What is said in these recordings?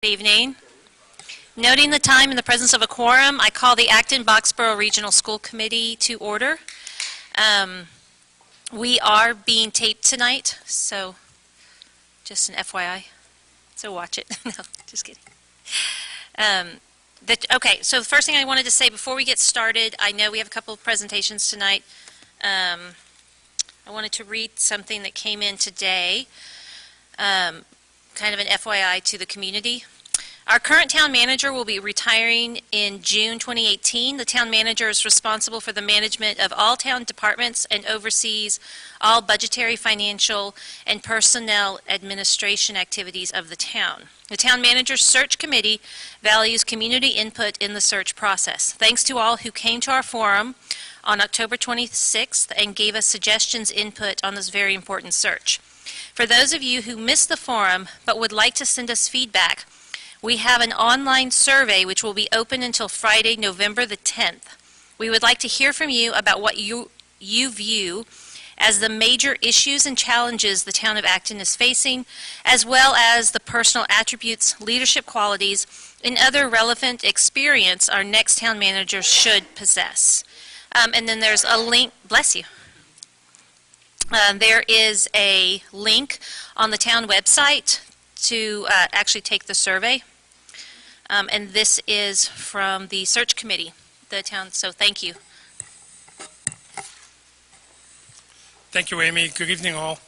Good evening. Noting the time and the presence of a quorum, I call the Acton-Boxborough Regional School Committee to order. We are being taped tonight, so just an FYI. So watch it. No, just kidding. Okay, so the first thing I wanted to say before we get started, I know we have a couple of presentations tonight. I wanted to read something that came in today. Kind of an FYI to the community. Our current town manager will be retiring in June 2018. The town manager is responsible for the management of all town departments and oversees all budgetary, financial, and personnel administration activities of the town. The town manager's search committee values community input in the search process. Thanks to all who came to our forum on October 26th and gave us suggestions, input on this very important search. For those of you who missed the forum but would like to send us feedback, we have an online survey which will be open until Friday, November the 10th. We would like to hear from you about what you view as the major issues and challenges the town of Acton is facing, as well as the personal attributes, leadership qualities, and other relevant experience our next town manager should possess. And then there's a link, bless you. There is a link on the town website to actually take the survey. And this is from the search committee, the town, so thank you. Thank you, Amy. Good evening, all.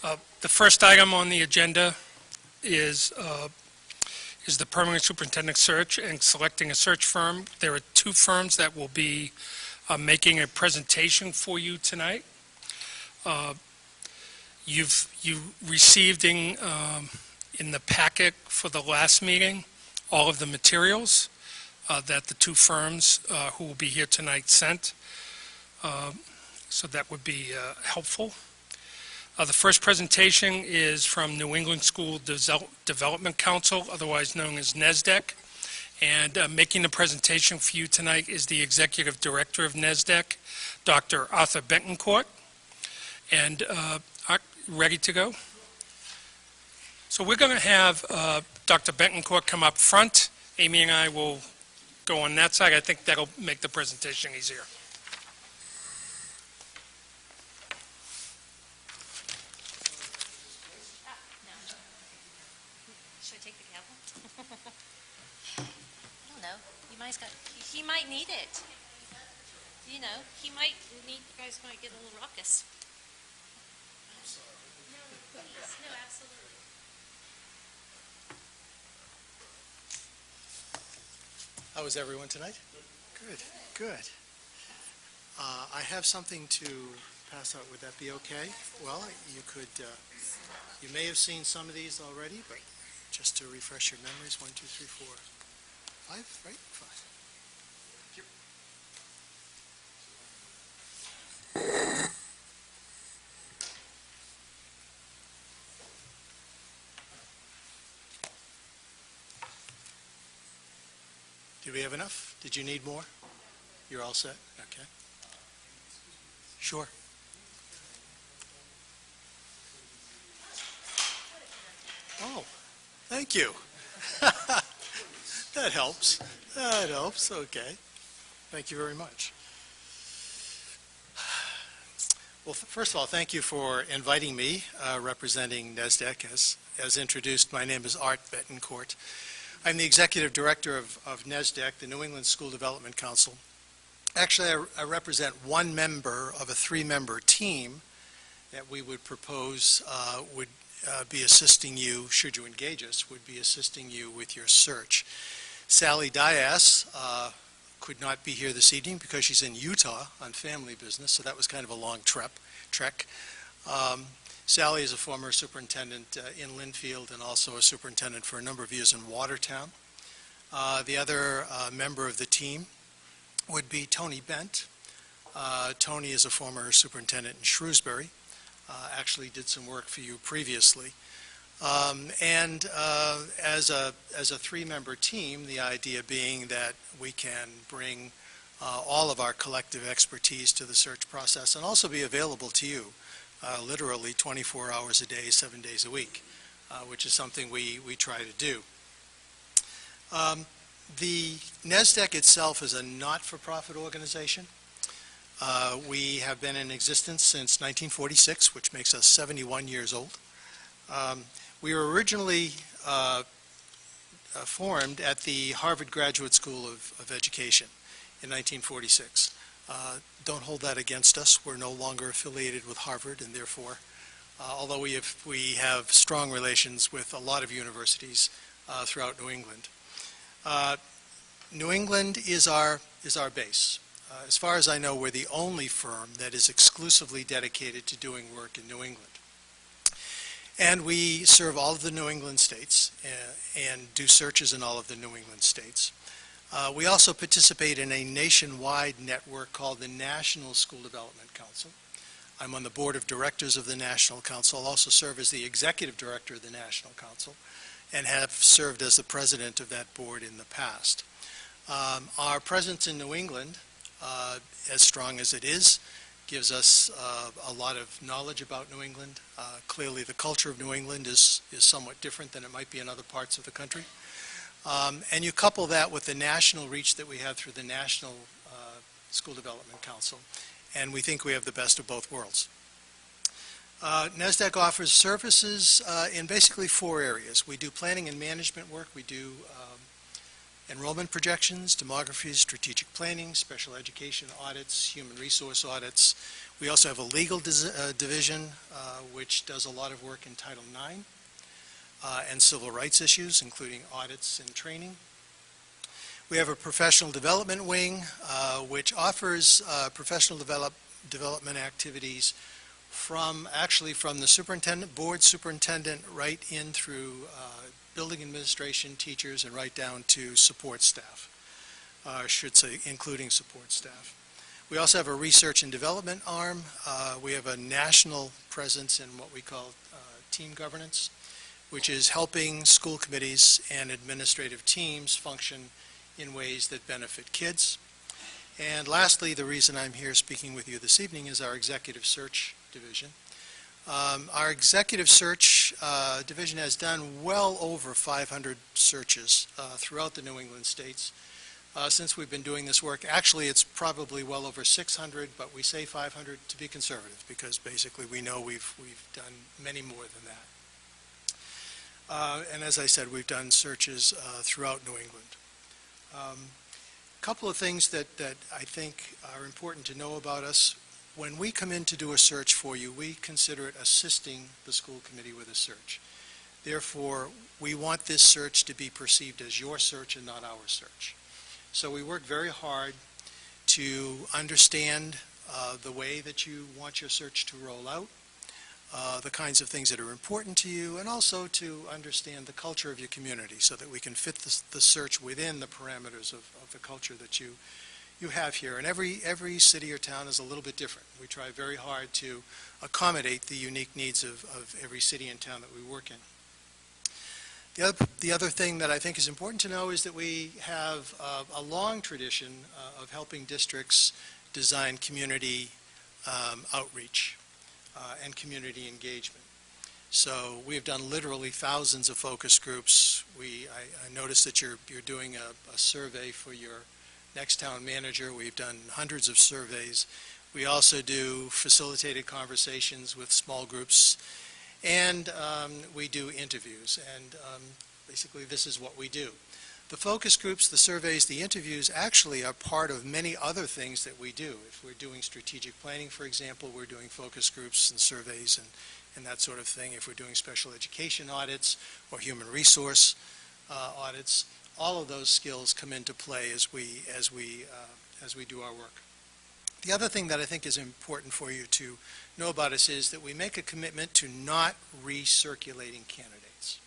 The first item on the agenda is the permanent superintendent search and selecting a search firm. There are two firms that will be making a presentation for you tonight. You received in the packet for the last meeting all of the materials that the two firms who will be here tonight sent. So that would be helpful. The first presentation is from New England School Development Council, otherwise known as NESDEC. And making the presentation for you tonight is the Executive Director of NESDEC, Dr. Arthur Betancourt. And ready to go? So we're going to have Dr. Betancourt come up front. Amy and I will go on that side. I think that'll make the presentation easier. Should I take the gavel? I don't know. He might need it. You know, you guys might get a little raucous. No, please. No, absolutely. How is everyone tonight? Good, good. I have something to pass out. Would that be okay? Well, you may have seen some of these already, but just to refresh your memories, 1, 2, 3, 4, 5, right? 5. Do we have enough? Did you need more? You're all set? Okay. Sure. Oh, thank you. That helps. That helps. Okay. Thank you very much. Well, first of all, thank you for inviting me, representing NESDEC. As introduced, my name is Art Betancourt. I'm the Executive Director of NESDEC, the New England School Development Council. Actually, I represent one member of a 3-member team that we would propose would be assisting you, should you engage us, would be assisting you with your search. Sally Dias could not be here this evening because she's in Utah on family business, so that was kind of a long trek. Sally is a former superintendent in Linfield and also a superintendent for a number of years in Watertown. The other member of the team would be Tony Bent. Tony is a former superintendent in Shrewsbury, actually did some work for you previously. And as a 3-member team, the idea being that we can bring all of our collective expertise to the search process and also be available to you. Literally 24 hours a day, 7 days a week, which is something we try to do. The NESDEC itself is a not-for-profit organization. We have been in existence since 1946, which makes us 71 years old. We were originally formed at the Harvard Graduate School of Education in 1946. Don't hold that against us. We're no longer affiliated with Harvard, and therefore, although we have strong relations with a lot of universities throughout New England. New England is our base. As far as I know, we're the only firm that is exclusively dedicated to doing work in New England. And we serve all of the New England states and do searches in all of the New England states. We also participate in a nationwide network called the National School Development Council. I'm on the board of directors of the National Council. I'll also serve as the executive director of the National Council and have served as the president of that board in the past. Our presence in New England, as strong as it is, gives us a lot of knowledge about New England. Clearly, the culture of New England is somewhat different than it might be in other parts of the country. And you couple that with the national reach that we have through the National School Development Council, and we think we have the best of both worlds. NESDEC offers services in basically 4 areas. We do planning and management work. We do enrollment projections, demography, strategic planning, special education audits, human resource audits. We also have a legal division which does a lot of work in Title IX and civil rights issues, including audits and training. We have a professional development wing which offers professional development activities from the superintendent, board superintendent, right in through building administration, teachers, and right down to support staff, I should say including support staff. We also have a research and development arm. We have a national presence in what we call team governance, which is helping school committees and administrative teams function in ways that benefit kids. And lastly, the reason I'm here speaking with you this evening is our executive search division. Our executive search division has done well over 500 searches throughout the New England states since we've been doing this work. Actually, it's probably well over 600, but we say 500 to be conservative because basically we know we've done many more than that. And as I said, we've done searches throughout New England. A couple of things that I think are important to know about us. When we come in to do a search for you, we consider it assisting the school committee with a search. Therefore, we want this search to be perceived as your search and not our search. So we work very hard to understand the way that you want your search to roll out, the kinds of things that are important to you, and also to understand the culture of your community so that we can fit the search within the parameters of the culture that you have here. And every city or town is a little bit different. We try very hard to accommodate the unique needs of every city and town that we work in. The other thing that I think is important to know is that we have a long tradition of helping districts design community outreach and community engagement. So we have done literally thousands of focus groups. I noticed that you're doing a survey for your next town manager. We've done hundreds of surveys. We also do facilitated conversations with small groups, and we do interviews, and basically this is what we do. The focus groups, the surveys, the interviews actually are part of many other things that we do. If we're doing strategic planning, for example, we're doing focus groups and surveys and that sort of thing. If we're doing special education audits or human resource audits, all of those skills come into play as we do our work. The other thing that I think is important for you to know about us is that we make a commitment to not recirculating candidates.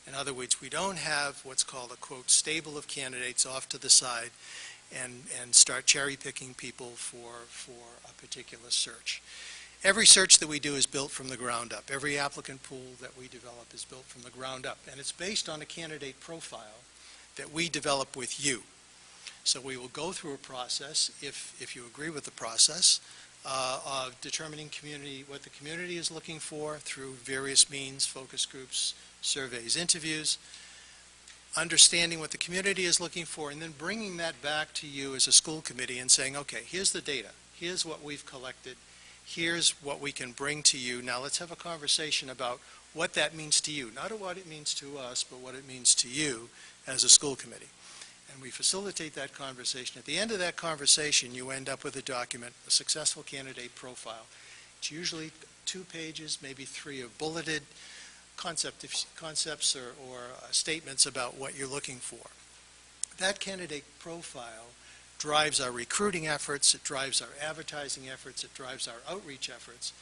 In other words, we don't have what's called a, quote, stable of candidates off to the side and start cherry-picking people for a particular search. Every search that we do is built from the ground up. Every applicant pool that we develop is built from the ground up, and it's based on a candidate profile that we develop with you. So we will go through a process, if you agree with the process, of determining what the community is looking for through various means, focus groups, surveys, interviews. understanding what the community is looking for, and then bringing that back to you as a school committee and saying, okay, here's the data, here's what we've collected, here's what we can bring to you. Now let's have a conversation about what that means to you, not what it means to us, but what it means to you as a school committee. And we facilitate that conversation. At the end of that conversation, you end up with a document, a successful candidate profile. It's usually 2 pages, maybe 3 of bulleted concepts or statements about what you're looking for. That candidate profile drives our recruiting efforts, it drives our advertising efforts, it drives our outreach efforts.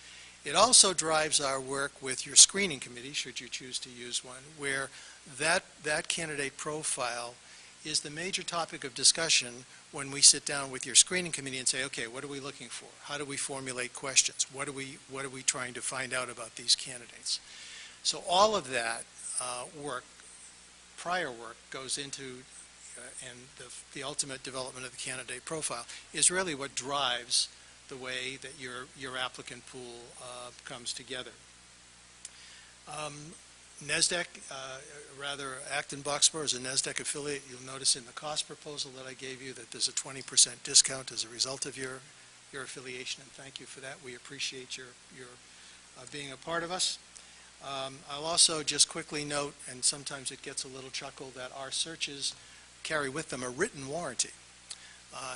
It also drives our work with your screening committee, should you choose to use one, where that candidate profile is the major topic of discussion when we sit down with your screening committee and say, okay, what are we looking for? How do we formulate questions? What are we trying to find out about these candidates? So all of that prior work goes into, and the ultimate development of the candidate profile is really what drives the way that your applicant pool comes together. NESDEC, rather Acton Boxborough is a NESDEC affiliate. You'll notice in the cost proposal that I gave you that there's a 20% discount as a result of your affiliation, and thank you for that. We appreciate your being a part of us. I'll also just quickly note, and sometimes it gets a little chuckle, that our searches carry with them a written warranty.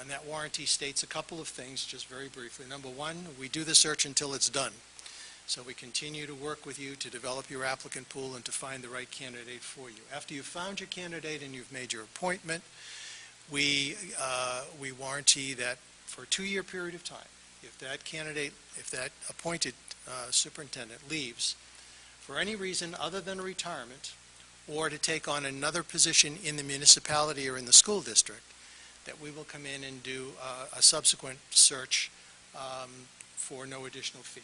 And that warranty states a couple of things, just very briefly. Number one, we do the search until it's done. So we continue to work with you to develop your applicant pool and to find the right candidate for you. After you've found your candidate and you've made your appointment, we warranty that for a 2-year period of time, if that appointed superintendent leaves for any reason other than retirement or to take on another position in the municipality or in the school district, that we will come in and do a subsequent search for no additional fee.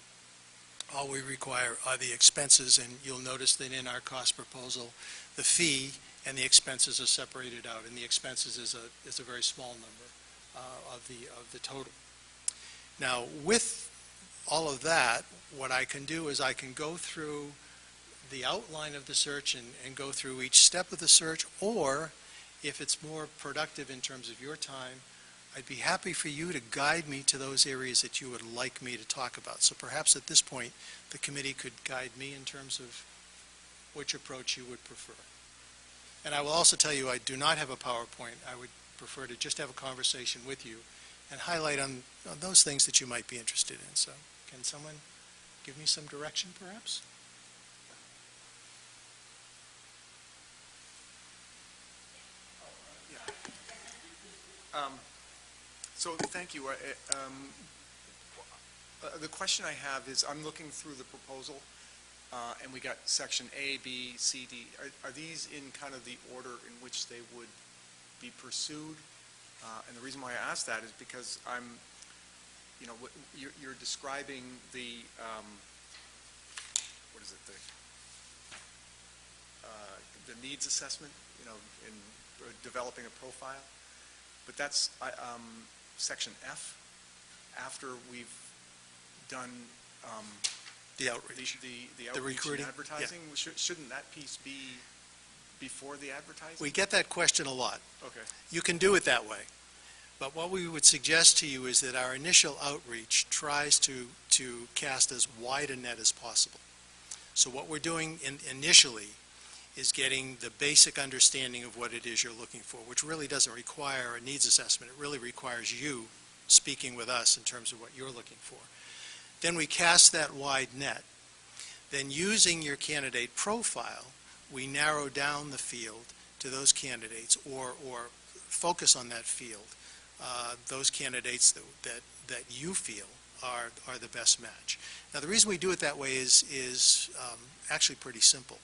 All we require are the expenses, and you'll notice that in our cost proposal, the fee and the expenses are separated out, and the expenses is a very small number of the total. Now, with all of that, what I can do is I can go through the outline of the search and go through each step of the search, or if it's more productive in terms of your time, I'd be happy for you to guide me to those areas that you would like me to talk about. So perhaps at this point, the committee could guide me in terms of which approach you would prefer. And I will also tell you, I do not have a PowerPoint. I would prefer to just have a conversation with you and highlight on those things that you might be interested in. So can someone give me some direction, perhaps? So thank you. The question I have is, I'm looking through the proposal, and we got section A, B, C, D. Are these in kind of the order in which they would be pursued? And the reason why I ask that is because you're describing the, what is it, the needs assessment, in developing a profile. But that's section F, after we've done The outreach. the outreach recruiting, and advertising. Yeah. Shouldn't that piece be before the advertising? We get that question a lot. Okay. You can do it that way. But what we would suggest to you is that our initial outreach tries to cast as wide a net as possible. So what we're doing initially is getting the basic understanding of what it is you're looking for, which really doesn't require a needs assessment. It really requires you speaking with us in terms of what you're looking for. Then we cast that wide net. Then using your candidate profile, we narrow down the field to those candidates or focus on that field, those candidates that you feel are the best match. Now, the reason we do it that way is actually pretty simple.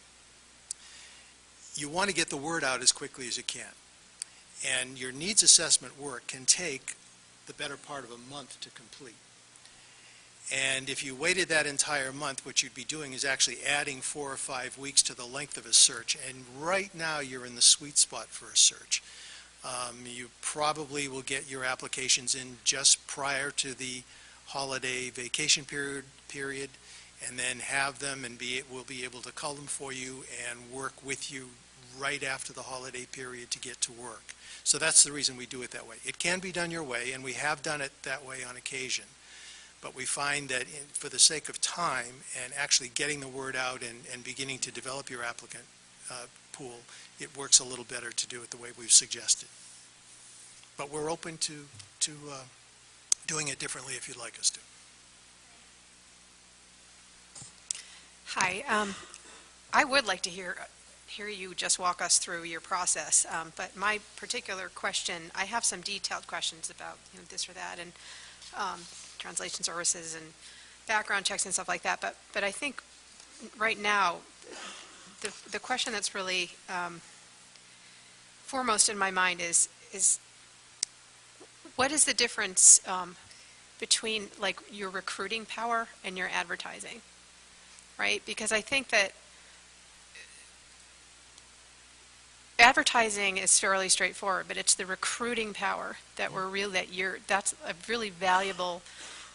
You want to get the word out as quickly as you can. And your needs assessment work can take the better part of a month to complete. And if you waited that entire month, what you'd be doing is actually adding 4 or 5 weeks to the length of a search. And right now, you're in the sweet spot for a search. You probably will get your applications in just prior to the holiday vacation period, and then have them and we'll be able to cull them for you and work with you right after the holiday period to get to work. So that's the reason we do it that way. It can be done your way, and we have done it that way on occasion. But we find that for the sake of time and actually getting the word out and beginning to develop your applicant pool, it works a little better to do it the way we've suggested. But we're open to doing it differently if you'd like us to. Hi. I would like to hear you just walk us through your process. But my particular question, I have some detailed questions about this or that, and translation services and background checks and stuff like that. But I think right now, the question that's really foremost in my mind is what is the difference between like your recruiting power and your advertising, right? Because I think that advertising is fairly straightforward, but it's the recruiting power that that's a really valuable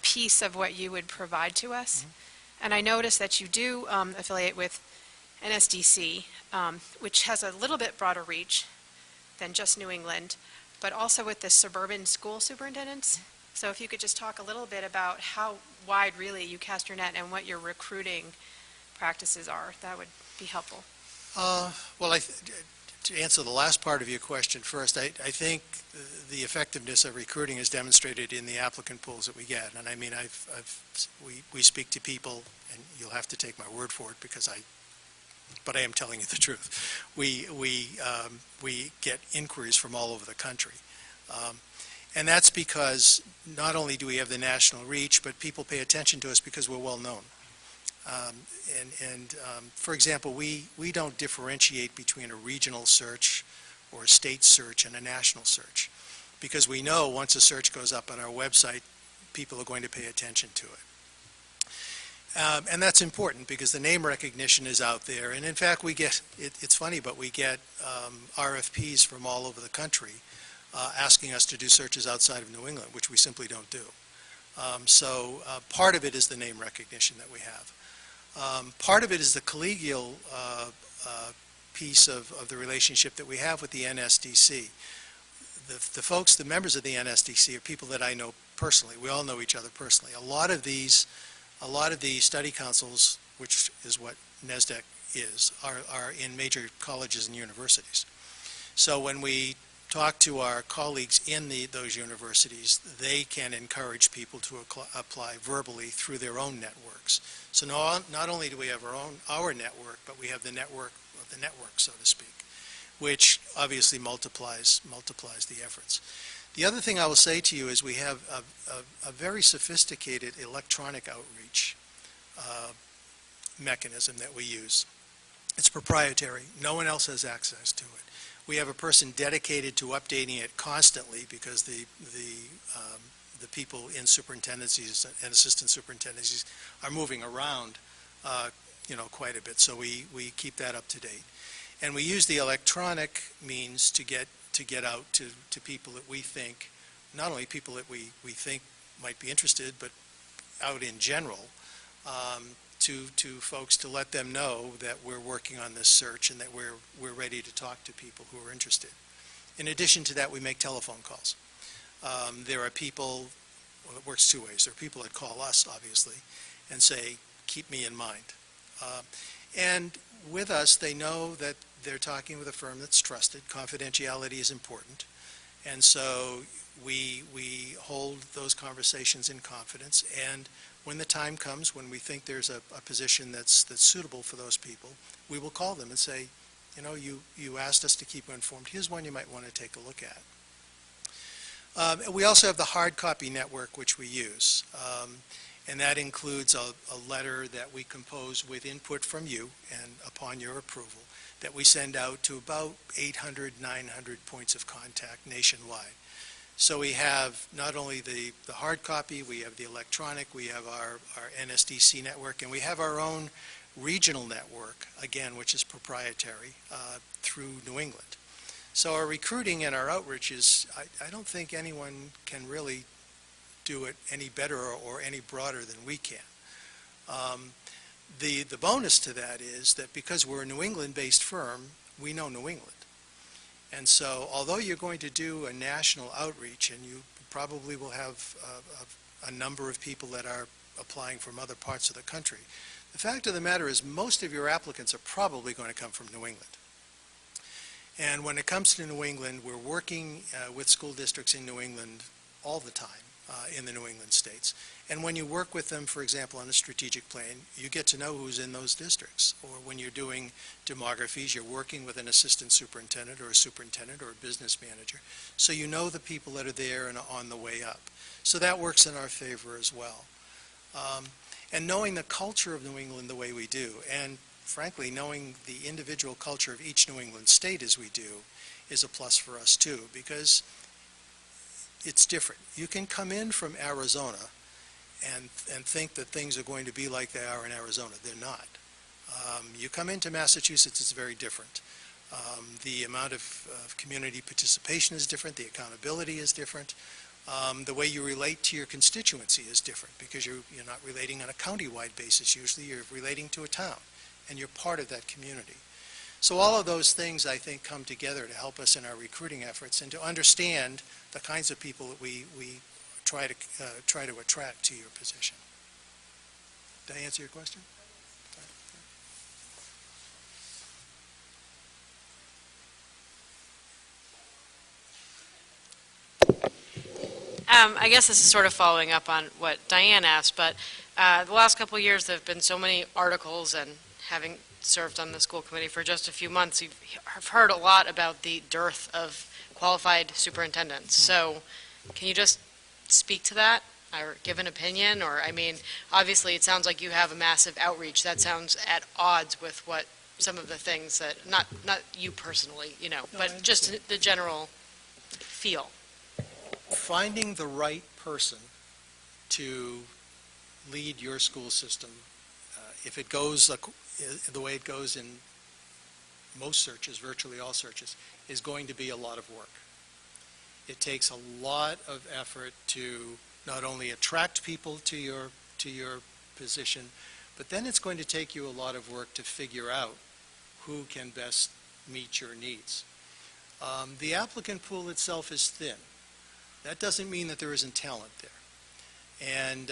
piece of what you would provide to us. Mm-hmm. And I noticed that you do affiliate with NSDC, which has a little bit broader reach than just New England, but also with the suburban school superintendents. So if you could just talk a little bit about how wide really you cast your net and what your recruiting practices are, that would be helpful. Well, to answer the last part of your question first, I think the effectiveness of recruiting is demonstrated in the applicant pools that we get. And I mean, we speak to people, and you'll have to take my word for it but I am telling you the truth. We get inquiries from all over the country. And that's because not only do we have the national reach, but people pay attention to us because we're well known. For example, we don't differentiate between a regional search or a state search and a national search, because we know once a search goes up on our website, people are going to pay attention to it. And that's important because the name recognition is out there. And in fact, it's funny, but we get RFPs from all over the country asking us to do searches outside of New England, which we simply don't do. So part of it is the name recognition that we have. Part of it is the collegial piece of the relationship that we have with the NSDC. The members of the NSDC are people that I know personally. We all know each other personally. A lot of the study councils, which is what NSDEC is, are in major colleges and universities. So when we talk to our colleagues in those universities, they can encourage people to apply verbally through their own networks. So not only do we have our network, but we have the network of the network, so to speak, which obviously multiplies the efforts. The other thing I will say to you is we have a very sophisticated electronic outreach mechanism that we use. It's proprietary. No one else has access to it. We have a person dedicated to updating it constantly because the people in superintendencies and assistant superintendencies are moving around, quite a bit. So we keep that up to date, and we use the electronic means to get out to people that we think, not only people that we think might be interested, but out in general, to folks to let them know that we're working on this search and that we're ready to talk to people who are interested. In addition to that, we make telephone calls. There are people, well, it works two ways. There are people that call us, obviously, and say, keep me in mind. And with us, they know that they're talking with a firm that's trusted. Confidentiality is important. And so we hold those conversations in confidence, and when the time comes, when we think there's a position that's suitable for those people, we will call them and say, you asked us to keep you informed. Here's one you might want to take a look at. We also have the hard copy network, which we use, and that includes a letter that we compose with input from you and upon your approval that we send out to about 800, 900 points of contact nationwide. So we have not only the hard copy, we have the electronic, we have our NSDC network, and we have our own regional network, again, which is proprietary through New England. So our recruiting and our outreach is, I don't think anyone can really do it any better or any broader than we can. The bonus to that is that because we're a New England-based firm, we know New England. And so although you're going to do a national outreach, and you probably will have a number of people that are applying from other parts of the country, the fact of the matter is most of your applicants are probably going to come from New England. And when it comes to New England, we're working with school districts in New England all the time in the New England states. And when you work with them, for example, on a strategic plan, you get to know who's in those districts. Or when you're doing demographies, you're working with an assistant superintendent or a superintendent or a business manager. So you know the people that are there and on the way up. So that works in our favor as well. And knowing the culture of New England the way we do, and frankly, knowing the individual culture of each New England state as we do, is a plus for us too, because it's different. You can come in from Arizona and think that things are going to be like they are in Arizona. They're not. You come into Massachusetts, it's very different. The amount of community participation is different. The accountability is different. The way you relate to your constituency is different because you're not relating on a county-wide basis. Usually you're relating to a town, and you're part of that community. So all of those things, I think, come together to help us in our recruiting efforts and to understand the kinds of people that we try to attract to your position. Did I answer your question? I guess this is sort of following up on what Diane asked, but the last couple of years there have been so many articles, and having served on the school committee for just a few months, you've heard a lot about the dearth of qualified superintendents. So can you just speak to that or give an opinion? Or, I mean, obviously it sounds like you have a massive outreach. That sounds at odds with what some of the things that, not you personally, but just the general feel. Finding the right person to lead your school system, if it goes the way it goes in most searches, virtually all searches, is going to be a lot of work. It takes a lot of effort to not only attract people to your position, but then it's going to take you a lot of work to figure out who can best meet your needs. The applicant pool itself is thin. That doesn't mean that there isn't talent there. And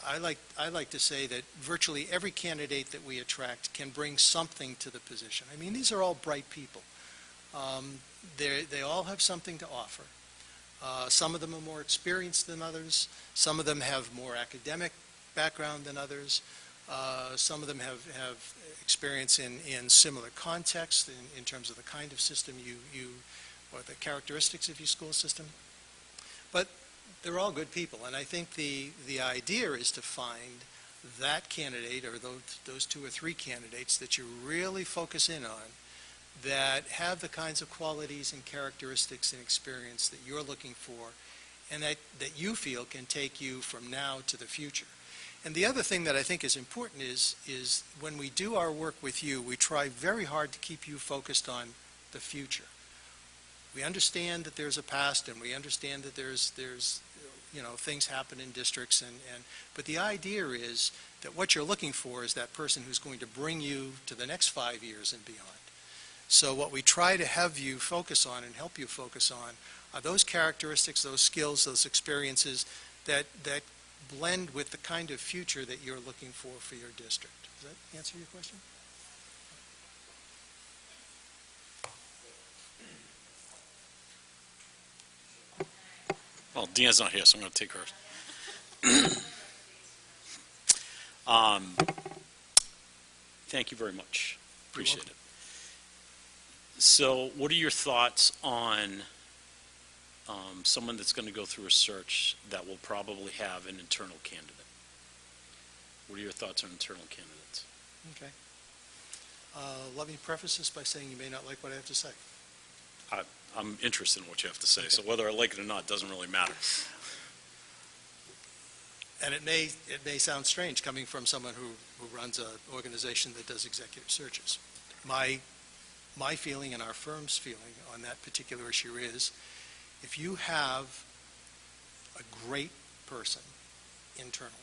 I like to say that virtually every candidate that we attract can bring something to the position. I mean, these are all bright people. They all have something to offer. Some of them are more experienced than others. Some of them have more academic background than others. Some of them have experience in similar contexts in terms of the kind of system or the characteristics of your school system. But they're all good people, and I think the idea is to find that candidate or those two or three candidates that you really focus in on that have the kinds of qualities and characteristics and experience that you're looking for and that you feel can take you from now to the future. And the other thing that I think is important is when we do our work with you, we try very hard to keep you focused on the future. We understand that there's a past, and we understand that there's things happen in districts, but the idea is that what you're looking for is that person who's going to bring you to the next 5 years and beyond. So what we try to have you focus on and help you focus on are those characteristics, those skills, those experiences that blend with the kind of future that you're looking for your district. Does that answer your question? Well, Deanna's not here, so I'm going to take hers. Thank you very much. Appreciate it. So what are your thoughts on someone that's going to go through a search that will probably have an internal candidate? What are your thoughts on internal candidates? Okay. Let me preface this by saying you may not like what I have to say. I'm interested in what you have to say, Okay. so whether I like it or not doesn't really matter. And it may sound strange coming from someone who runs an organization that does executive searches. My feeling and our firm's feeling on that particular issue is if you have a great person internally,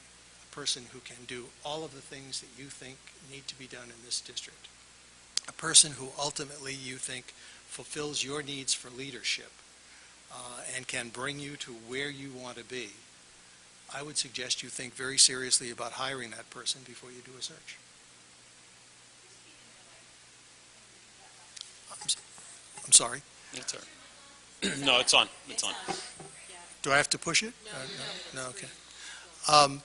a person who can do all of the things that you think need to be done in this district, a person who ultimately you think fulfills your needs for leadership and can bring you to where you want to be, I would suggest you think very seriously about hiring that person before you do a search. I'm sorry. That's all right. No, it's on. It's on. Do I have to push it? No, okay. I'll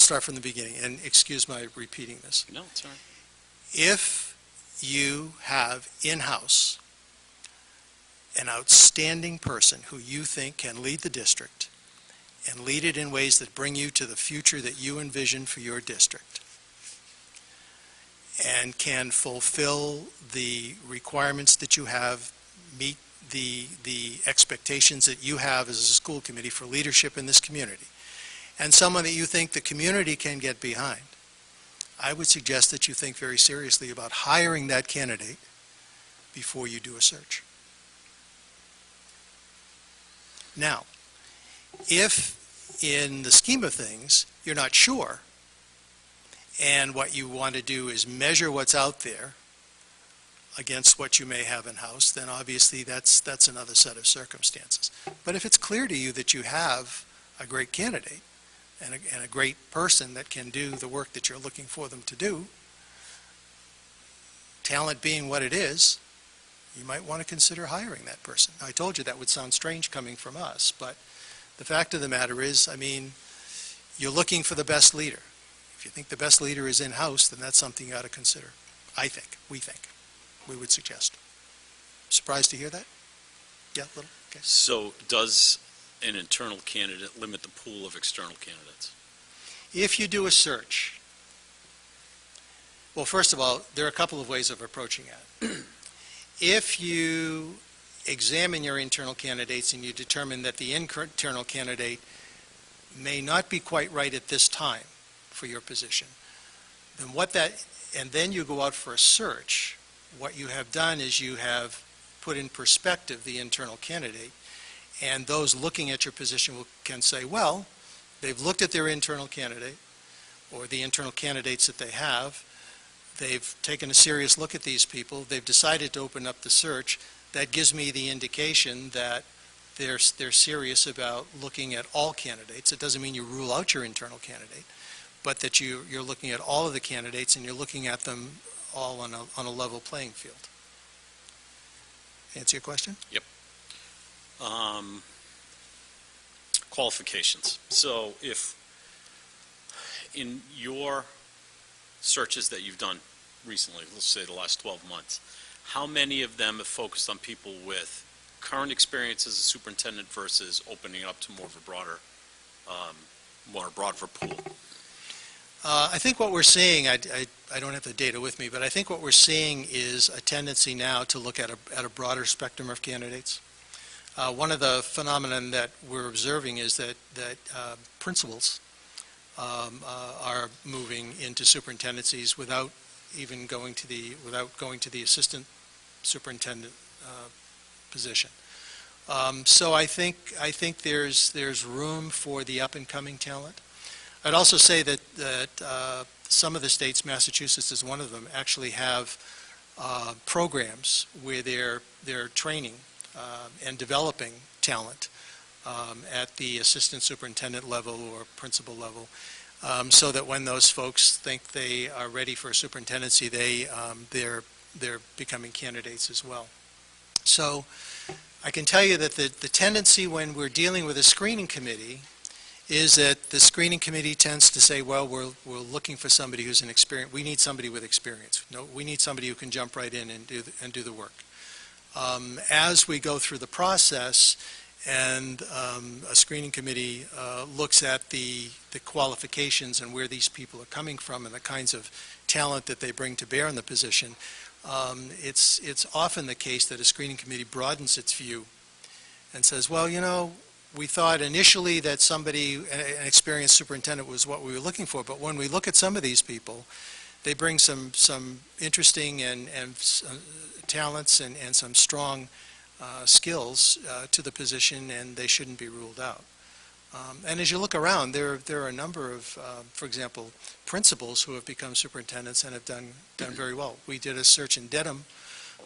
start from the beginning, and excuse my repeating this. No, it's all right. If you have in-house an outstanding person who you think can lead the district and lead it in ways that bring you to the future that you envision for your district, and can fulfill the requirements that you have, meet the expectations that you have as a school committee for leadership in this community, and someone that you think the community can get behind, I would suggest that you think very seriously about hiring that candidate before you do a search. Now, if in the scheme of things you're not sure, and what you want to do is measure what's out there against what you may have in-house, then obviously that's another set of circumstances. But if it's clear to you that you have a great candidate and a great person that can do the work that you're looking for them to do, talent being what it is, you might want to consider hiring that person. I told you that would sound strange coming from us, but the fact of the matter is, I mean, you're looking for the best leader. If you think the best leader is in-house, then that's something you ought to consider. I think, we would suggest. Surprised to hear that? Yeah, a little, okay. So does an internal candidate limit the pool of external candidates? If you do a search, well, first of all, there are a couple of ways of approaching it. If you examine your internal candidates and you determine that the internal candidate may not be quite right at this time for your position, and then you go out for a search, what you have done is you have put in perspective the internal candidate, and those looking at your position can say, well, they've looked at their internal candidate or the internal candidates that they have, they've taken a serious look at these people, they've decided to open up the search. That gives me the indication that they're serious about looking at all candidates. It doesn't mean you rule out your internal candidate, but that you're looking at all of the candidates and you're looking at them all on a level playing field. Answer your question? Yep. Qualifications. So if in your searches that you've done recently, let's say the last 12 months, how many of them have focused on people with current experience as a superintendent versus opening it up to more of a broader pool? I think what we're seeing, I don't have the data with me, but I think what we're seeing is a tendency now to look at a broader spectrum of candidates. One of the phenomenon that we're observing is that principals are moving into superintendencies without going to the assistant superintendent position. So I think there's room for the up-and-coming talent. I'd also say that some of the states, Massachusetts is one of them, actually have programs where they're training and developing talent at the assistant superintendent level or principal level, so that when those folks think they are ready for a superintendency, they're becoming candidates as well. So I can tell you that the tendency when we're dealing with a screening committee is that the screening committee tends to say, well, we're looking for somebody who's an experience. We need somebody with experience. No, we need somebody who can jump right in and do the work. As we go through the process, and a screening committee looks at the qualifications and where these people are coming from and the kinds of talent that they bring to bear in the position, it's often the case that a screening committee broadens its view and says, well, you know, we thought initially that an experienced superintendent was what we were looking for, but when we look at some of these people, they bring some interesting and talents and some strong skills to the position, and they shouldn't be ruled out. And as you look around, there are a number of, for example, principals who have become superintendents and have done very well. We did a search in Dedham,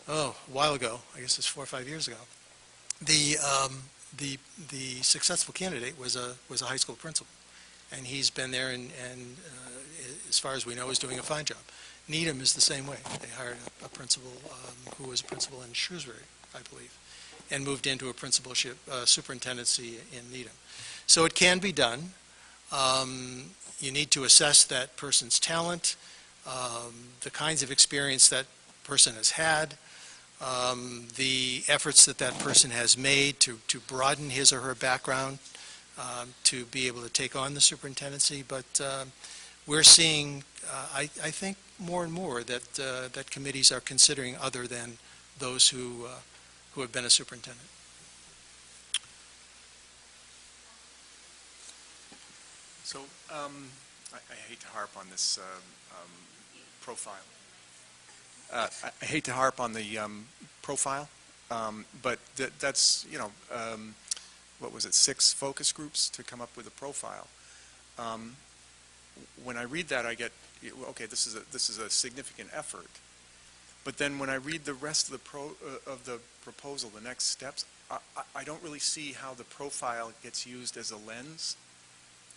a while ago, I guess it's 4 or 5 years ago. The successful candidate was a high school principal, and he's been there and as far as we know, is doing a fine job. Needham is the same way. They hired a principal who was a principal in Shrewsbury, I believe, and moved into a principalship, superintendency in Needham. So it can be done. You need to assess that person's talent, the kinds of experience that person has had, the efforts that that person has made to broaden his or her background to be able to take on the superintendency. But we're seeing, I think, more and more that committees are considering other than those who have been a superintendent. So I hate to harp on this profile. I hate to harp on the profile, but that's, what was it, 6 focus groups to come up with a profile. When I read that, I get, okay, this is a significant effort. But then when I read the rest of the proposal, the next steps, I don't really see how the profile gets used as a lens.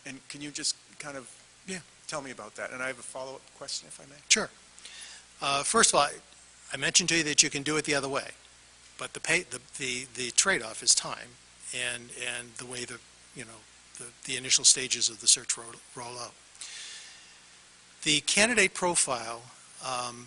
And can you just kind of tell me about that? And I have a follow-up question, if I may. Sure. First of all, I mentioned to you that you can do it the other way, but the trade-off is time and the way the initial stages of the search roll out. The candidate profile,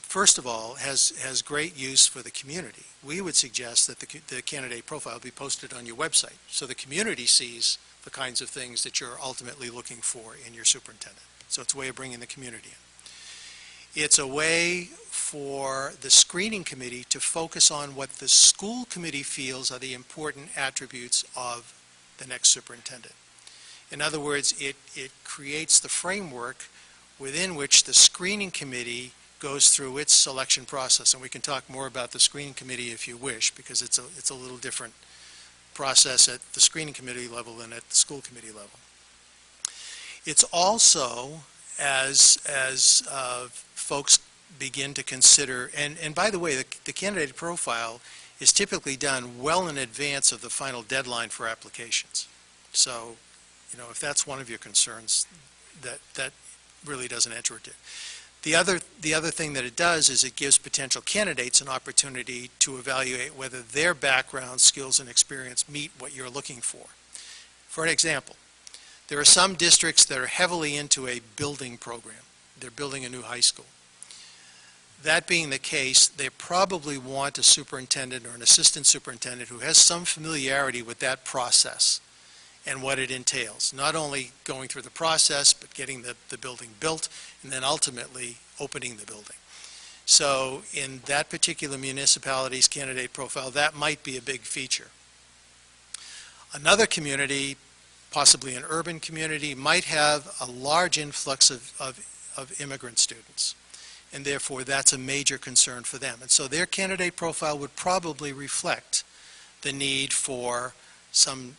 first of all, has great use for the community. We would suggest that the candidate profile be posted on your website so the community sees the kinds of things that you're ultimately looking for in your superintendent. So it's a way of bringing the community in. It's a way for the screening committee to focus on what the school committee feels are the important attributes of the next superintendent. In other words, it creates the framework within which the screening committee goes through its selection process. And we can talk more about the screening committee if you wish, because it's a little different process at the screening committee level than at the school committee level. It's also, as folks begin to consider, and by the way, the candidate profile is typically done well in advance of the final deadline for applications. So, if that's one of your concerns, that really doesn't enter it. The other thing that it does is it gives potential candidates an opportunity to evaluate whether their background, skills, and experience meet what you're looking for. For an example, there are some districts that are heavily into a building program. They're building a new high school. That being the case, they probably want a superintendent or an assistant superintendent who has some familiarity with that process and what it entails. Not only going through the process, but getting the building built and then ultimately opening the building. So in that particular municipality's candidate profile, that might be a big feature. Another community, possibly an urban community, might have a large influx of immigrant students, and therefore that's a major concern for them. And so their candidate profile would probably reflect the need for some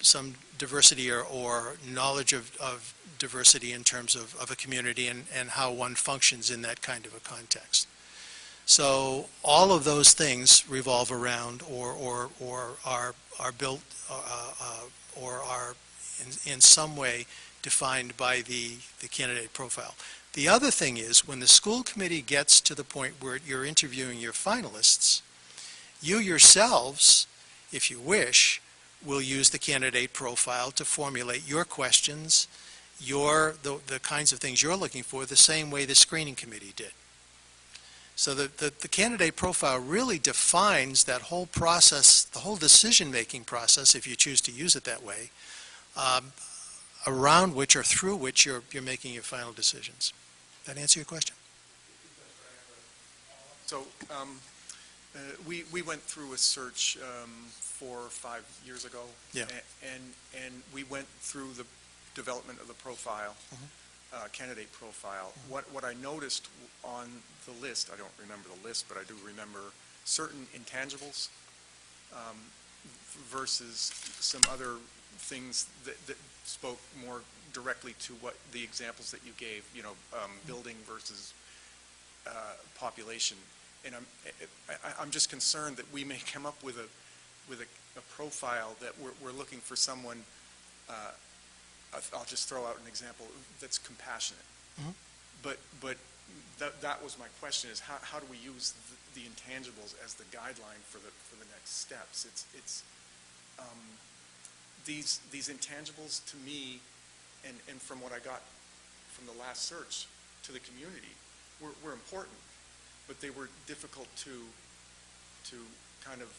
diversity or knowledge of diversity in terms of a community and how one functions in that kind of a context. So all of those things revolve around or are built or are in some way defined by the candidate profile. The other thing is, when the school committee gets to the point where you're interviewing your finalists, you yourselves, if you wish, will use the candidate profile to formulate your questions, the kinds of things you're looking for, the same way the screening committee did. So the candidate profile really defines that whole process, the whole decision-making process, if you choose to use it that way, around which or through which you're making your final decisions. That answer your question? So we went through a search 4 or 5 years ago, and we went through the development of the profile, candidate profile. What I noticed on the list, I don't remember the list, but I do remember certain intangibles versus some other things that spoke more directly to what the examples that you gave, building versus population. And I'm just concerned that we may come up with a profile that we're looking for someone, I'll just throw out an example, that's compassionate. Mhm. But that was my question, is how do we use the intangibles as the guideline for the next steps? It's these intangibles to me, and from what I got from the last search to the community, were important, but they were difficult to kind of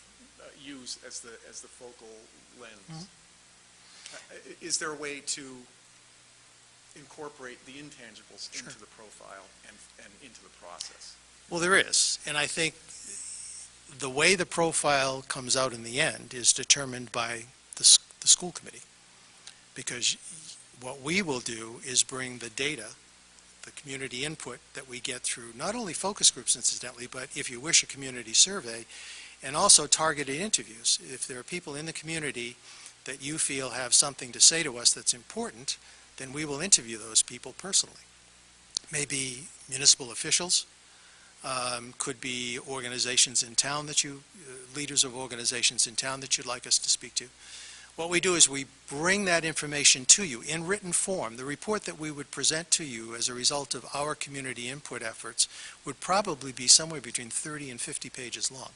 use as the focal lens. Is there a way to incorporate the intangibles Sure. into the profile and into the process? Well, there is, and I think the way the profile comes out in the end is determined by the school committee, because what we will do is bring the data, the community input that we get through not only focus groups incidentally, but if you wish, a community survey, and also targeted interviews. If there are people in the community that you feel have something to say to us that's important, then we will interview those people personally. Maybe municipal officials, could be organizations in town that leaders of organizations in town that you'd like us to speak to. What we do is we bring that information to you in written form. The report that we would present to you as a result of our community input efforts would probably be somewhere between 30 and 50 pages long.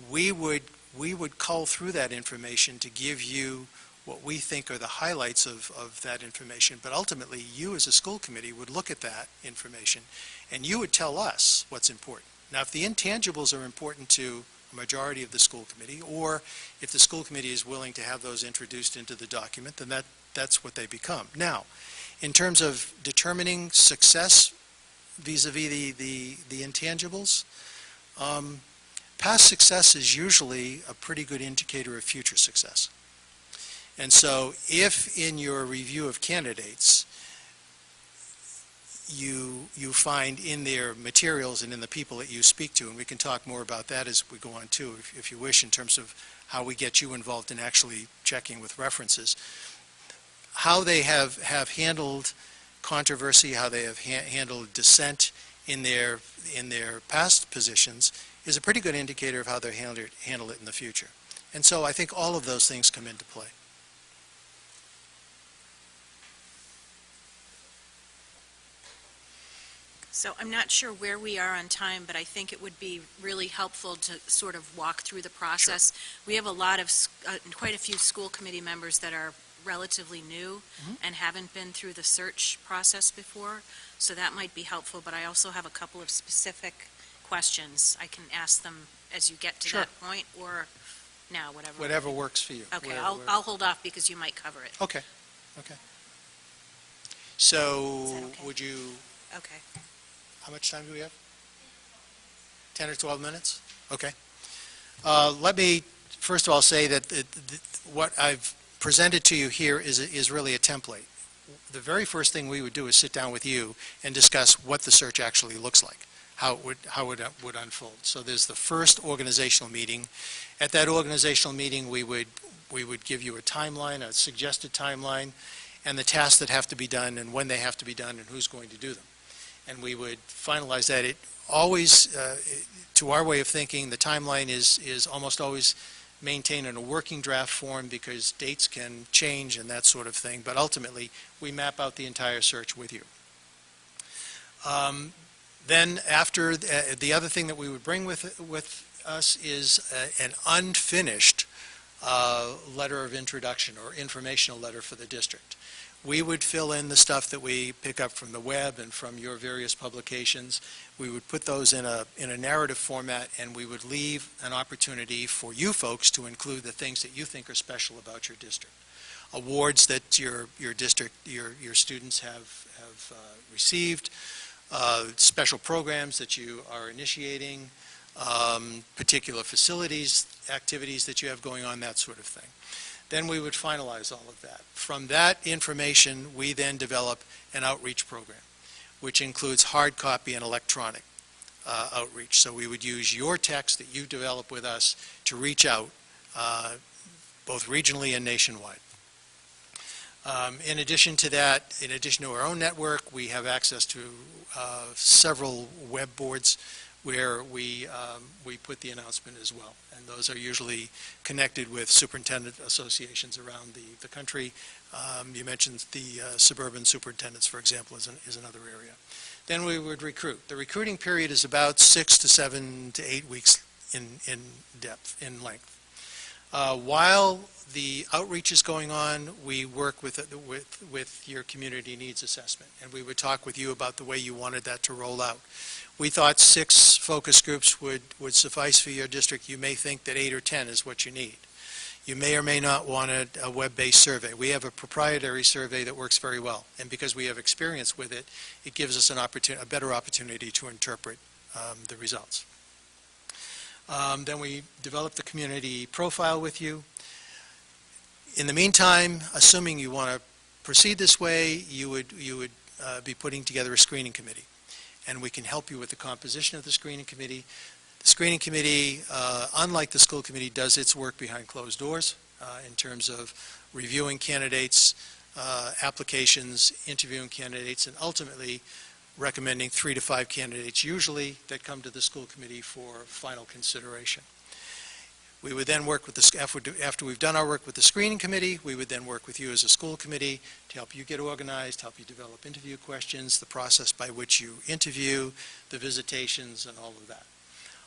We would cull through that information to give you what we think are the highlights of that information, but ultimately you as a school committee would look at that information and you would tell us what's important. Now, if the intangibles are important to a majority of the school committee, or if the school committee is willing to have those introduced into the document, then that's what they become. Now, in terms of determining success vis-a-vis the intangibles, past success is usually a pretty good indicator of future success. And so if in your review of candidates, you find in their materials and in the people that you speak to, and we can talk more about that as we go on too, if you wish, in terms of how we get you involved in actually checking with references, how they have handled controversy, how they have handled dissent in their past positions is a pretty good indicator of how they handle it in the future. And so I think all of those things come into play. So I'm not sure where we are on time, but I think it would be really helpful to sort of walk through the process. We have quite a few school committee members that are relatively new and haven't been through the search process before, so that might be helpful, but I also have a couple of specific questions. I can ask them as you get to that point, or now, whatever. Whatever works for you. Okay, I'll hold off because you might cover it. Okay. So Is that okay? would you, Okay. how much time do we have? 10 or 12 minutes? Okay. Let me first of all say that what I've presented to you here is really a template. The very first thing we would do is sit down with you and discuss what the search actually looks like, how it would unfold. So there's the first organizational meeting. At that organizational meeting, we would give you a timeline, a suggested timeline, and the tasks that have to be done and when they have to be done and who's going to do them. And we would finalize that. It always, to our way of thinking, the timeline is almost always maintained in a working draft form because dates can change and that sort of thing, but ultimately we map out the entire search with you. Then after, the other thing that we would bring with us is an unfinished letter of introduction or informational letter for the district. We would fill in the stuff that we pick up from the web and from your various publications. We would put those in a narrative format, and we would leave an opportunity for you folks to include the things that you think are special about your district. Awards that your district, your students have received, special programs that you are initiating, particular facilities, activities that you have going on, that sort of thing. Then we would finalize all of that. From that information, we then develop an outreach program, which includes hard copy and electronic outreach. So we would use your text that you develop with us to reach out both regionally and nationwide. In addition to that, in addition to our own network, we have access to several web boards where we put the announcement as well. And those are usually connected with superintendent associations around the country. You mentioned the suburban superintendents, for example, is another area. Then we would recruit. The recruiting period is about 6 to 7 to 8 weeks in depth, in length. While the outreach is going on, we work with your community needs assessment, and we would talk with you about the way you wanted that to roll out. We thought 6 focus groups would suffice for your district. You may think that 8 or 10 is what you need. You may or may not want a web-based survey. We have a proprietary survey that works very well, and because we have experience with it, it gives us a better opportunity to interpret the results. Then we develop the community profile with you. In the meantime, assuming you want to proceed this way, you would be putting together a screening committee, and we can help you with the composition of the screening committee. The screening committee, unlike the school committee, does its work behind closed doors in terms of reviewing candidates, applications, interviewing candidates, and ultimately recommending 3 to 5 candidates usually that come to the school committee for final consideration. We would then work with after we've done our work with the screening committee, we would then work with you as a school committee to help you get organized, help you develop interview questions, the process by which you interview, the visitations, and all of that.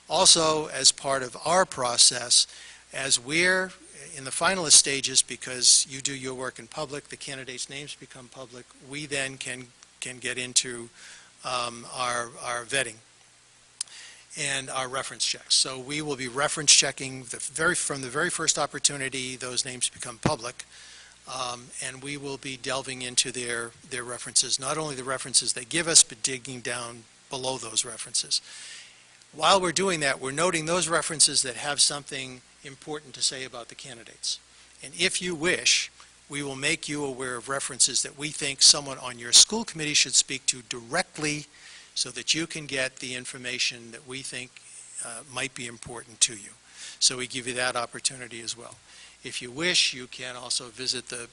Also, as part of our process, as we're in the finalist stages, because you do your work in public, the candidates' names become public, we then can get into our vetting and our reference checks. So we will be reference checking from the very first opportunity those names become public, and we will be delving into their references, not only the references they give us, but digging down below those references. While we're doing that, we're noting those references that have something important to say about the candidates. And if you wish, we will make you aware of references that we think someone on your school committee should speak to directly so that you can get the information that we think might be important to you. So we give you that opportunity as well. If you wish, you can also visit the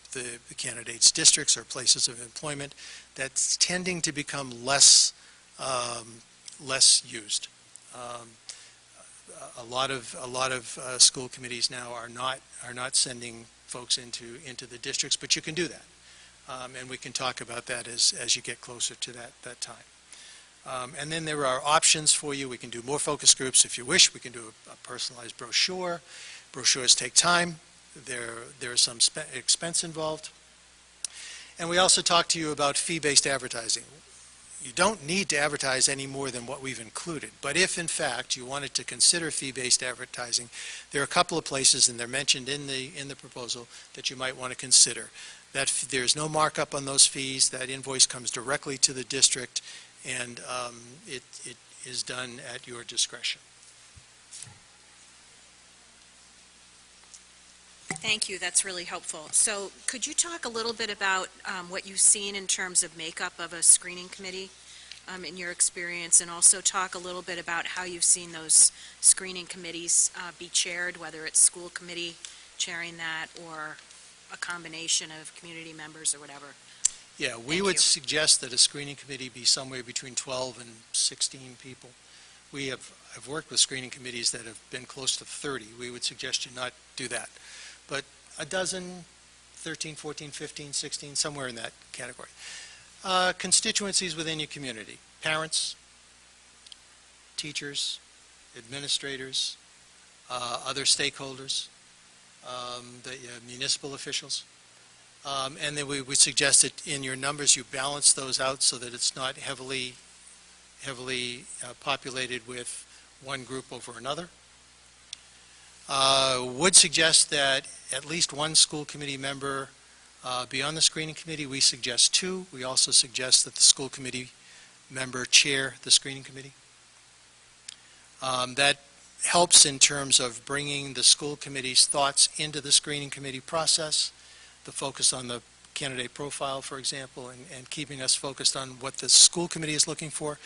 candidates' districts or places of employment. That's tending to become less used. A lot of school committees now are not sending folks into the districts, but you can do that, and we can talk about that as you get closer to that time. And then there are options for you. We can do more focus groups if you wish. We can do a personalized brochure. Brochures take time. There's some expense involved. And we also talk to you about fee-based advertising. You don't need to advertise any more than what we've included. But if, in fact, you wanted to consider fee-based advertising, there are a couple of places, and they're mentioned in the proposal, that you might want to consider. There's no markup on those fees. That invoice comes directly to the district, and it is done at your discretion. Thank you, that's really helpful. So could you talk a little bit about what you've seen in terms of makeup of a screening committee in your experience, and also talk a little bit about how you've seen those screening committees be chaired, whether it's school committee chairing that or a combination of community members or whatever? Yeah, we would suggest that a screening committee be somewhere between 12 and 16 people. We have worked with screening committees that have been close to 30. We would suggest you not do that. But a dozen, 13, 14, 15, 16, somewhere in that category. Constituencies within your community: parents, teachers, administrators, other stakeholders, the municipal officials. And then we would suggest that in your numbers you balance those out so that it's not heavily populated with one group over another. Would suggest that at least one school committee member be on the screening committee. We suggest 2. We also suggest that the school committee member chair the screening committee. That helps in terms of bringing the school committee's thoughts into the screening committee process, the focus on the candidate profile, for example, and keeping us focused on what the school committee is looking for.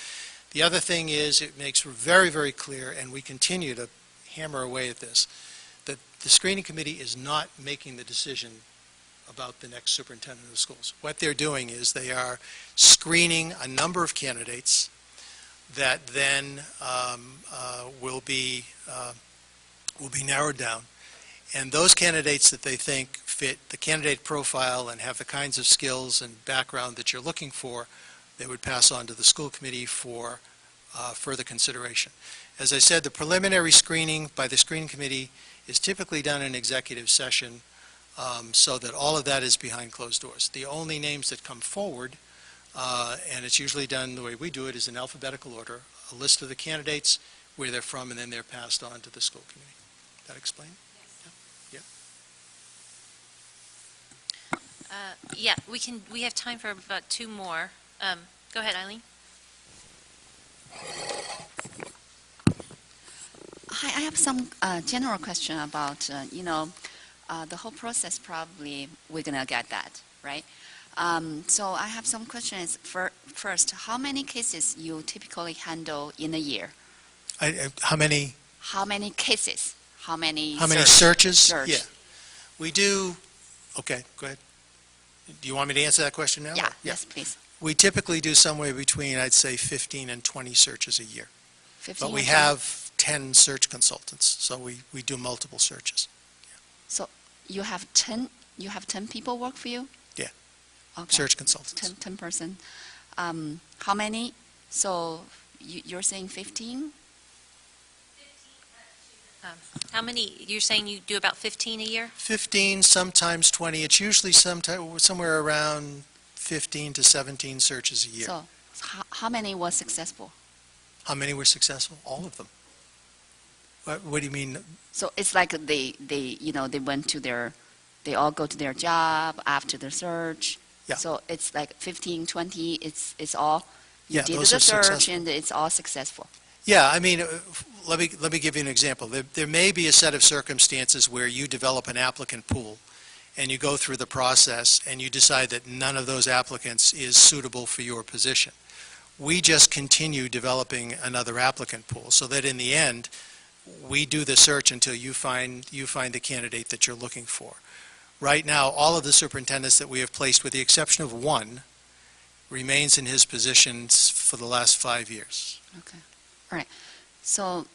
The other thing is it makes very, very clear, and we continue to hammer away at this, the screening committee is not making the decision about the next superintendent of schools. What they're doing is they are screening a number of candidates that then will be narrowed down. And those candidates that they think fit the candidate profile and have the kinds of skills and background that you're looking for, they would pass on to the school committee for further consideration. As I said, the preliminary screening by the screening committee is typically done in executive session, so that all of that is behind closed doors. The only names that come forward, and it's usually done the way we do it, is in alphabetical order, a list of the candidates, where they're from, and then they're passed on to the school committee. That explain? Yeah, we have time for about two more. Go ahead, Eileen. Hi, I have some general question about, the whole process. Probably we're going to get that, right? So I have some questions. First, how many cases you typically handle in a year? How many? How many cases? How many Searches? Search. Yeah. We do, okay, go ahead. Do you want me to answer that question now? Yeah, yes, please. We typically do somewhere between, I'd say, 15 and 20 searches a year. 15 But we or 20? have 10 search consultants, so we do multiple searches. So you have 10 people work for you? Yeah. Okay. Search consultants. 10 person. How many? So you're saying 15? How many, you're saying you do about 15 a year? 15, sometimes 20. It's usually somewhere around 15 to 17 searches a year. So how many was successful? How many were successful? All of them. What do you mean? So it's like they all go to their job after the search. Yeah. So it's like 15, 20, it's all, you Yeah, did the those are search successful. and it's all successful. Yeah, I mean, let me give you an example. There may be a set of circumstances where you develop an applicant pool, and you go through the process, and you decide that none of those applicants is suitable for your position. We just continue developing another applicant pool, so that in the end, we do the search until you find the candidate that you're looking for. Right now, all of the superintendents that we have placed, with the exception of one, remains in his positions for the last 5 years. Okay. All right. So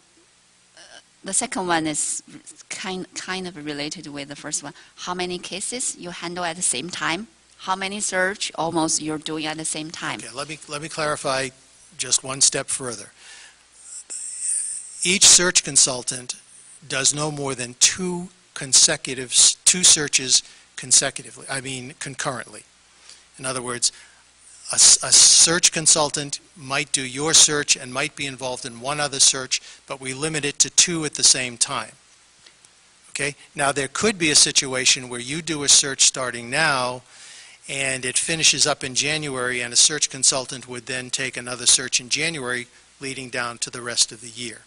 the second one is kind of related with the first one. How many cases you handle at the same time? How many search almost you're doing at the same time? Okay, let me clarify just one step further. Each search consultant does no more than two searches concurrently. In other words, a search consultant might do your search and might be involved in one other search, but we limit it to two at the same time. Okay? Now, there could be a situation where you do a search starting now, and it finishes up in January, and a search consultant would then take another search in January, leading down to the rest of the year.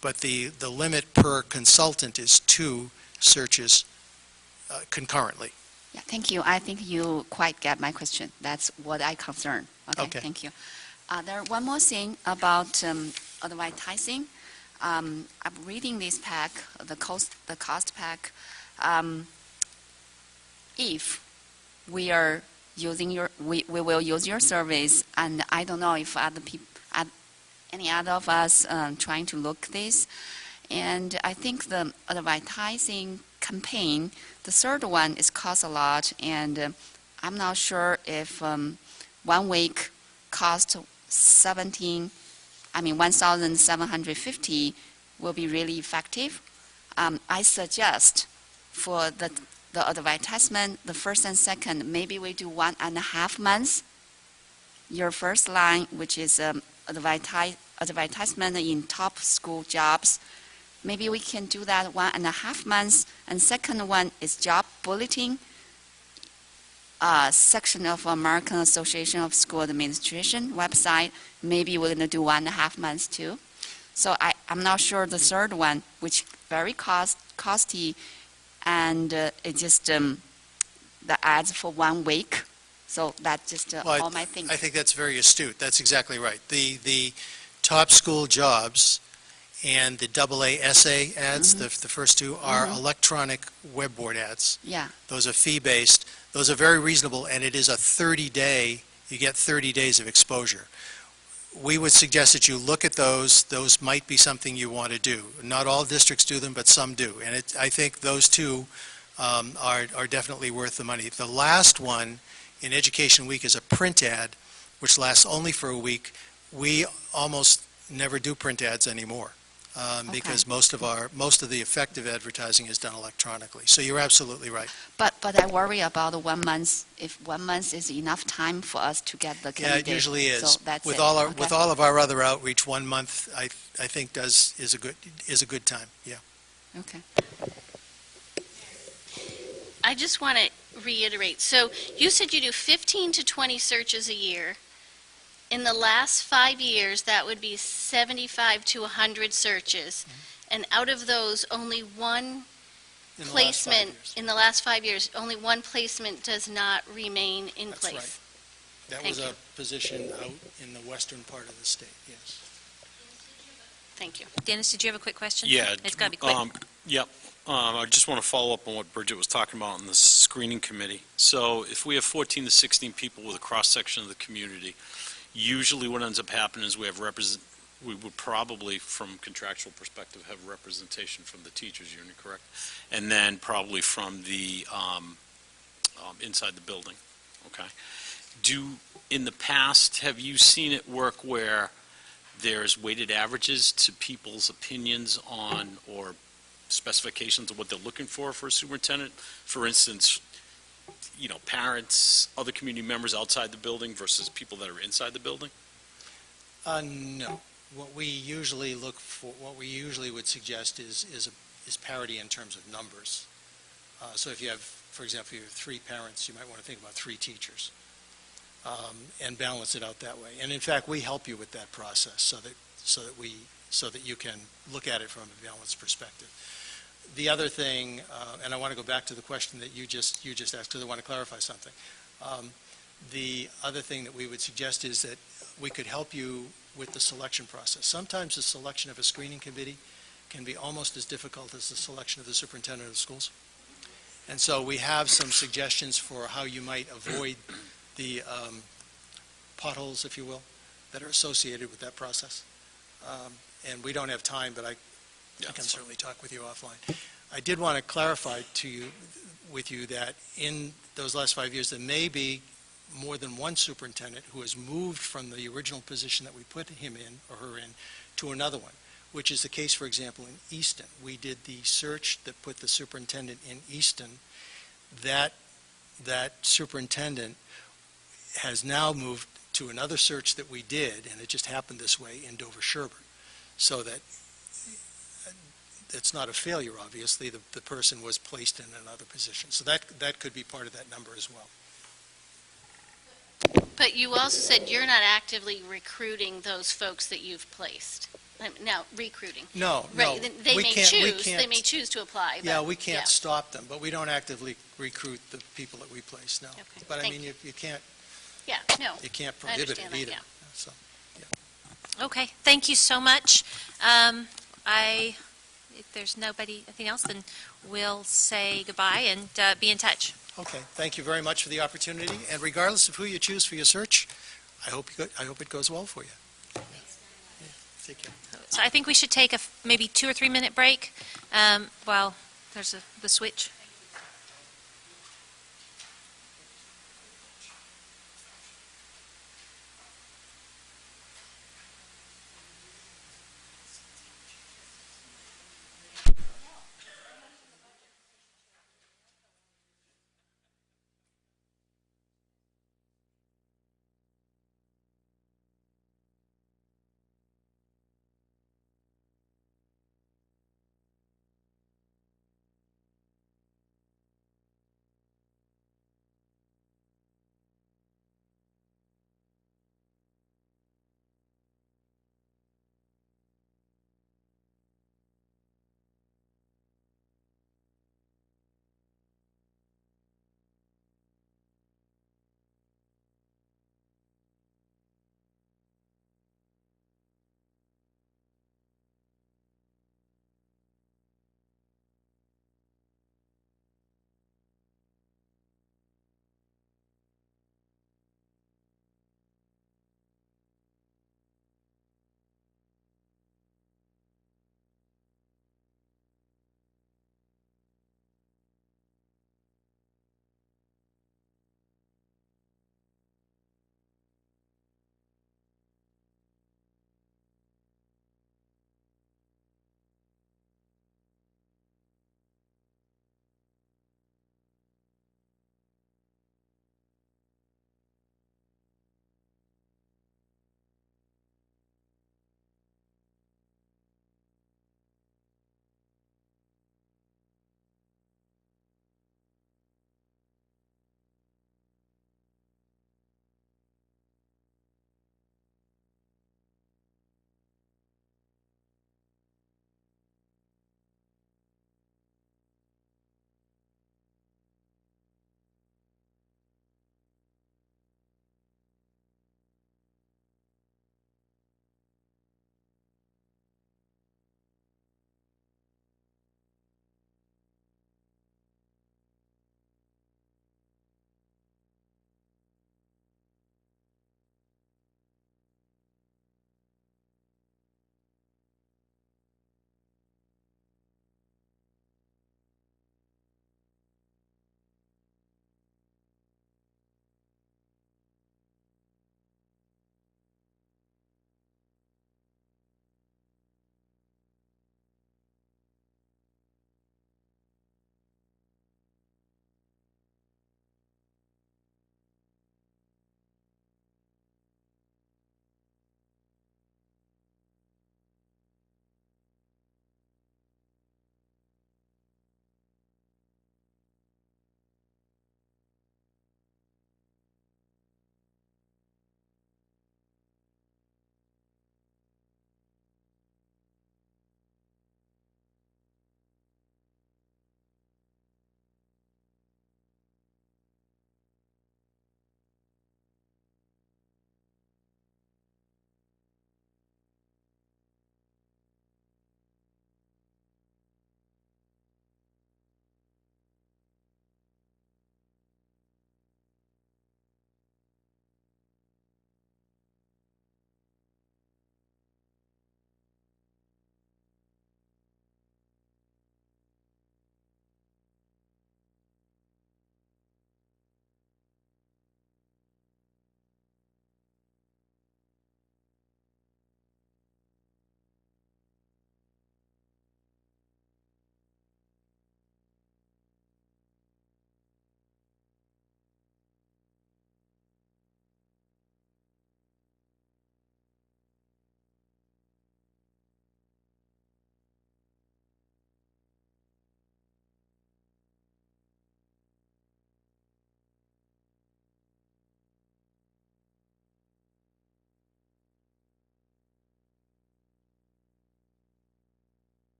But the limit per consultant is two searches concurrently. Yeah, thank you. I think you quite get my question. That's what I concern. Okay. Thank you. There one more thing about advertising. I'm reading this pack, the cost pack. If we are using we will use your service, and I don't know if other people, any other of us trying to look this, and I think the advertising campaign, the third one, is cost a lot, and I'm not sure if 1 week cost 1,750 will be really effective. I suggest for the advertisement, the first and second, maybe we do 1.5 months. Your first line, which is advertisement in top school jobs, maybe we can do that 1.5 months. And second one is job bulletin, section of American Association of School Administration website. Maybe we're going to do 1.5 months too. So I'm not sure the third one, which very costly, and it just the ads for 1 week. So that's just all my thinking. I think that's very astute. That's exactly right. The top school jobs and the AA essay ads, the first two, are electronic web board ads. Yeah. Those are fee-based. Those are very reasonable, and it is a 30-day, you get 30 days of exposure. We would suggest that you look at those. Those might be something you want to do. Not all districts do them, but some do. And I think those two are definitely worth the money. The last one in Education Week is a print ad, which lasts only for a week. We almost never do print ads anymore. Because most of the effective advertising is done electronically. So you're absolutely right. But I worry about 1 month, if 1 month is enough time for us to get the Yeah, candidate. it usually is. So that's With it. with all of our other outreach, 1 month, I think is a good time, yeah. Okay. I just want to reiterate, so you said you do 15 to 20 searches a year. In the last 5 years, that would be 75 to 100 searches. And out of those, only one In the last 5 placement, years. in the last 5 years, only one placement does not remain in That's place. right. That Thank was you. a position out in the western part of the state, yes. Thank you. Dennis, did you have a quick question? Yeah. It's got to be quick. Yep. I just want to follow up on what Bridget was talking about in the screening committee. So if we have 14 to 16 people with a cross-section of the community, usually what ends up happening is we would probably, from contractual perspective, have representation from the teachers union, correct? And then probably from the inside the building, okay? In the past, have you seen it work where there's weighted averages to people's opinions on, or specifications of what they're looking for a superintendent? For instance, parents, other community members outside the building versus people that are inside the building? No. What we usually would suggest is parity in terms of numbers. So if you have, for example, you have 3 parents, you might want to think about 3 teachers, and balance it out that way. And in fact, we help you with that process so that you can look at it from a balanced perspective. The other thing, and I want to go back to the question that you just asked, because I want to clarify something. The other thing that we would suggest is that we could help you with the selection process. Sometimes the selection of a screening committee can be almost as difficult as the selection of the superintendent of schools. And so we have some suggestions for how you might avoid the potholes, if you will, that are associated with that process. And we don't have time, but I can certainly talk with you offline. I did want to clarify with you that in those last 5 years, there may be more than one superintendent who has moved from the original position that we put him in or her in to another one, which is the case, for example, in Easton. We did the search that put the superintendent in Easton. That superintendent has now moved to another search that we did, and it just happened this way, in Dover-Sherburne. So that it's not a failure, obviously. The person was placed in another position. So that could be part of that number as well. But you also said you're not actively recruiting those folks that you've placed. Now, recruiting. No. Right, they we may can't- we choose, can't- they may choose to apply. Yeah, but- we can't stop them, but we don't actively recruit the people that we place, no. Okay, But I thank mean, you can't Yeah, no, prohibit it understand that, either. yeah. So, Okay, thank you so much. If there's anything else, then we'll say goodbye and be in touch. okay, thank you very much for the opportunity, and regardless of who you choose for your search, I hope it goes well for you. Yeah, take care. So I think we should take maybe 2 or 3 minute break while there's the switch.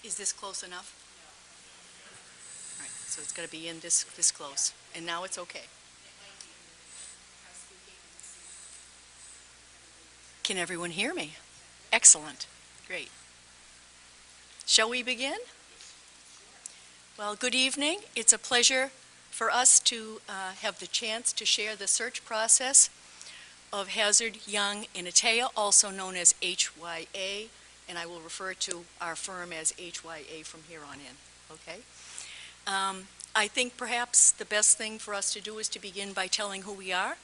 Is this close enough? All right, so it's got to be in this close, and now it's okay. Can everyone hear me? Excellent, great. Shall we begin? Well, good evening. It's a pleasure for us to have the chance to share the search process of Hazard, Young, and Atea, also known as HYA, and I will refer to our firm as HYA from here on in, okay? I think perhaps the best thing for us to do is to begin by telling who we are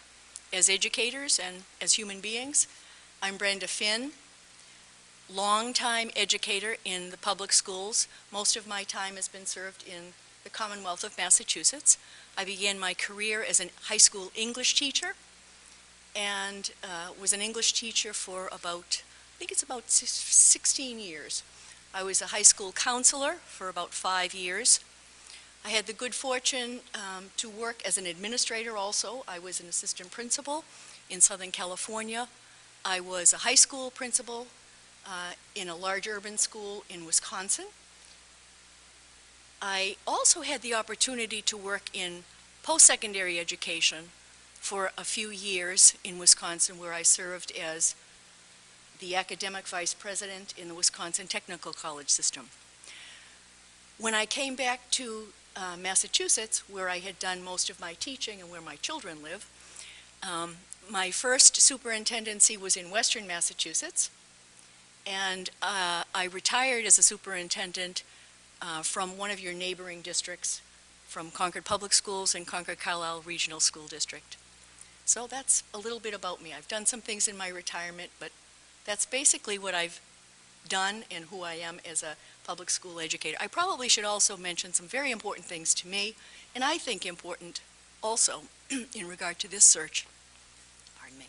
as educators and as human beings. I'm Brenda Finn, longtime educator in the public schools. Most of my time has been served in the Commonwealth of Massachusetts. I began my career as a high school English teacher and was an English teacher for about, I think it's about 16 years. I was a high school counselor for about 5 years. I had the good fortune to work as an administrator also. I was an assistant principal in Southern California. I was a high school principal in a large urban school in Wisconsin. I also had the opportunity to work in post-secondary education for a few years in Wisconsin, where I served as the academic vice president in the Wisconsin Technical College system. When I came back to Massachusetts, where I had done most of my teaching and where my children live, my first superintendency was in Western Massachusetts, and I retired as a superintendent from one of your neighboring districts, from Concord Public Schools and Concord Carlisle Regional School District. So that's a little bit about me. I've done some things in my retirement, but that's basically what I've done and who I am as a public school educator. I probably should also mention some very important things to me, and I think important also in regard to this search. Pardon me.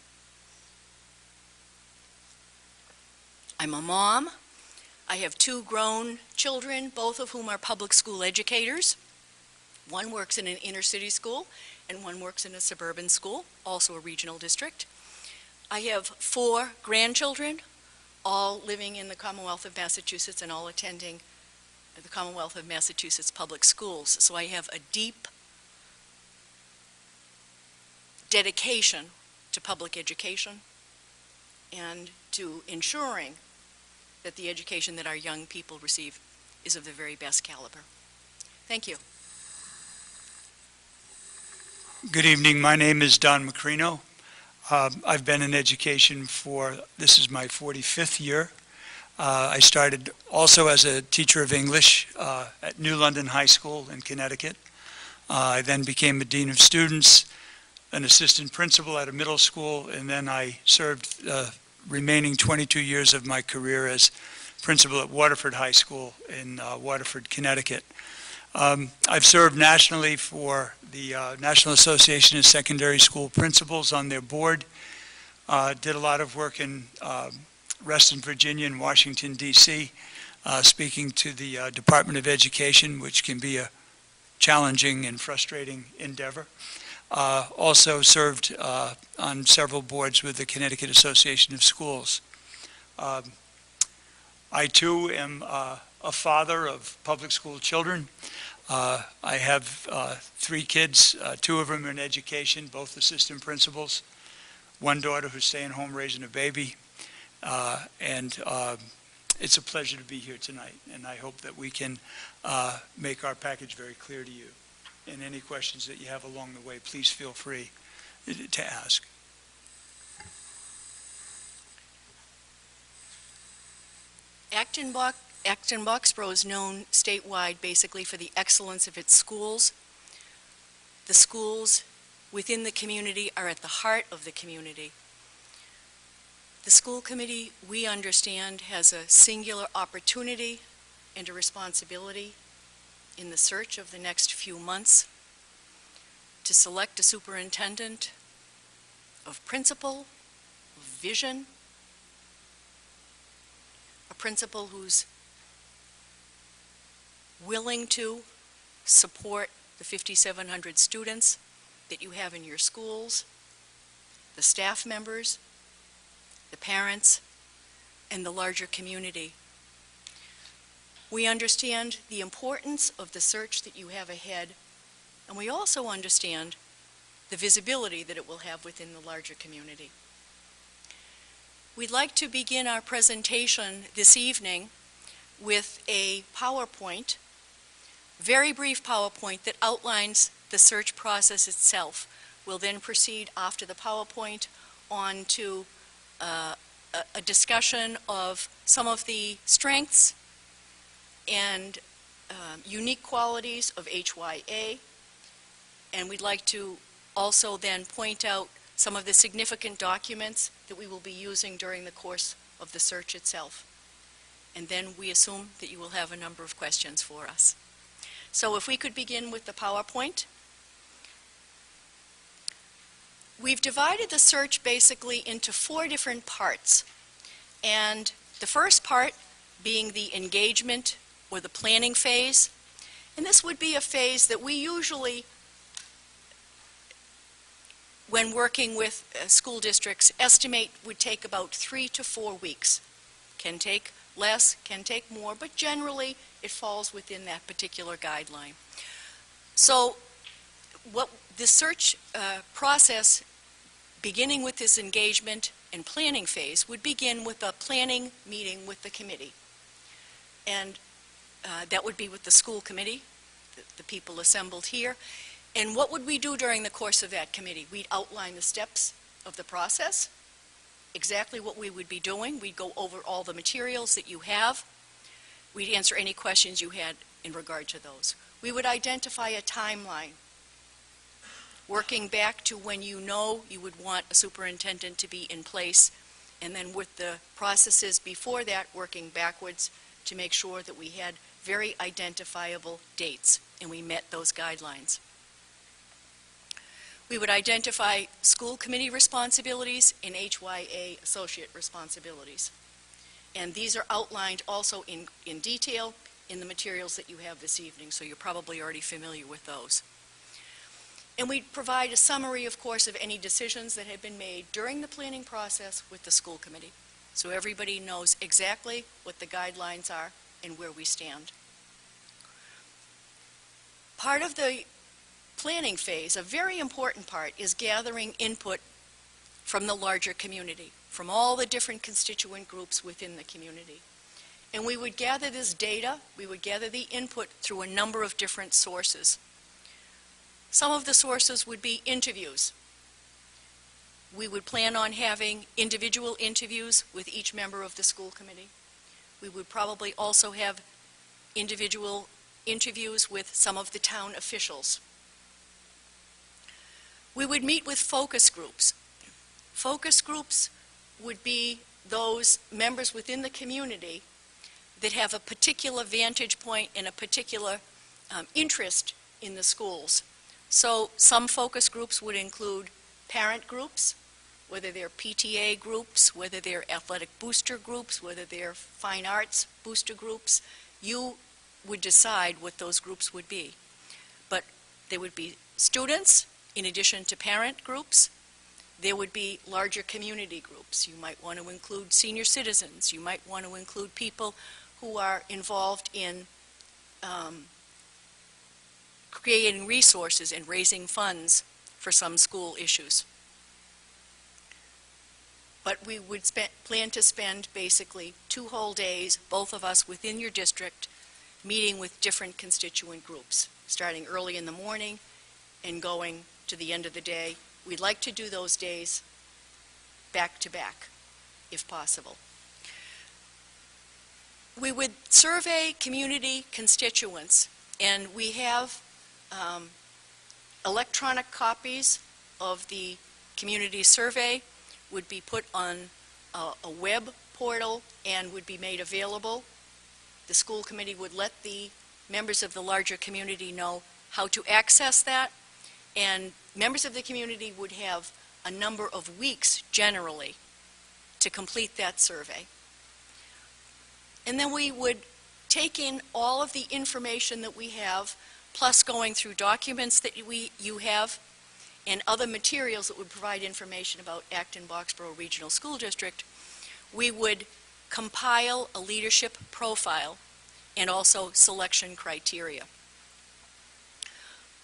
I'm a mom. I have 2 grown children, both of whom are public school educators. One works in an inner city school, and one works in a suburban school, also a regional district. I have 4 grandchildren, all living in the Commonwealth of Massachusetts and all attending the Commonwealth of Massachusetts public schools. So I have a deep dedication to public education and to ensuring that the education that our young people receive is of the very best caliber. Thank you. Good evening. My name is Don Macrino. I've been in education this is my 45th year. I started also as a teacher of English at New London High School in Connecticut. I then became a dean of students, an assistant principal at a middle school, and then I served the remaining 22 years of my career as principal at Waterford High School in Waterford, Connecticut. I've served nationally for the National Association of Secondary School Principals on their board. Did a lot of work in Reston, Virginia and Washington, D.C., speaking to the Department of Education, which can be a challenging and frustrating endeavor. Also served on several boards with the Connecticut Association of Schools. I too am a father of public school children. I have 3 kids, 2 of them are in education, both assistant principals. One daughter who's staying home raising a baby. And it's a pleasure to be here tonight, and I hope that we can make our package very clear to you. And any questions that you have along the way, please feel free to ask. Acton-Boxborough is known statewide basically for the excellence of its schools. The schools within the community are at the heart of the community. The school committee, we understand, has a singular opportunity and a responsibility in the search of the next few months to select a superintendent of principle, of vision, a principal who's willing to support the 5,700 students that you have in your schools, the staff members, the parents, and the larger community. We understand the importance of the search that you have ahead, and we also understand the visibility that it will have within the larger community. We'd like to begin our presentation this evening with a PowerPoint, very brief PowerPoint that outlines the search process itself. We'll then proceed after the PowerPoint on to a discussion of some of the strengths and unique qualities of HYA, and we'd like to also then point out some of the significant documents that we will be using during the course of the search itself. And then we assume that you will have a number of questions for us. So if we could begin with the PowerPoint. We've divided the search basically into 4 different parts. And the first part being the engagement or the planning phase. And this would be a phase that we usually, when working with school districts, estimate would take about 3 to 4 weeks. Can take less, can take more, but generally it falls within that particular guideline. So what the search process, beginning with this engagement and planning phase, would begin with a planning meeting with the committee. And that would be with the school committee, the people assembled here. And what would we do during the course of that committee? We'd outline the steps of the process, exactly what we would be doing. We'd go over all the materials that you have. We'd answer any questions you had in regard to those. We would identify a timeline, working back to when you know you would want a superintendent to be in place, and then with the processes before that, working backwards to make sure that we had very identifiable dates, and we met those guidelines. We would identify school committee responsibilities and HYA associate responsibilities. And these are outlined also in detail in the materials that you have this evening, so you're probably already familiar with those. And we provide a summary, of course, of any decisions that have been made during the planning process with the school committee, so everybody knows exactly what the guidelines are and where we stand. Part of the planning phase, a very important part, is gathering input from the larger community, from all the different constituent groups within the community. And we would gather this data, we would gather the input through a number of different sources. Some of the sources would be interviews. We would plan on having individual interviews with each member of the school committee. We would probably also have individual interviews with some of the town officials. We would meet with focus groups. Focus groups would be those members within the community that have a particular vantage point and a particular interest in the schools. So some focus groups would include parent groups, whether they're PTA groups, whether they're athletic booster groups, whether they're fine arts booster groups. You would decide what those groups would be. But there would be students in addition to parent groups. There would be larger community groups. You might want to include senior citizens. You might want to include people who are involved in creating resources and raising funds for some school issues. But we would plan to spend basically 2 whole days, both of us within your district, meeting with different constituent groups, starting early in the morning and going to the end of the day. We'd like to do those days back to back, if possible. We would survey community constituents, and we have electronic copies of the community survey would be put on a web portal and would be made available. The school committee would let the members of the larger community know how to access that, and members of the community would have a number of weeks generally to complete that survey. And then we would take in all of the information that we have, plus going through documents that you have and other materials that would provide information about Acton-Boxborough Regional School District. We would compile a leadership profile and also selection criteria.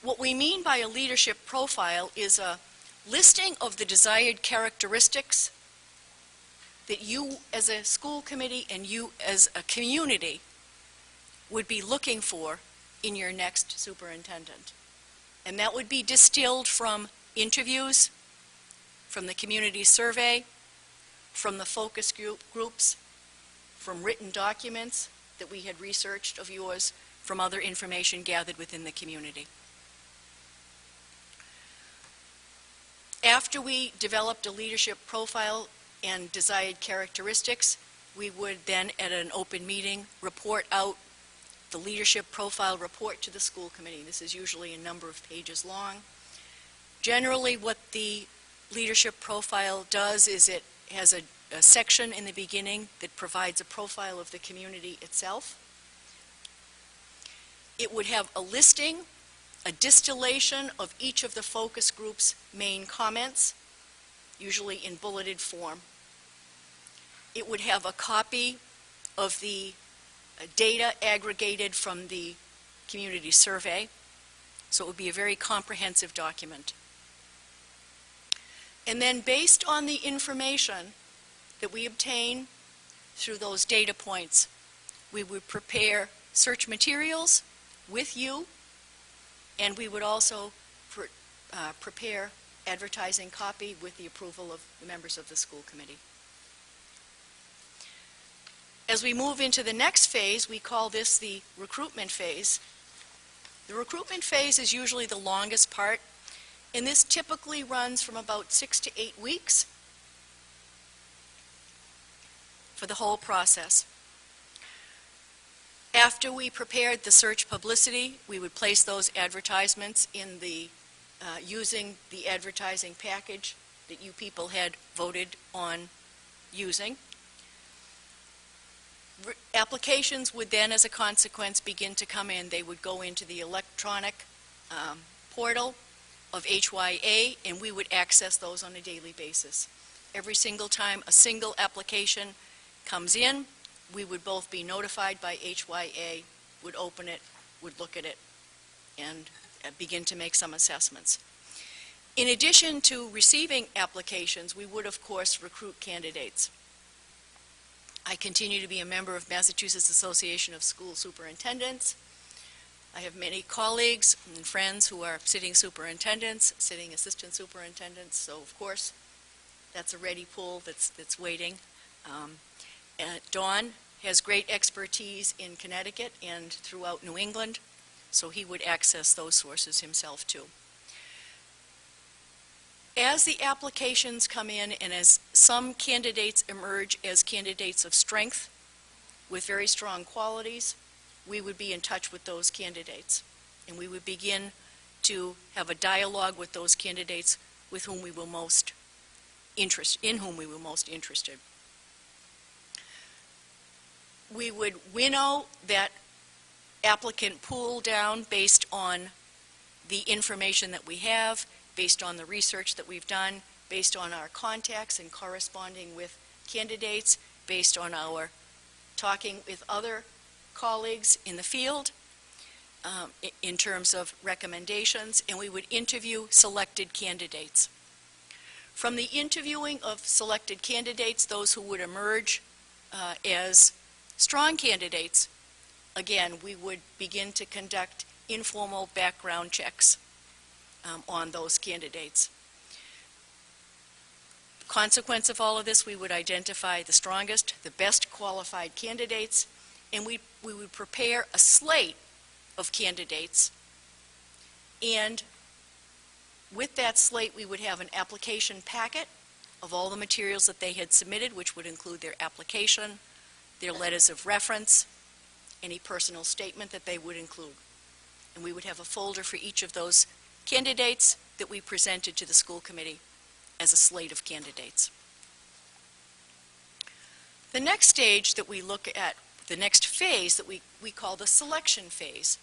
What we mean by a leadership profile is a listing of the desired characteristics that you as a school committee and you as a community would be looking for in your next superintendent. And that would be distilled from interviews, from the community survey, from the focus groups, from written documents that we had researched of yours, from other information gathered within the community. After we developed a leadership profile and desired characteristics, we would then, at an open meeting, report out the leadership profile report to the school committee. This is usually a number of pages long. Generally, what the leadership profile does is it has a section in the beginning that provides a profile of the community itself. It would have a listing, a distillation of each of the focus group's main comments, usually in bulleted form. It would have a copy of the data aggregated from the community survey, so it would be a very comprehensive document. And then based on the information that we obtain through those data points, we would prepare search materials with you, and we would also prepare advertising copy with the approval of the members of the school committee. As we move into the next phase, we call this the recruitment phase. The recruitment phase is usually the longest part, and this typically runs from about 6 to 8 weeks for the whole process. After we prepared the search publicity, we would place those advertisements in the using the advertising package that you people had voted on using. Applications would then, as a consequence, begin to come in. They would go into the electronic portal of HYA, and we would access those on a daily basis. Every single time a single application comes in, we would both be notified by HYA, would open it, would look at it, and begin to make some assessments. In addition to receiving applications, we would, of course, recruit candidates. I continue to be a member of Massachusetts Association of School Superintendents. I have many colleagues and friends who are sitting superintendents, sitting assistant superintendents, so of course that's a ready pool that's waiting. Dawn has great expertise in Connecticut and throughout New England, so he would access those sources himself too. As the applications come in and as some candidates emerge as candidates of strength with very strong qualities, we would be in touch with those candidates, and we would begin to have a dialogue with those candidates with whom we were most interested. We would winnow that applicant pool down based on the information that we have, based on the research that we've done, based on our contacts and corresponding with candidates, based on our talking with other colleagues in the field in terms of recommendations, and we would interview selected candidates. From the interviewing of selected candidates, those who would emerge as strong candidates, again, we would begin to conduct informal background checks on those candidates. Consequence of all of this, we would identify the strongest, the best qualified candidates, and we would prepare a slate of candidates, and with that slate we would have an application packet of all the materials that they had submitted, which would include their application, their letters of reference, any personal statement that they would include. And we would have a folder for each of those candidates that we presented to the school committee as a slate of candidates. The next stage that we look at, the next phase that we call the selection phase.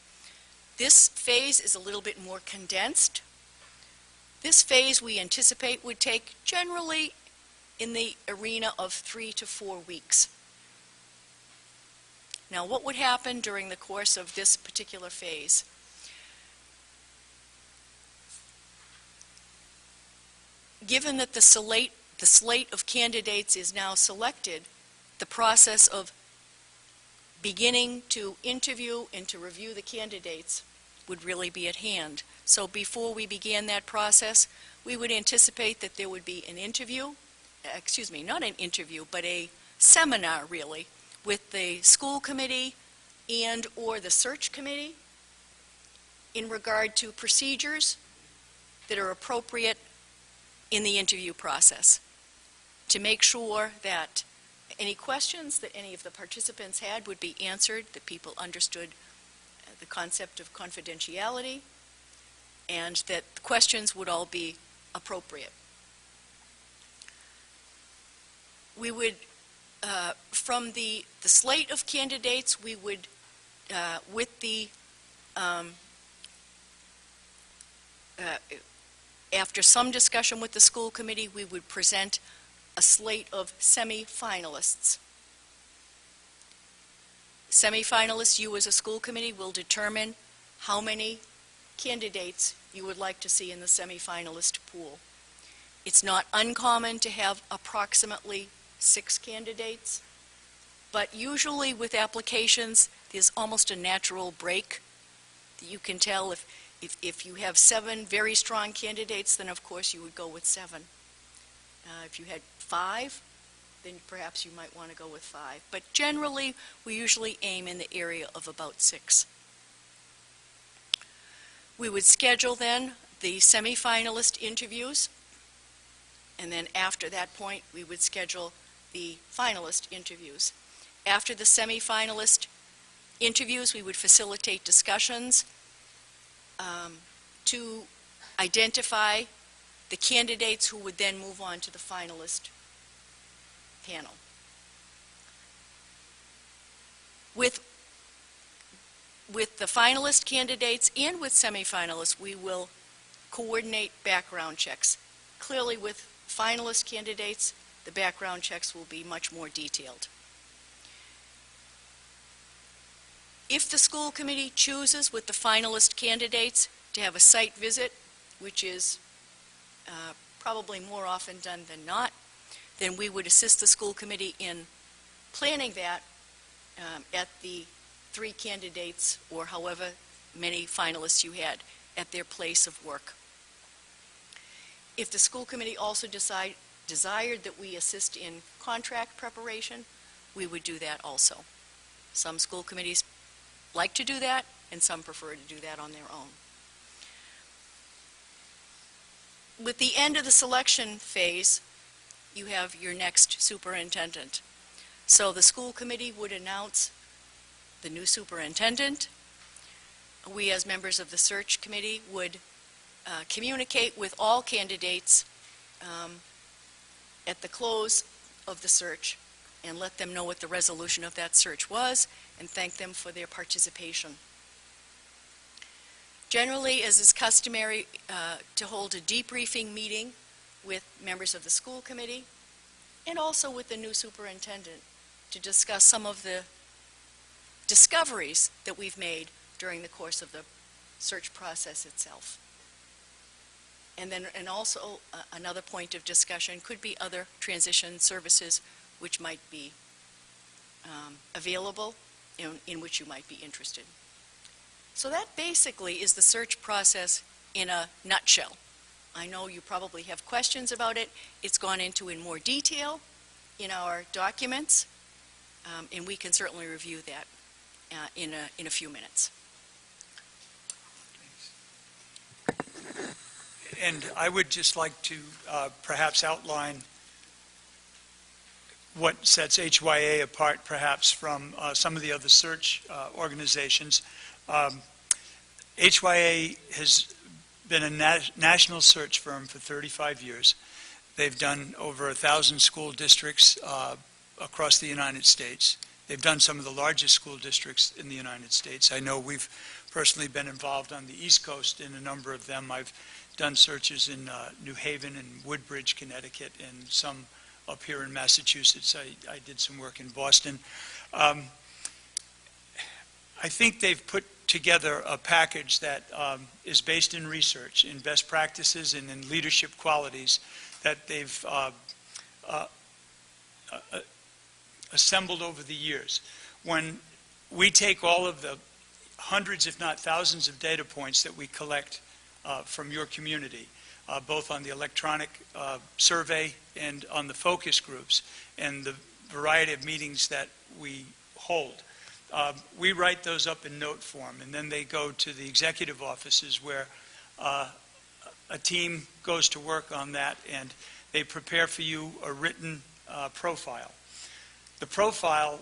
This phase is a little bit more condensed. This phase we anticipate would take generally in the arena of 3 to 4 weeks. Now, what would happen during the course of this particular phase? Given that the slate of candidates is now selected, the process of beginning to interview and to review the candidates would really be at hand. So before we began that process, we would anticipate that there would be an interview, not an interview, but a seminar really, with the school committee and or the search committee in regard to procedures that are appropriate in the interview process, to make sure that any questions that any of the participants had would be answered, that people understood the concept of confidentiality, and that the questions would all be appropriate. We would, from the slate of candidates, we would, with the, after some discussion with the school committee, we would present a slate of semi-finalists. Semi-finalists, you as a school committee will determine how many candidates you would like to see in the semi-finalist pool. It's not uncommon to have approximately 6 candidates, but usually with applications, there's almost a natural break. You can tell if you have 7 very strong candidates, then of course you would go with 7. If you had 5, then perhaps you might want to go with 5. But generally, we usually aim in the area of about 6. We would schedule then the semifinalist interviews, and then after that point, we would schedule the finalist interviews. After the semifinalist interviews, we would facilitate discussions to identify the candidates who would then move on to the finalist panel. With the finalist candidates and with semifinalists, we will coordinate background checks. Clearly, with finalist candidates, the background checks will be much more detailed. If the school committee chooses with the finalist candidates to have a site visit, which is probably more often done than not, then we would assist the school committee in planning that at the 3 candidates or however many finalists you had at their place of work. If the school committee also desired that we assist in contract preparation, we would do that also. Some school committees like to do that, and some prefer to do that on their own. With the end of the selection phase, you have your next superintendent. So the school committee would announce the new superintendent. We, as members of the search committee, would communicate with all candidates at the close of the search and let them know what the resolution of that search was and thank them for their participation. Generally, as is customary, to hold a debriefing meeting with members of the school committee and also with the new superintendent to discuss some of the discoveries that we've made during the course of the search process itself. And also another point of discussion could be other transition services which might be available, in which you might be interested. So that basically is the search process in a nutshell. I know you probably have questions about it. It's gone into in more detail in our documents, and we can certainly review that in a few minutes. And I would just like to perhaps outline what sets HYA apart perhaps from some of the other search organizations. HYA has been a national search firm for 35 years. They've done over 1,000 school districts across the United States. They've done some of the largest school districts in the United States. I know we've personally been involved on the East Coast in a number of them. I've done searches in New Haven and Woodbridge, Connecticut, and some up here in Massachusetts. I did some work in Boston. I think they've put together a package that is based in research, in best practices, and in leadership qualities that they've assembled over the years. When we take all of the hundreds, if not thousands, of data points that we collect from your community, both on the electronic survey and on the focus groups and the variety of meetings that we hold, we write those up in note form, and then they go to the executive offices where a team goes to work on that, and they prepare for you a written profile. The profile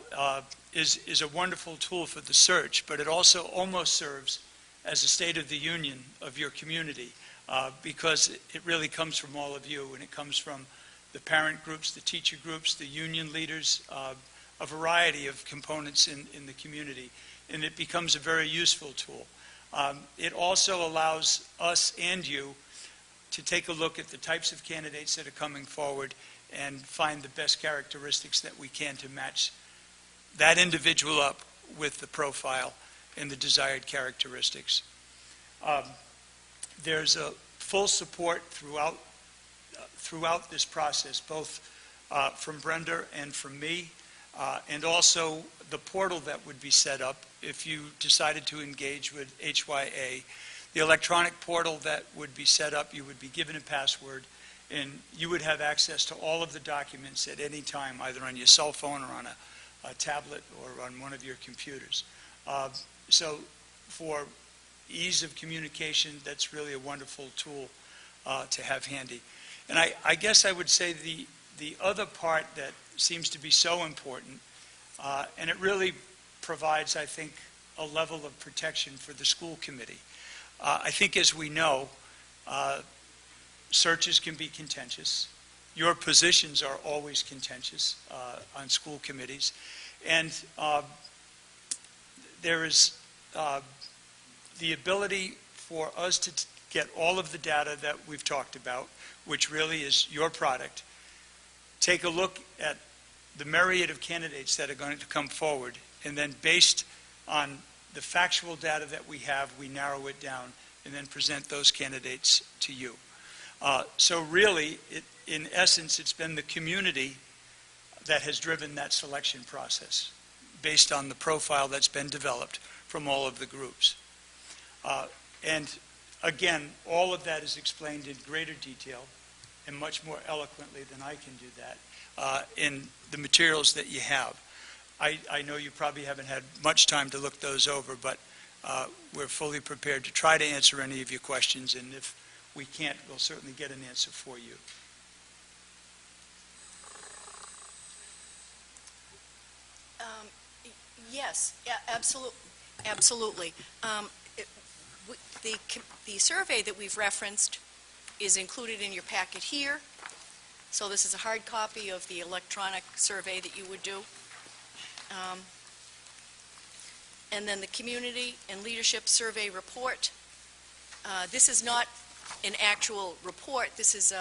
is a wonderful tool for the search, but it also almost serves as a state of the union of your community because it really comes from all of you, and it comes from the parent groups, the teacher groups, the union leaders, a variety of components in the community, and it becomes a very useful tool. It also allows us and you to take a look at the types of candidates that are coming forward and find the best characteristics that we can to match that individual up with the profile and the desired characteristics. There's a full support throughout this process, both from Brenda and from me, and also the portal that would be set up if you decided to engage with HYA. The electronic portal that would be set up, you would be given a password, and you would have access to all of the documents at any time, either on your cell phone or on a tablet or on one of your computers. So for ease of communication, that's really a wonderful tool to have handy. And I guess I would say the other part that seems to be so important, and it really provides, I think, a level of protection for the school committee. I think, as we know, searches can be contentious. Your positions are always contentious on school committees. And there is the ability for us to get all of the data that we've talked about, which really is your product, take a look at the myriad of candidates that are going to come forward, and then based on the factual data that we have, we narrow it down and then present those candidates to you. So really, in essence, it's been the community that has driven that selection process based on the profile that's been developed from all of the groups. And again, all of that is explained in greater detail and much more eloquently than I can do that in the materials that you have. I know you probably haven't had much time to look those over, but we're fully prepared to try to answer any of your questions, and if we can't, we'll certainly get an answer for you. Yes, yeah, absolutely. The survey that we've referenced is included in your packet here. So this is a hard copy of the electronic survey that you would do. And then the Community and Leadership Survey Report. This is not an actual report. This is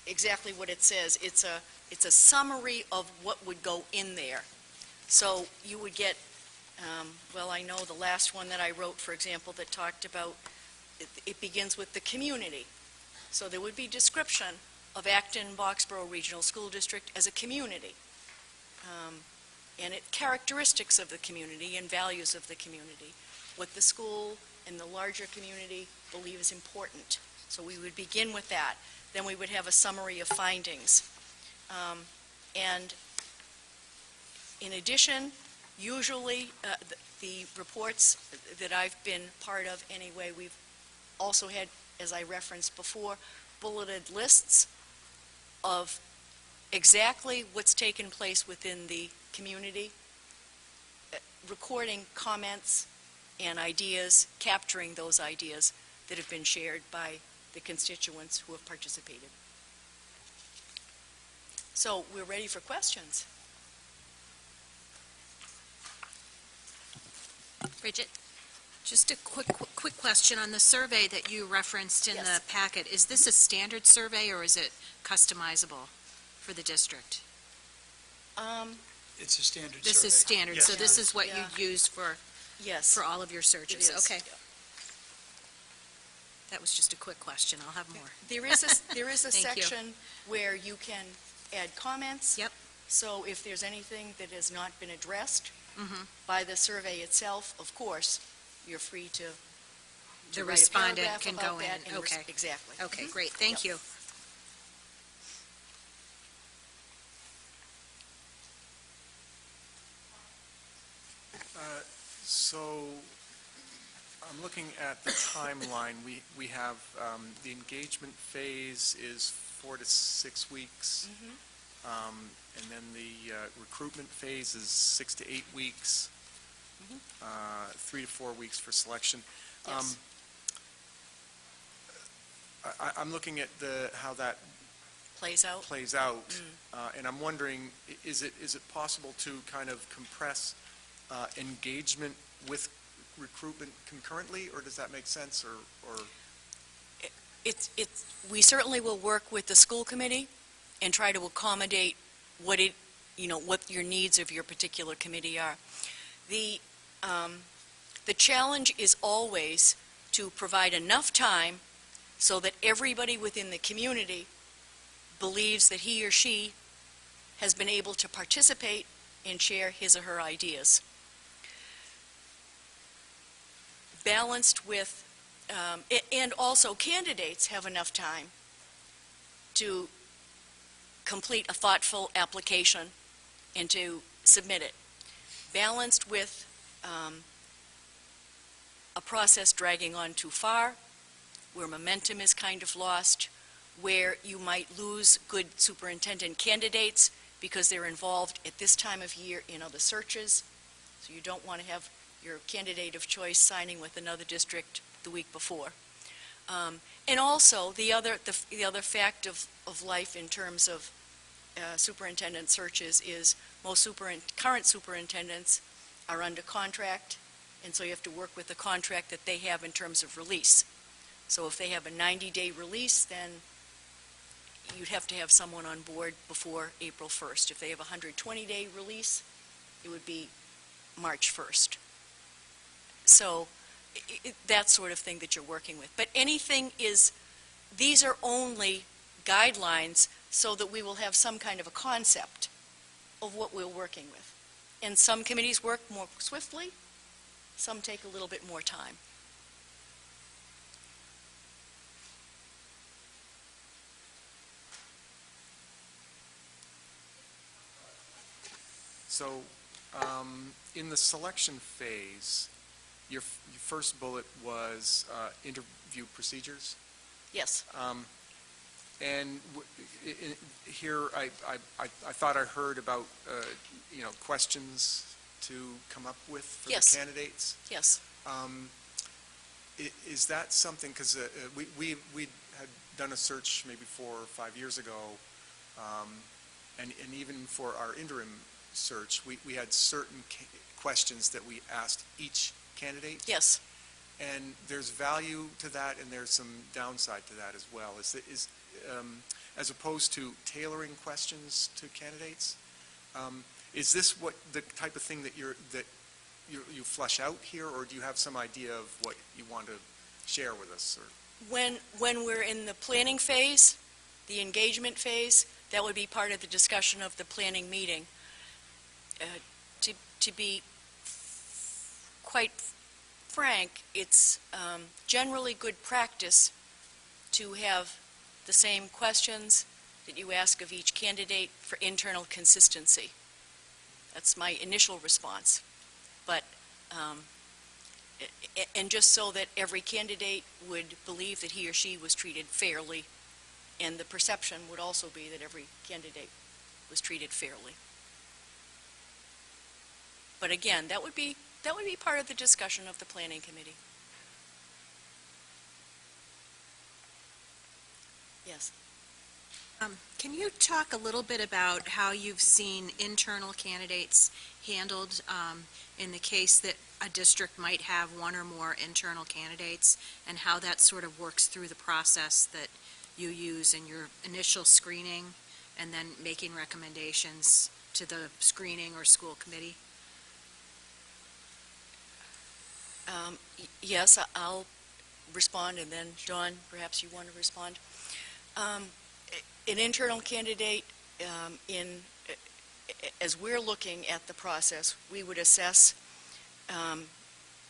exactly what it says. It's a summary of what would go in there. So you would get, well, I know the last one that I wrote, for example, that talked about, it begins with the community. So there would be description of Acton-Boxborough Regional School District as a community. And characteristics of the community and values of the community, what the school and the larger community believe is important. So we would begin with that. Then we would have a summary of findings. And in addition, usually the reports that I've been part of anyway, we've also had, as I referenced before, bulleted lists of exactly what's taken place within the community, recording comments and ideas, capturing those ideas that have been shared by the constituents who have participated. So we're ready for questions. Bridget? Just a quick question on the survey that you referenced in the packet. Is this a standard survey or is it customizable for the district? It's a standard This is survey. standard, Yes, so it this is. is what you Yeah. use for Yes. all of your searches? It is. Okay. That was just a quick question. I'll have more. There is a Thank you. section where you can add comments. Yep. So if there's anything that has not been addressed Mhm. by the survey itself, of course, you're free to The write a respondent paragraph can about go in. that and Okay. Exactly. Okay, great. Thank you. So I'm looking at the timeline. We have, the engagement phase is 4 to 6 weeks. And then the recruitment phase is 6 to 8 weeks. 3 to 4 weeks for selection. Yes. I'm looking at how that Plays out. plays out, and I'm wondering, is it possible to kind of compress engagement with recruitment concurrently, or does that make sense, or? We certainly will work with the school committee and try to accommodate what your needs of your particular committee are. The challenge is always to provide enough time so that everybody within the community believes that he or she has been able to participate and share his or her ideas. Balanced with, and also candidates have enough time to complete a thoughtful application and to submit it. Balanced with a process dragging on too far, where momentum is kind of lost, where you might lose good superintendent candidates because they're involved at this time of year in other searches. So you don't want to have your candidate of choice signing with another district the week before. And also, the other fact of life in terms of superintendent searches is most current superintendents are under contract, and so you have to work with the contract that they have in terms of release. So if they have a 90-day release, then you'd have to have someone on board before April 1st. If they have a 120-day release, it would be March 1st. So that sort of thing that you're working with. But these are only guidelines so that we will have some kind of a concept of what we're working with. And some committees work more swiftly, some take a little bit more time. So, in the selection phase, your first bullet was interview procedures. Yes. And here, I thought I heard about, questions to come up with for Yes. the candidates. Yes. Is that something, because we had done a search maybe 4 or 5 years ago, and even for our interim search, we had certain questions that we asked each candidate. Yes. And there's value to that, and there's some downside to that as well. As opposed to tailoring questions to candidates, is this the type of thing that you flesh out here, or do you have some idea of what you want to share with us? Or? When we're in the planning phase, the engagement phase, that would be part of the discussion of the planning meeting. To be quite frank, it's generally good practice to have the same questions that you ask of each candidate for internal consistency. That's my initial response. But, and just so that every candidate would believe that he or she was treated fairly, and the perception would also be that every candidate was treated fairly. But again, that would be part of the discussion of the planning committee. Yes. Can you talk a little bit about how you've seen internal candidates handled in the case that a district might have one or more internal candidates, and how that sort of works through the process that you use in your initial screening and then making recommendations to the screening or school committee? Yes, I'll respond, and then Dawn, perhaps you want to respond. An internal candidate, as we're looking at the process, we would assess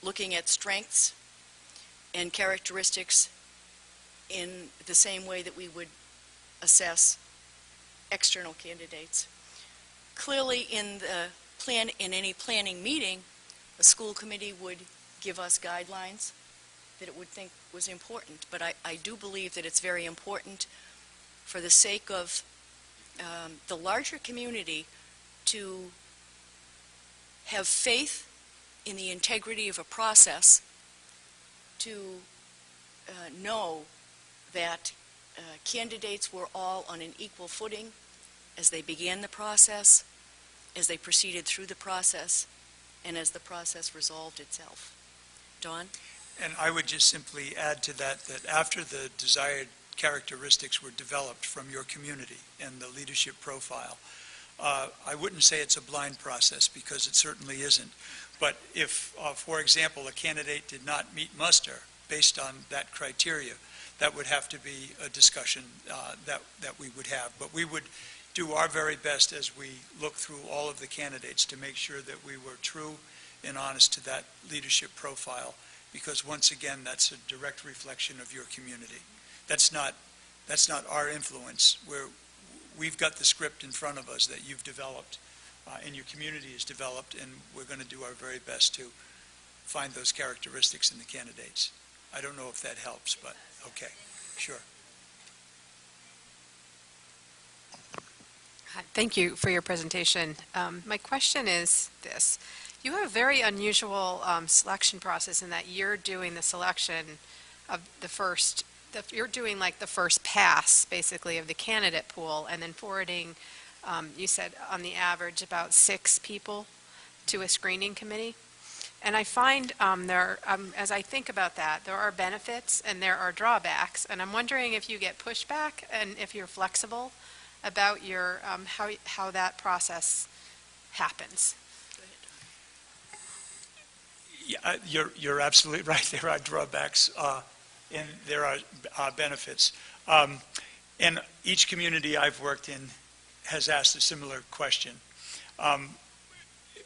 looking at strengths and characteristics in the same way that we would assess external candidates. Clearly, in any planning meeting, the school committee would give us guidelines that it would think was important. But I do believe that it's very important for the sake of the larger community to have faith in the integrity of a process, to know that candidates were all on an equal footing as they began the process, as they proceeded through the process, and as the process resolved itself. Dawn? And I would just simply add to that, that after the desired characteristics were developed from your community and the leadership profile, I wouldn't say it's a blind process, because it certainly isn't. But if, for example, a candidate did not meet muster based on that criteria, that would have to be a discussion that we would have. But we would do our very best as we look through all of the candidates to make sure that we were true and honest to that leadership profile, because once again, that's a direct reflection of your community. That's not our influence. We've got the script in front of us that you've developed and your community has developed, and we're going to do our very best to find those characteristics in the candidates. I don't know if that helps, but okay, sure. Hi, thank you for your presentation. My question is this. You have a very unusual selection process in that you're doing the selection of you're doing like the first pass, basically, of the candidate pool, and then forwarding, you said, on the average, about 6 people to a screening committee. And I find as I think about that, there are benefits and there are drawbacks, and I'm wondering if you get pushback and if you're flexible about your how that process happens. Yeah, you're absolutely right. There are drawbacks and there are benefits. And each community I've worked in has asked a similar question.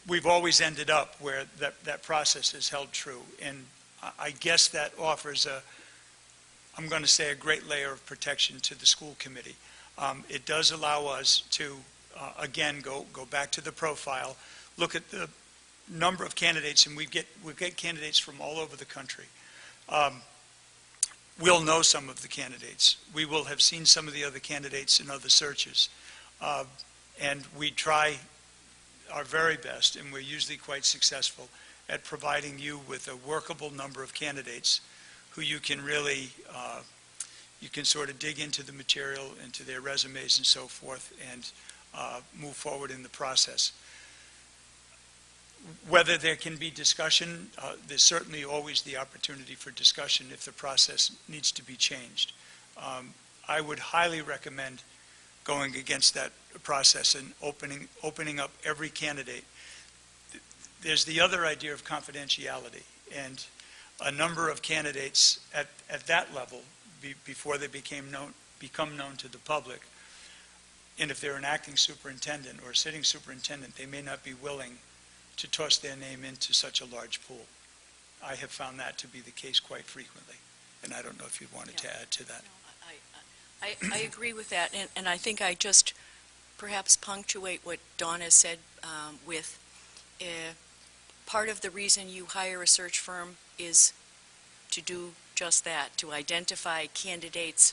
We've always ended up where that process is held true. And I guess that offers I'm going to say, a great layer of protection to the school committee. It does allow us to, again, go back to the profile, look at the number of candidates, and we get candidates from all over the country. We'll know some of the candidates. We will have seen some of the other candidates in other searches. And we try our very best, and we're usually quite successful at providing you with a workable number of candidates who you can really, you can sort of dig into the material, into their resumes and so forth, and move forward in the process. Whether there can be discussion, there's certainly always the opportunity for discussion if the process needs to be changed. I would highly recommend going against that process and opening up every candidate. There's the other idea of confidentiality, and a number of candidates at that level, before they become known to the public, and if they're an acting superintendent or a sitting superintendent, they may not be willing to toss their name into such a large pool. I have found that to be the case quite frequently, and I don't know if you wanted to add to that. I agree with that, and I think I just perhaps punctuate what Dawn has said with part of the reason you hire a search firm is to do just that, to identify candidates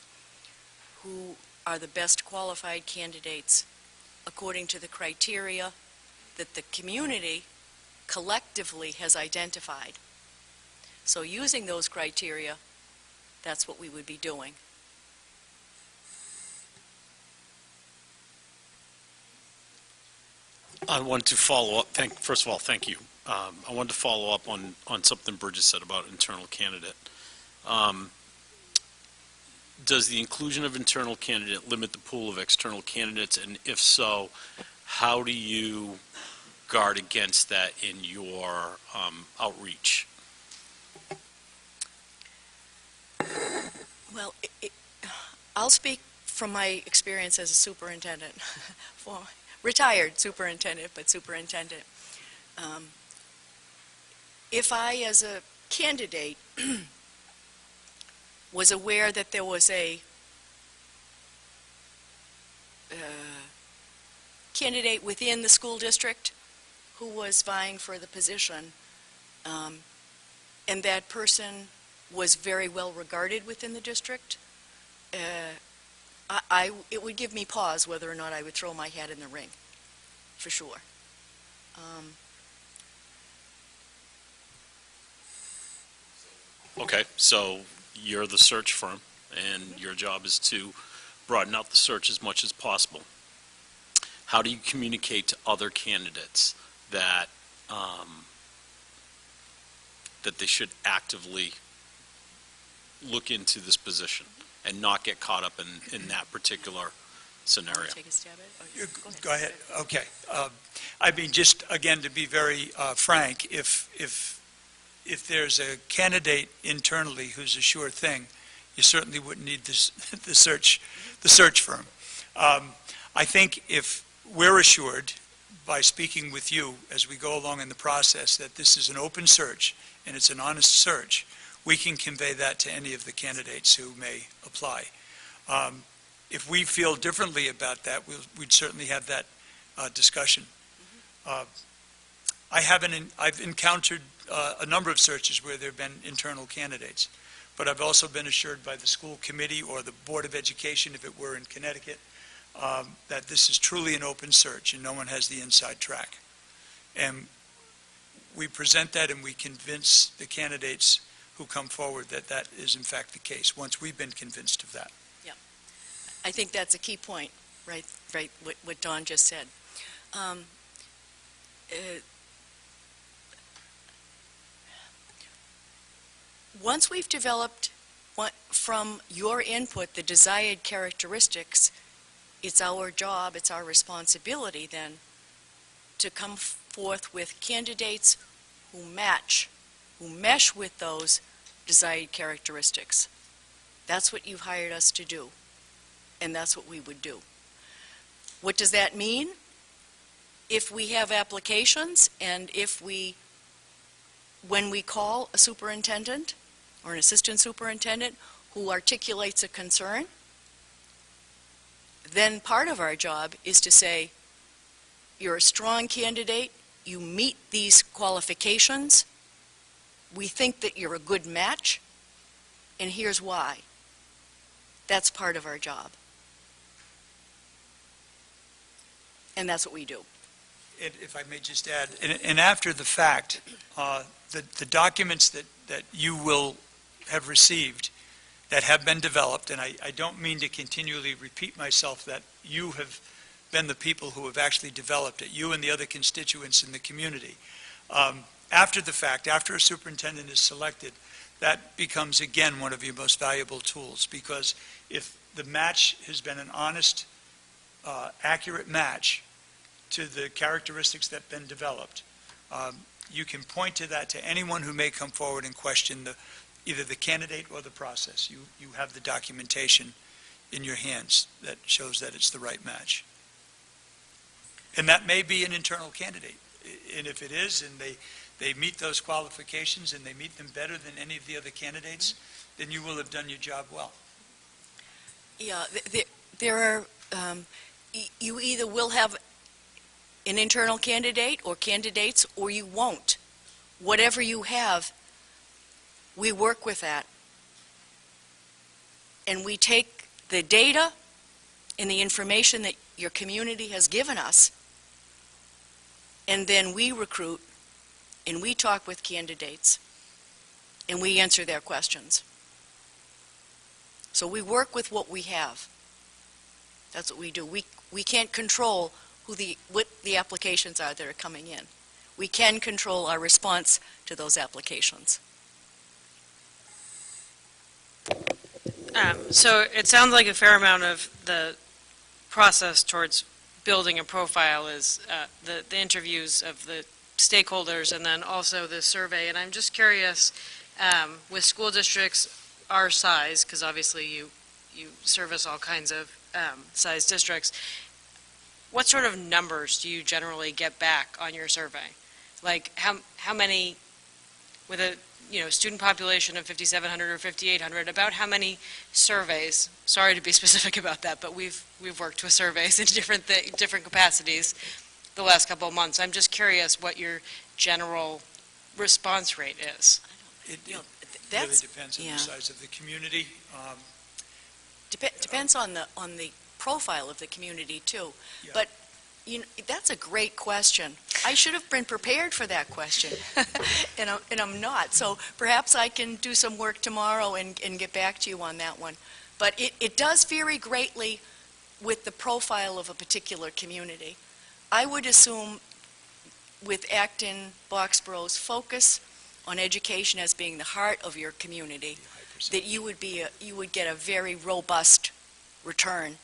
who are the best qualified candidates according to the criteria that the community collectively has identified. So using those criteria, that's what we would be doing. I want to follow up. First of all, thank you. I wanted to follow up on something Bridget said about internal candidate. Does the inclusion of internal candidate limit the pool of external candidates? And if so, how do you guard against that in your outreach? Well, I'll speak from my experience as a superintendent, retired superintendent, but superintendent. If I, as a candidate, was aware that there was a candidate within the school district who was vying for the position, and that person was very well regarded within the district, it would give me pause whether or not I would throw my hat in the ring, for sure. Okay, so you're the search firm, and your job is to broaden out the search as much as possible. How do you communicate to other candidates that that they should actively look into this position and not get caught up in that particular scenario? Take a stab at it? Or- Go ahead. Okay. I mean, just again, to be very frank, if there's a candidate internally who's a sure thing, you certainly wouldn't need this, the search firm. I think if we're assured by speaking with you as we go along in the process that this is an open search and it's an honest search, we can convey that to any of the candidates who may apply. If we feel differently about that, we'd certainly have that discussion. I've encountered a number of searches where there have been internal candidates, but I've also been assured by the school committee or the Board of Education, if it were in Connecticut, that this is truly an open search and no one has the inside track. And we present that and we convince the candidates who come forward that that is in fact the case, once we've been convinced of that. I think that's a key point, right, what Dawn just said. Once we've developed from your input the desired characteristics, it's our job, it's our responsibility then to come forth with candidates who mesh with those desired characteristics. That's what you've hired us to do, and that's what we would do. What does that mean? If we have applications and when we call a superintendent or an assistant superintendent who articulates a concern, then part of our job is to say, you're a strong candidate, you meet these qualifications, we think that you're a good match, and here's why. That's part of our job. And that's what we do. If I may just add, and after the fact, the documents that you will have received that have been developed, and I don't mean to continually repeat myself that you have been the people who have actually developed it, you and the other constituents in the community. After the fact, after a superintendent is selected, that becomes again one of your most valuable tools, because if the match has been an honest, accurate match to the characteristics that have been developed, you can point to that to anyone who may come forward and question either the candidate or the process. You have the documentation in your hands that shows that it's the right match. And that may be an internal candidate. And if it is, and they meet those qualifications and they meet them better than any of the other candidates, then you will have done your job well. Yeah, there are, you either will have an internal candidate or candidates, or you won't. Whatever you have, we work with that. And we take the data and the information that your community has given us, and then we recruit and we talk with candidates and we answer their questions. So we work with what we have. That's what we do. We can't control what the applications are that are coming in. We can control our response to those applications. So it sounds like a fair amount of the process towards building a profile is the interviews of the stakeholders and then also the survey. And I'm just curious, with school districts our size, because obviously you service all kinds of size districts, what sort of numbers do you generally get back on your survey? Like how many, with a student population of 5,700 or 5,800, about how many surveys, sorry to be specific about that, but we've worked with surveys in different capacities the last couple of months. I'm just curious what your general response rate is. It really That's, depends on yeah. the size of the community. Depends on the profile of the community, too. Yeah. But, that's a great question. I should have been prepared for that question, and I'm not. So perhaps I can do some work tomorrow and get back to you on that one. But it does vary greatly with the profile of a particular community. I would assume with Acton Boxborough's focus on education as being the heart of your community, that you would get a very robust return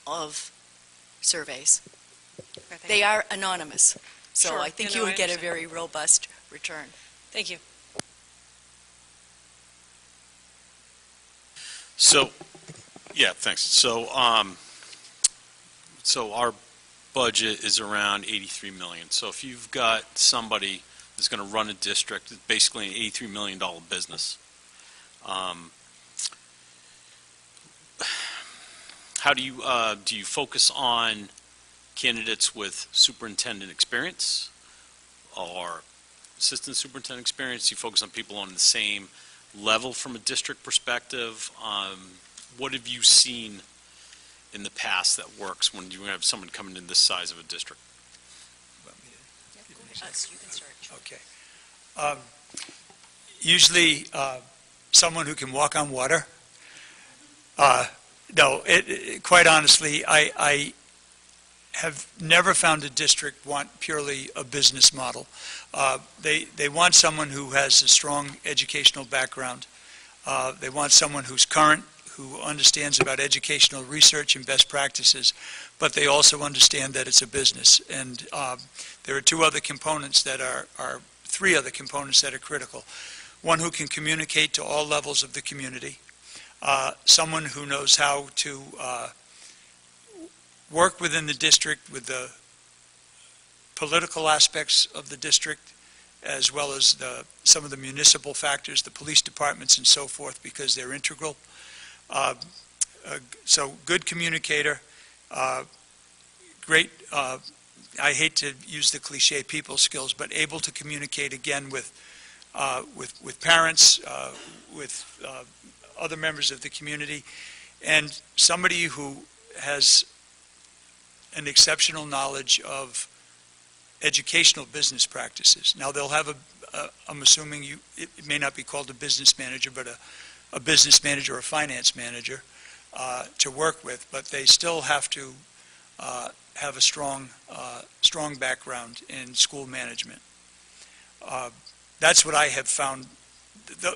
of surveys. They are anonymous, so Sure. I think I you would get a understand. very robust return. Thank you. So, yeah, thanks. So, so our budget is around 83 million. So if you've got somebody that's going to run a district, it's basically an $83 million business. How do you focus on candidates with superintendent experience or assistant superintendent experience? Do you focus on people on the same level from a district perspective? What have you seen in the past that works when you have someone coming in this size of a district? You can start. Okay. Usually, someone who can walk on water. No, quite honestly, I have never found a district want purely a business model. They want someone who has a strong educational background. They want someone who's current, who understands about educational research and best practices, but they also understand that it's a business. And there are three other components that are critical. One who can communicate to all levels of the community. Someone who knows how to work within the district with the political aspects of the district, as well as some of the municipal factors, the police departments and so forth, because they're integral. So good communicator, great, I hate to use the cliche people skills, but able to communicate again with parents, with other members of the community, and somebody who has an exceptional knowledge of educational business practices. Now, they'll have I'm assuming it may not be called a business manager, but a business manager or a finance manager to work with, but they still have to have a strong background in school management. That's what I have found.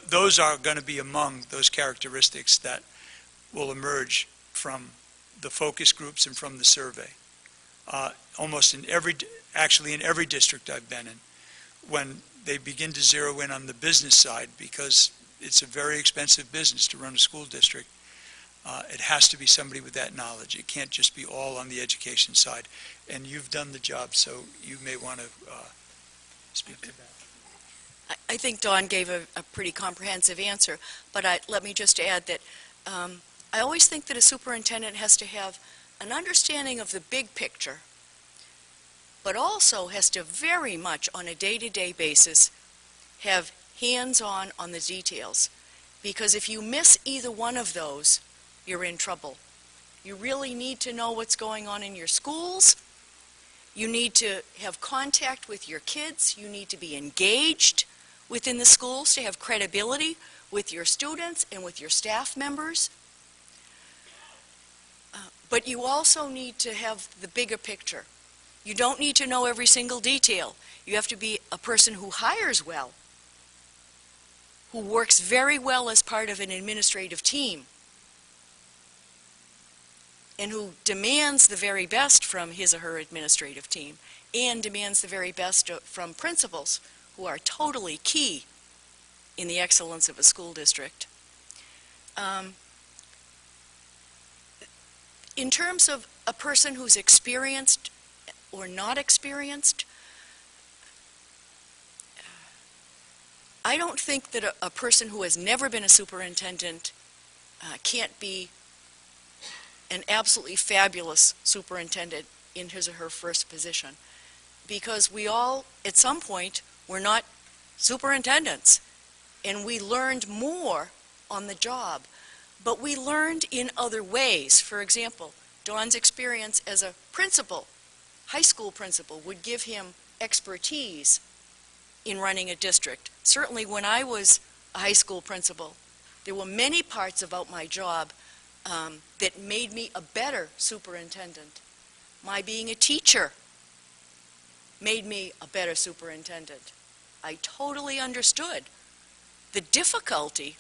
Those are going to be among those characteristics that will emerge from the focus groups and from the survey. Almost in every district I've been in, when they begin to zero in on the business side, because it's a very expensive business to run a school district, it has to be somebody with that knowledge. It can't just be all on the education side. And you've done the job, so you may want to speak to that. I think Dawn gave a pretty comprehensive answer, but let me just add that I always think that a superintendent has to have an understanding of the big picture, but also has to very much on a day-to-day basis have hands-on on the details. Because if you miss either one of those, you're in trouble. You really need to know what's going on in your schools. You need to have contact with your kids. You need to be engaged within the schools to have credibility with your students and with your staff members. But you also need to have the bigger picture. You don't need to know every single detail. You have to be a person who hires well, who works very well as part of an administrative team. and who demands the very best from his or her administrative team and demands the very best from principals who are totally key in the excellence of a school district. In terms of a person who's experienced or not experienced, I don't think that a person who has never been a superintendent can't be an absolutely fabulous superintendent in his or her first position, because we all, at some point, were not superintendents, and we learned more on the job, but we learned in other ways. For example, Dawn's experience as a principal, high school principal, would give him expertise in running a district. Certainly when I was a high school principal, there were many parts about my job that made me a better superintendent. My being a teacher made me a better superintendent. I totally understood the difficulty,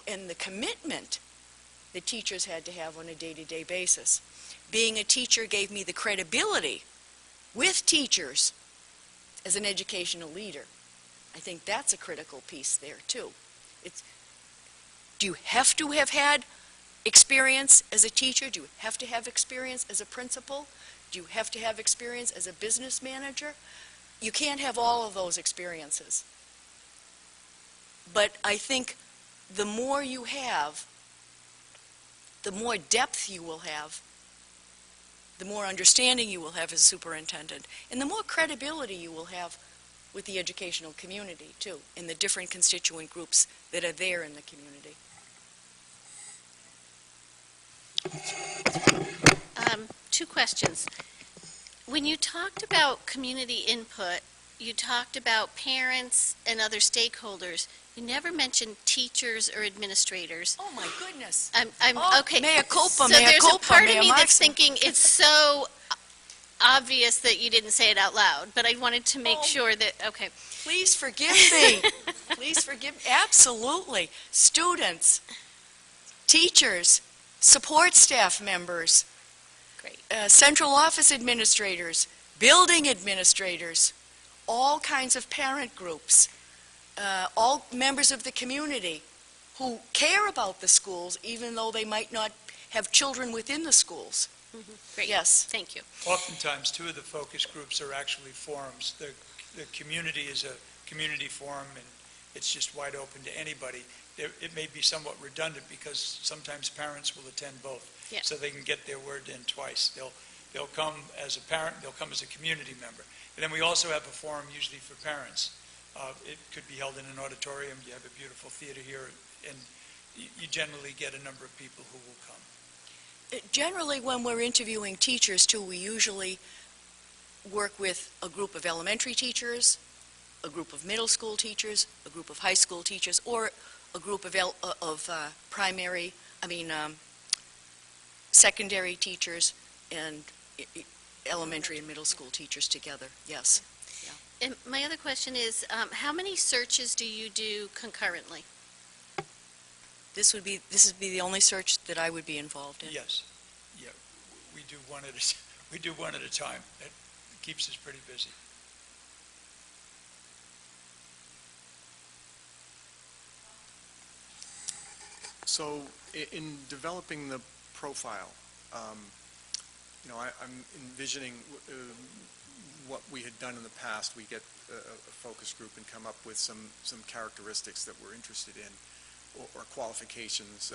and the commitment that teachers had to have on a day-to-day basis. Being a teacher gave me the credibility with teachers as an educational leader. I think that's a critical piece there, too. Do you have to have had experience as a teacher? Do you have to have experience as a principal? Do you have to have experience as a business manager? You can't have all of those experiences. But I think the more you have, the more depth you will have, the more understanding you will have as a superintendent, and the more credibility you will have with the educational community, too, and the different constituent groups that are there in the community. Two questions. When you talked about community input, you talked about parents and other stakeholders. You never mentioned teachers or administrators. Oh, my goodness. Okay. Mea culpa, So mea there's culpa, a part of mea me that's maxima. thinking it's so obvious that you didn't say it out loud, but I wanted to make sure that, okay. Please forgive me. Please forgive me. Absolutely. Students, teachers, support staff members, Great. Central office administrators, building administrators, all kinds of parent groups, all members of the community who care about the schools, even though they might not have children within the schools. Great. Yes. Thank you. Oftentimes, two of the focus groups are actually forums. The community is a community forum, and it's just wide open to anybody. It may be somewhat redundant because sometimes parents will attend both, Yeah. so they can get their word in twice. They'll come as a parent, they'll come as a community member. And then we also have a forum usually for parents. It could be held in an auditorium. You have a beautiful theater here, and you generally get a number of people who will come. Generally, when we're interviewing teachers, too, we usually work with a group of elementary teachers, a group of middle school teachers, a group of high school teachers, or a group of secondary teachers and elementary and middle school teachers together. Yes. And my other question is, how many searches do you do concurrently? This would be the only search that I would be involved in. Yes. Yeah. We do one at a time. That keeps us pretty busy. So in developing the profile, I'm envisioning what we had done in the past. We get a focus group and come up with some characteristics that we're interested in, or qualifications.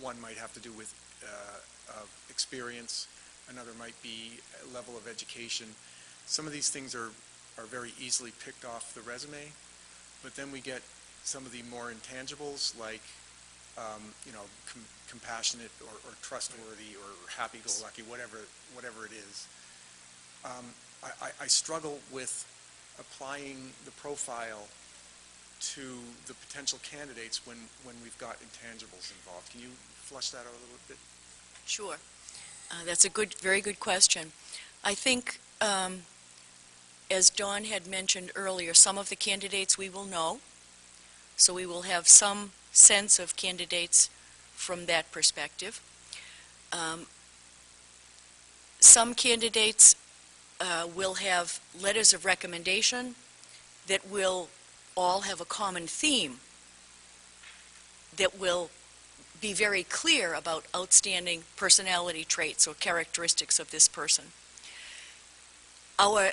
One might have to do with experience. Another might be a level of education. Some of these things are very easily picked off the resume, but then we get some of the more intangibles like compassionate or trustworthy or happy-go-lucky, whatever it is. I struggle with applying the profile to the potential candidates when we've got intangibles involved. Can you flesh that out a little bit? Sure. That's a very good question. I think, as Dawn had mentioned earlier, some of the candidates we will know, so we will have some sense of candidates from that perspective. Some candidates will have letters of recommendation that will all have a common theme, that will be very clear about outstanding personality traits or characteristics of this person. Our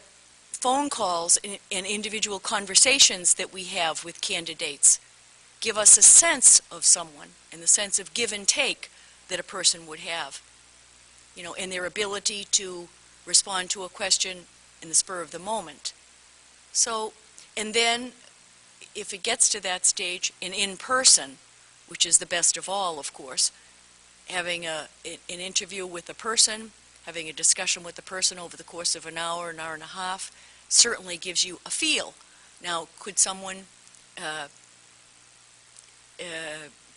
phone calls and individual conversations that we have with candidates give us a sense of someone and the sense of give and take that a person would have, and their ability to respond to a question in the spur of the moment. So, and then if it gets to that stage, in person, which is the best of all, of course, having an interview with a person, having a discussion with the person over the course of an hour and a half, certainly gives you a feel. Now, could someone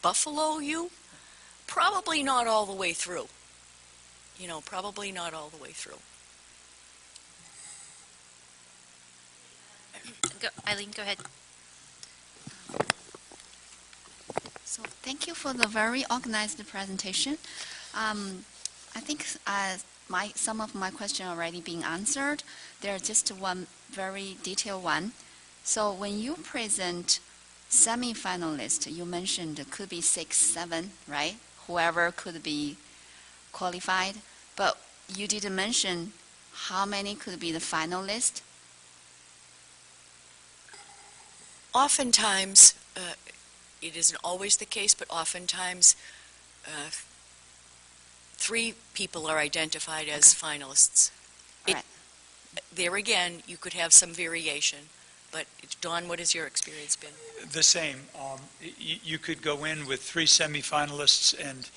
buffalo you? Probably not all the way through. Probably not all the way through. Eileen, go ahead. So thank you for the very organized presentation. I think some of my questions already being answered. There's just one very detailed one. So when you present semi-finalists, you mentioned it could be 6, 7, right? Whoever could be qualified. But you didn't mention how many could be the finalists. Oftentimes, it isn't always the case, but oftentimes 3 people are identified as finalists. All right. There again, you could have some variation. But Dawn, what has your experience been? The same. You could go in with 3 semifinalists, and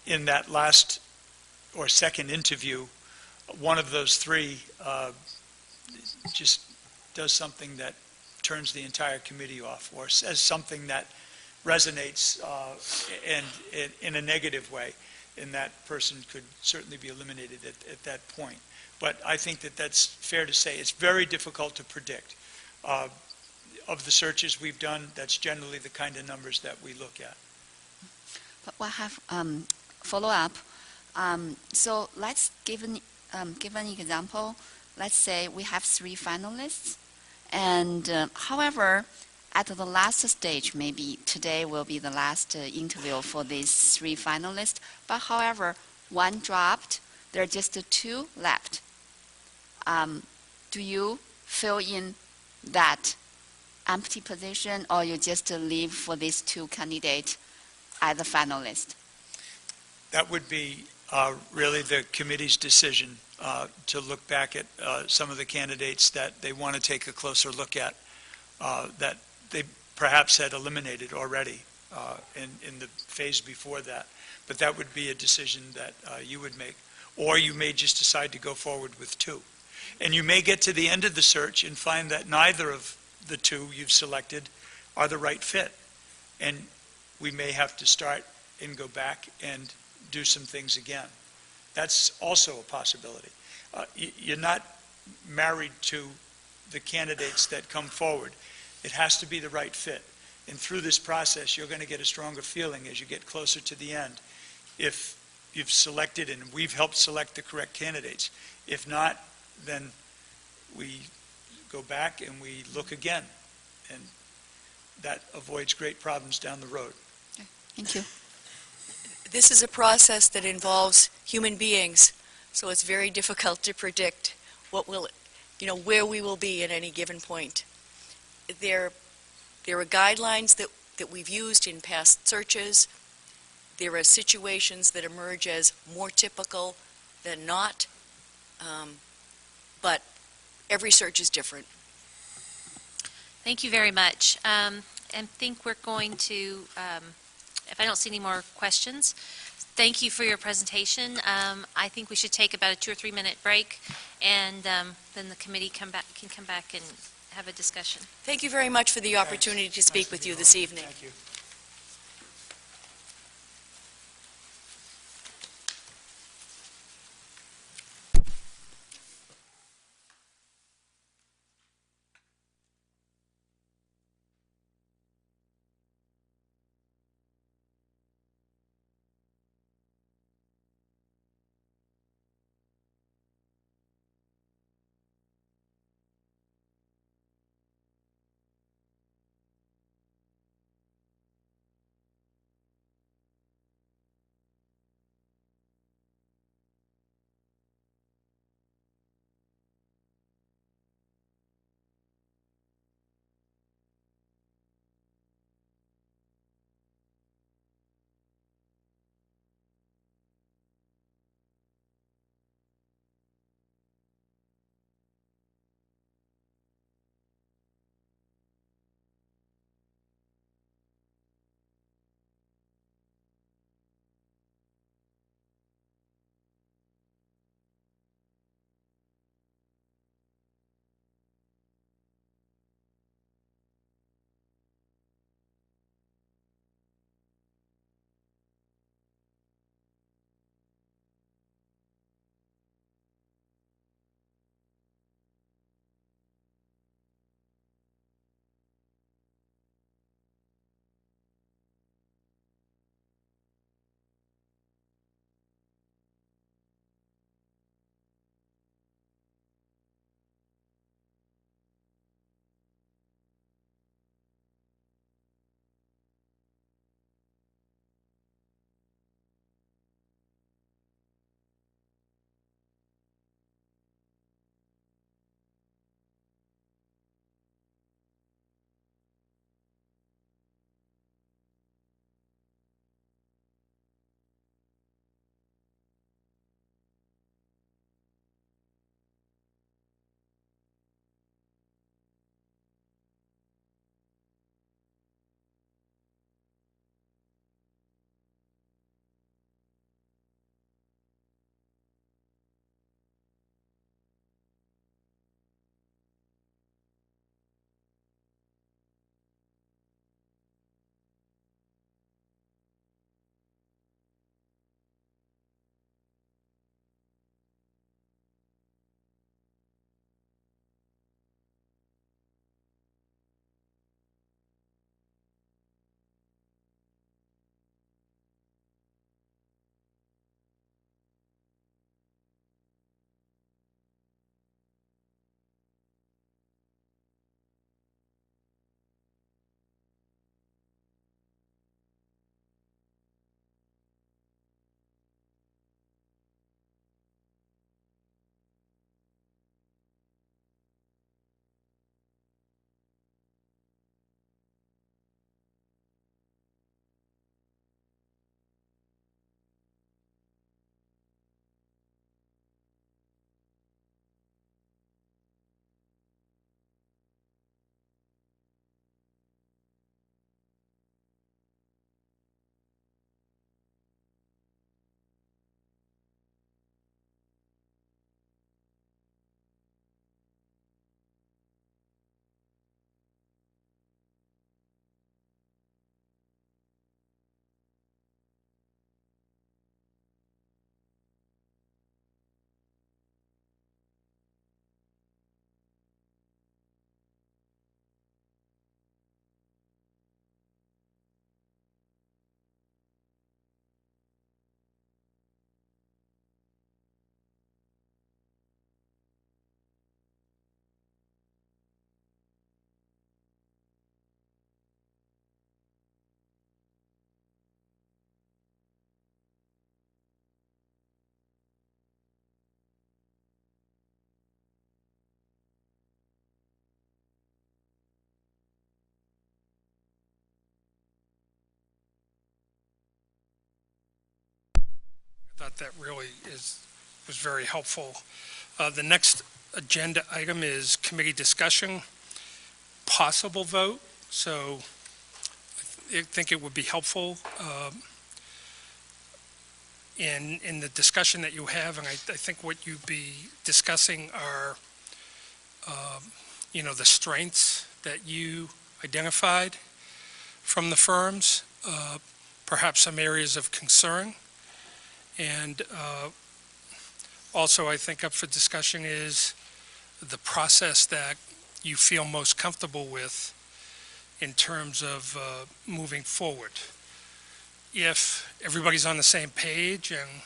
in that last or second interview, one of those 3 just does something that turns the entire committee off, or says something that resonates and in a negative way, and that person could certainly be eliminated at that point. But I think that that's fair to say. It's very difficult to predict. Of the searches we've done, that's generally the kind of numbers that we look at. But we'll have follow-up. So let's give an example. Let's say we have 3 finalists, and however, at the last stage, maybe today will be the last interview for these 3 finalists, but however, 1 dropped, there are just 2 left. Do you fill in that empty position, or you just leave for these 2 candidates as a finalist? That would be really the committee's decision to look back at some of the candidates that they want to take a closer look at that they perhaps had eliminated already in the phase before that. But that would be a decision that you would make. Or you may just decide to go forward with 2. And you may get to the end of the search and find that neither of the 2 you've selected are the right fit. And we may have to start and go back and do some things again. That's also a possibility. You're not married to the candidates that come forward. It has to be the right fit. And through this process, you're going to get a stronger feeling as you get closer to the end. If you've selected and we've helped select the correct candidates. If not, then we go back and we look again. And that avoids great problems down the road. Thank you. This is a process that involves human beings, so it's very difficult to predict where we will be at any given point. There are guidelines that we've used in past searches. There are situations that emerge as more typical than not, but every search is different. Thank you very much. And I think we're going to, if I don't see any more questions, thank you for your presentation. I think we should take about a 2 or 3 minute break, and then the committee can come back and have a discussion. Thank you very much for the opportunity to speak with you this evening. Thank you. thought that really was very helpful. The next agenda item is committee discussion, possible vote. So I think it would be helpful in the discussion that you have, and I think what you'd be discussing are, the strengths that you identified from the firms, perhaps some areas of concern, and also I think up for discussion is the process that you feel most comfortable with in terms of moving forward. If everybody's on the same page and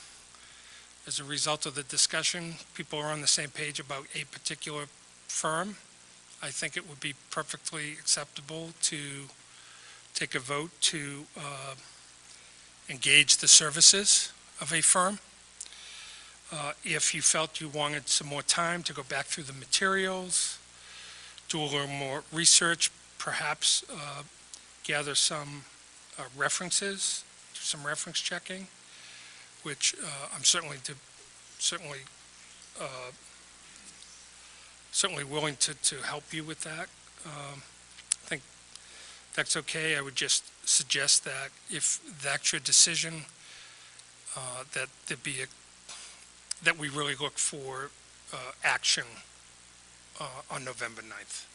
as a result of the discussion, people are on the same page about a particular firm, I think it would be perfectly acceptable to take a vote to engage the services of a firm. If you felt you wanted some more time to go back through the materials, do a little more research, perhaps gather some references, do some reference checking, which I'm certainly willing to help you with that. I think that's okay. I would just suggest that if that's your decision, that we really look for action on November 9th.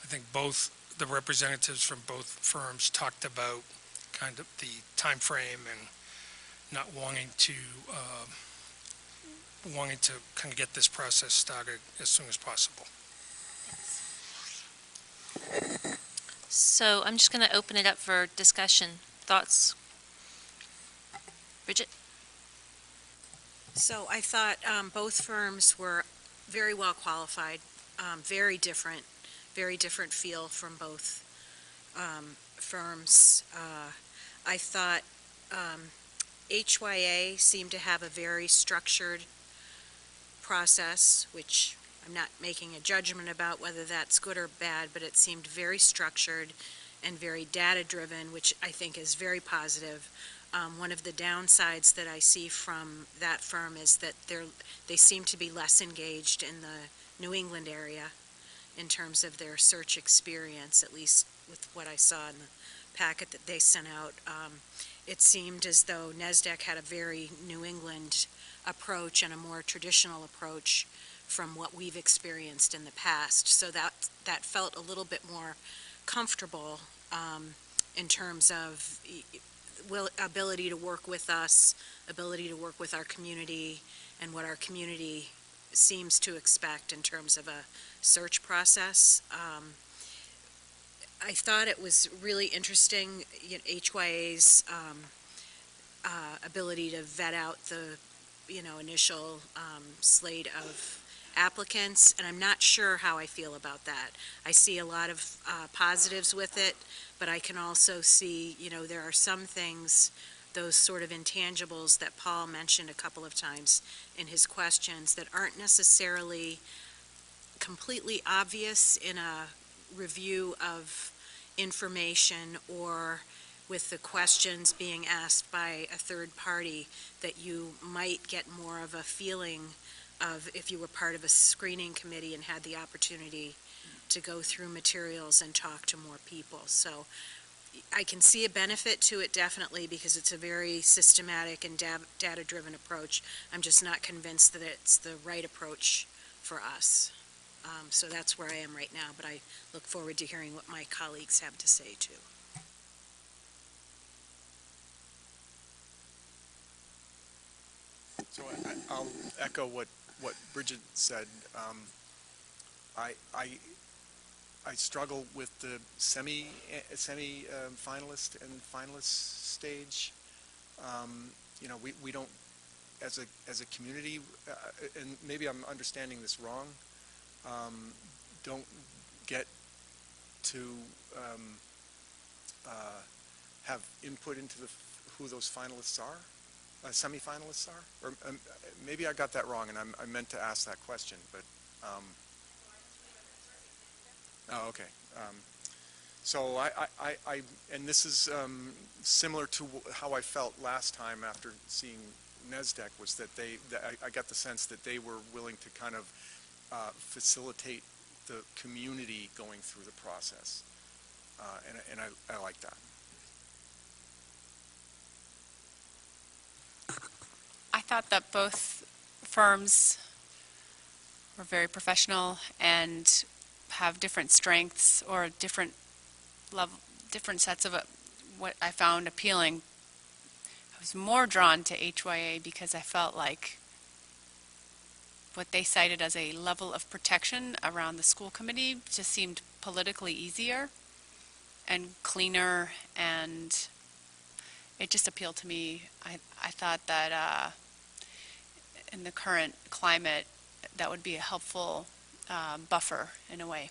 I think both the representatives from both firms talked about kind of the time frame and not wanting to kind of get this process started as soon as possible. So I'm just going to open it up for discussion. Thoughts? Bridget? So I thought both firms were very well qualified, very different feel from both firms. I thought HYA seemed to have a very structured process, which I'm not making a judgment about whether that's good or bad, but it seemed very structured and very data-driven, which I think is very positive. One of the downsides that I see from that firm is that they seem to be less engaged in the New England area in terms of their search experience, at least with what I saw in the packet that they sent out. It seemed as though NESDEC had a very New England approach and a more traditional approach from what we've experienced in the past. So that felt a little bit more comfortable in terms of ability to work with us, ability to work with our community, and what our community seems to expect in terms of a search process. I thought it was really interesting, HYA's ability to vet out the, initial slate of applicants, and I'm not sure how I feel about that. I see a lot of positives with it, but I can also see, there are some things, those sort of intangibles that Paul mentioned a couple of times in his questions that aren't necessarily completely obvious in a review of information or with the questions being asked by a third party, that you might get more of a feeling of if you were part of a screening committee and had the opportunity to go through materials and talk to more people. So I can see a benefit to it definitely because it's a very systematic and data-driven approach. I'm just not convinced that it's the right approach for us. So that's where I am right now, but I look forward to hearing what my colleagues have to say too. So I'll echo what Bridget said. I struggle with the semi finalist and finalist stage. We don't, as a community, and maybe I'm understanding this wrong, don't get to have input into who those finalists are. Semi-finalists are? Or maybe I got that wrong, and I meant to ask that question, but... Oh, okay. So and this is similar to how I felt last time after seeing NESDEC was that I got the sense that they were willing to kind of facilitate the community going through the process. And I like that. I thought that both firms were very professional and have different strengths or different sets of what I found appealing. I was more drawn to HYA because I felt like what they cited as a level of protection around the school committee just seemed politically easier and cleaner, and it just appealed to me. I thought that in the current climate, that would be a helpful buffer in a way.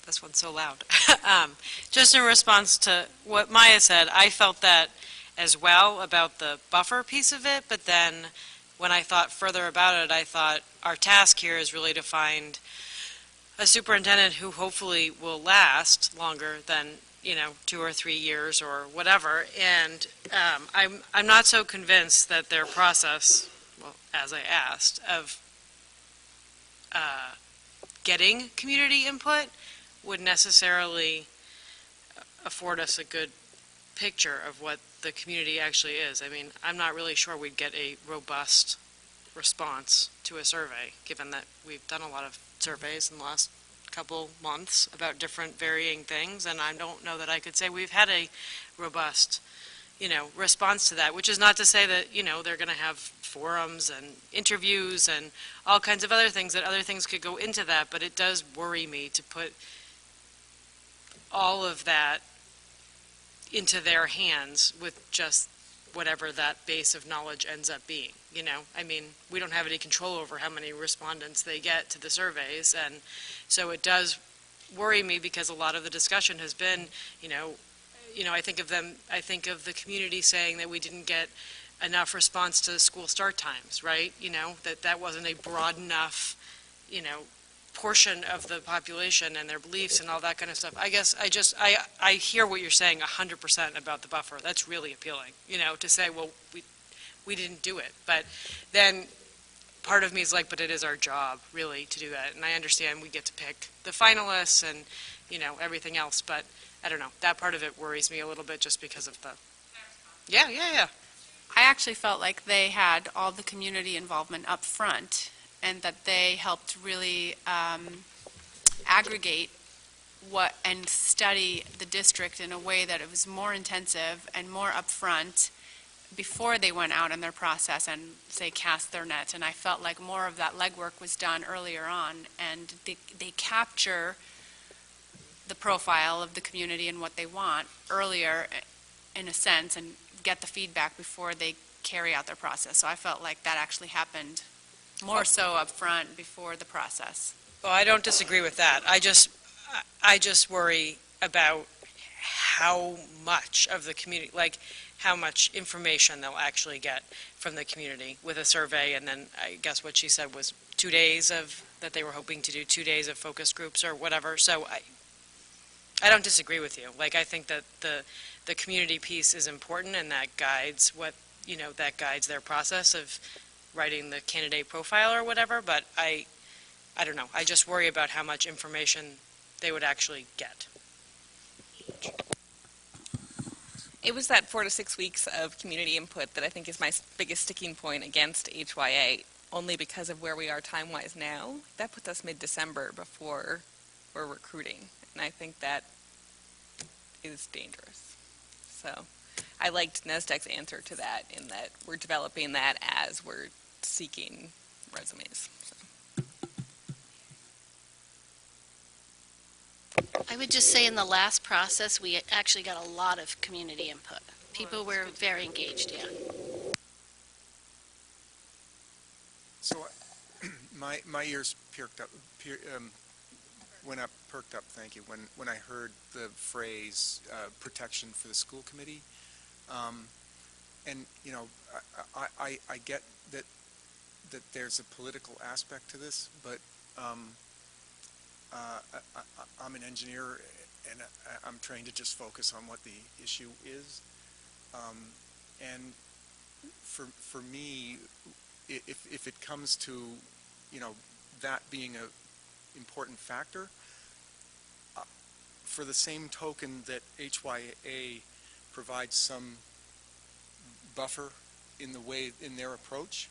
This one's so loud. Just in response to what Maya said, I felt that as well about the buffer piece of it, but then when I thought further about it, I thought our task here is really to find a superintendent who hopefully will last longer than 2 or 3 years or whatever. And I'm not so convinced that their process, well, as I asked, of getting community input would necessarily afford us a good picture of what the community actually is. I mean, I'm not really sure we'd get a robust response to a survey, given that we've done a lot of surveys in the last couple months about different varying things, and I don't know that I could say we've had a robust, response to that, which is not to say that, they're going to have forums and interviews and all kinds of other things could go into that, but it does worry me to put all of that into their hands with just whatever that base of knowledge ends up being, I mean, we don't have any control over how many respondents they get to the surveys, and so it does worry me because a lot of the discussion has been, I think of the community saying that we didn't get enough response to school start times, right? That wasn't a broad enough, portion of the population and their beliefs and all that kind of stuff. I guess I hear what you're saying 100% about the buffer. That's really appealing, to say, well, we didn't do it. But then part of me is like, but it is our job, really, to do that. And I understand we get to pick the finalists and, everything else. But I don't know. That part of it worries me a little bit just because of the... Yeah. I actually felt like they had all the community involvement up front, and that they helped really aggregate and study the district in a way that it was more intensive and more upfront before they went out in their process and, say, cast their net. And I felt like more of that legwork was done earlier on, and they capture the profile of the community and what they want earlier, in a sense, and get the feedback before they carry out their process. So I felt like that actually happened more so up front before the process. Well, I don't disagree with that. I just worry about how much of the community, like how much information they'll actually get from the community with a survey, and then I guess what she said was 2 days that they were hoping to do 2 days of focus groups or whatever. So I don't disagree with you. Like, I think that the community piece is important, and that guides that guides their process of writing the candidate profile or whatever, but I don't know. I just worry about how much information they would actually get. It was that 4 to 6 weeks of community input that I think is my biggest sticking point against HYA, only because of where we are time-wise now. That puts us mid-December before we're recruiting, and I think that is dangerous. So I liked NESDEC's answer to that, in that we're developing that as we're seeking resumes. So. I would just say in the last process, we actually got a lot of community input. People were very engaged, yeah. So my ears perked up, perked up, thank you, when I heard the phrase protection for the school committee. And, I get that there's a political aspect to this, but I'm an engineer, and I'm trained to just focus on what the issue is. And for me, if it comes to, that being a important factor, for the same token that HYA provides some buffer in their approach,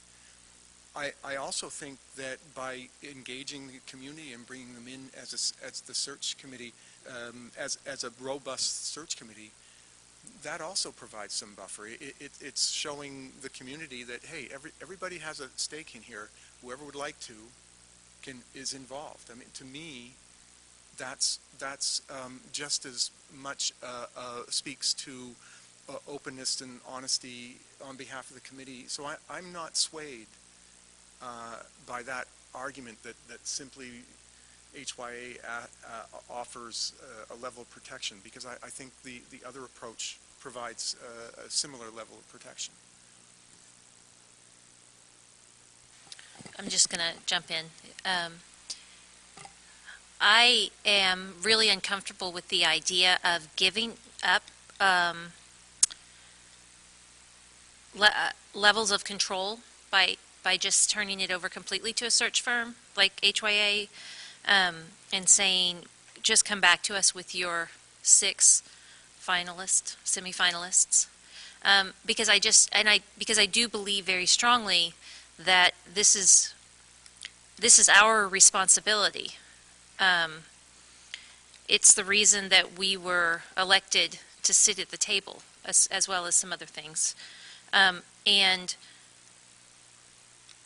I also think that by engaging the community and bringing them in as the search committee, as a robust search committee, that also provides some buffer. It's showing the community that, hey, everybody has a stake in here. Whoever would like to is involved. I mean, to me, that's just as much speaks to openness and honesty on behalf of the committee. So I'm not swayed by that argument that simply HYA offers a level of protection, because I think the other approach provides a similar level of protection. I'm just going to jump in. I am really uncomfortable with the idea of giving up levels of control by just turning it over completely to a search firm like HYA, and saying, just come back to us with your 6 semifinalists. Because I do believe very strongly that this is our responsibility. It's the reason that we were elected to sit at the table, as well as some other things. And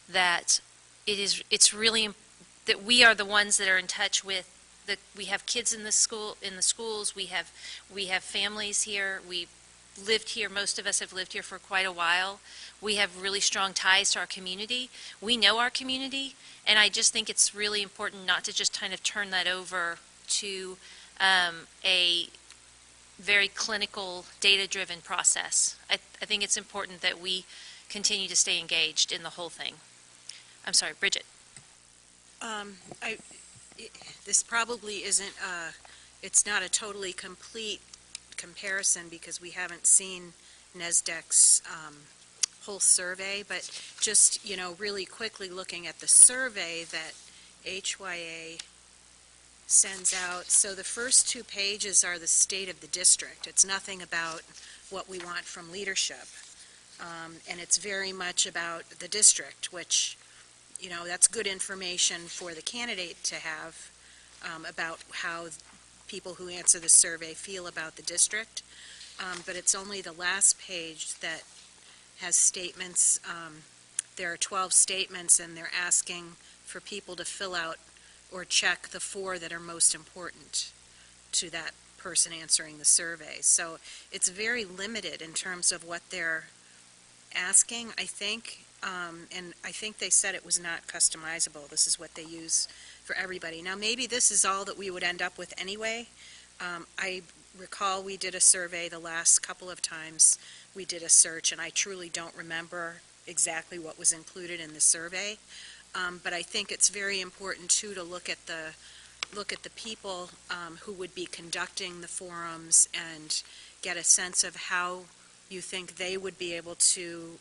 that it's really that we are the ones that are in touch with we have kids in the schools, we have families here, we've lived here, most of us have lived here for quite a while. We have really strong ties to our community. We know our community, and I just think it's really important not to just kind of turn that over to a very clinical, data-driven process. I think it's important that we continue to stay engaged in the whole thing. I'm sorry, Bridget. This probably isn't, it's not a totally complete comparison because we haven't seen NESDEC's whole survey, but just, really quickly looking at the survey that HYA sends out. So the first 2 pages are the state of the district. It's nothing about what we want from leadership. And it's very much about the district, which, that's good information for the candidate to have about how people who answer the survey feel about the district. But it's only the last page that has statements. There are 12 statements, and they're asking for people to fill out or check the 4 that are most important to that person answering the survey. So it's very limited in terms of what they're asking, I think. And I think they said it was not customizable. This is what they use for everybody. Now, maybe this is all that we would end up with anyway. I recall we did a survey the last couple of times we did a search, and I truly don't remember exactly what was included in the survey. But I think it's very important, too, to look at the people who would be conducting the forums and get a sense of how you think they would be able to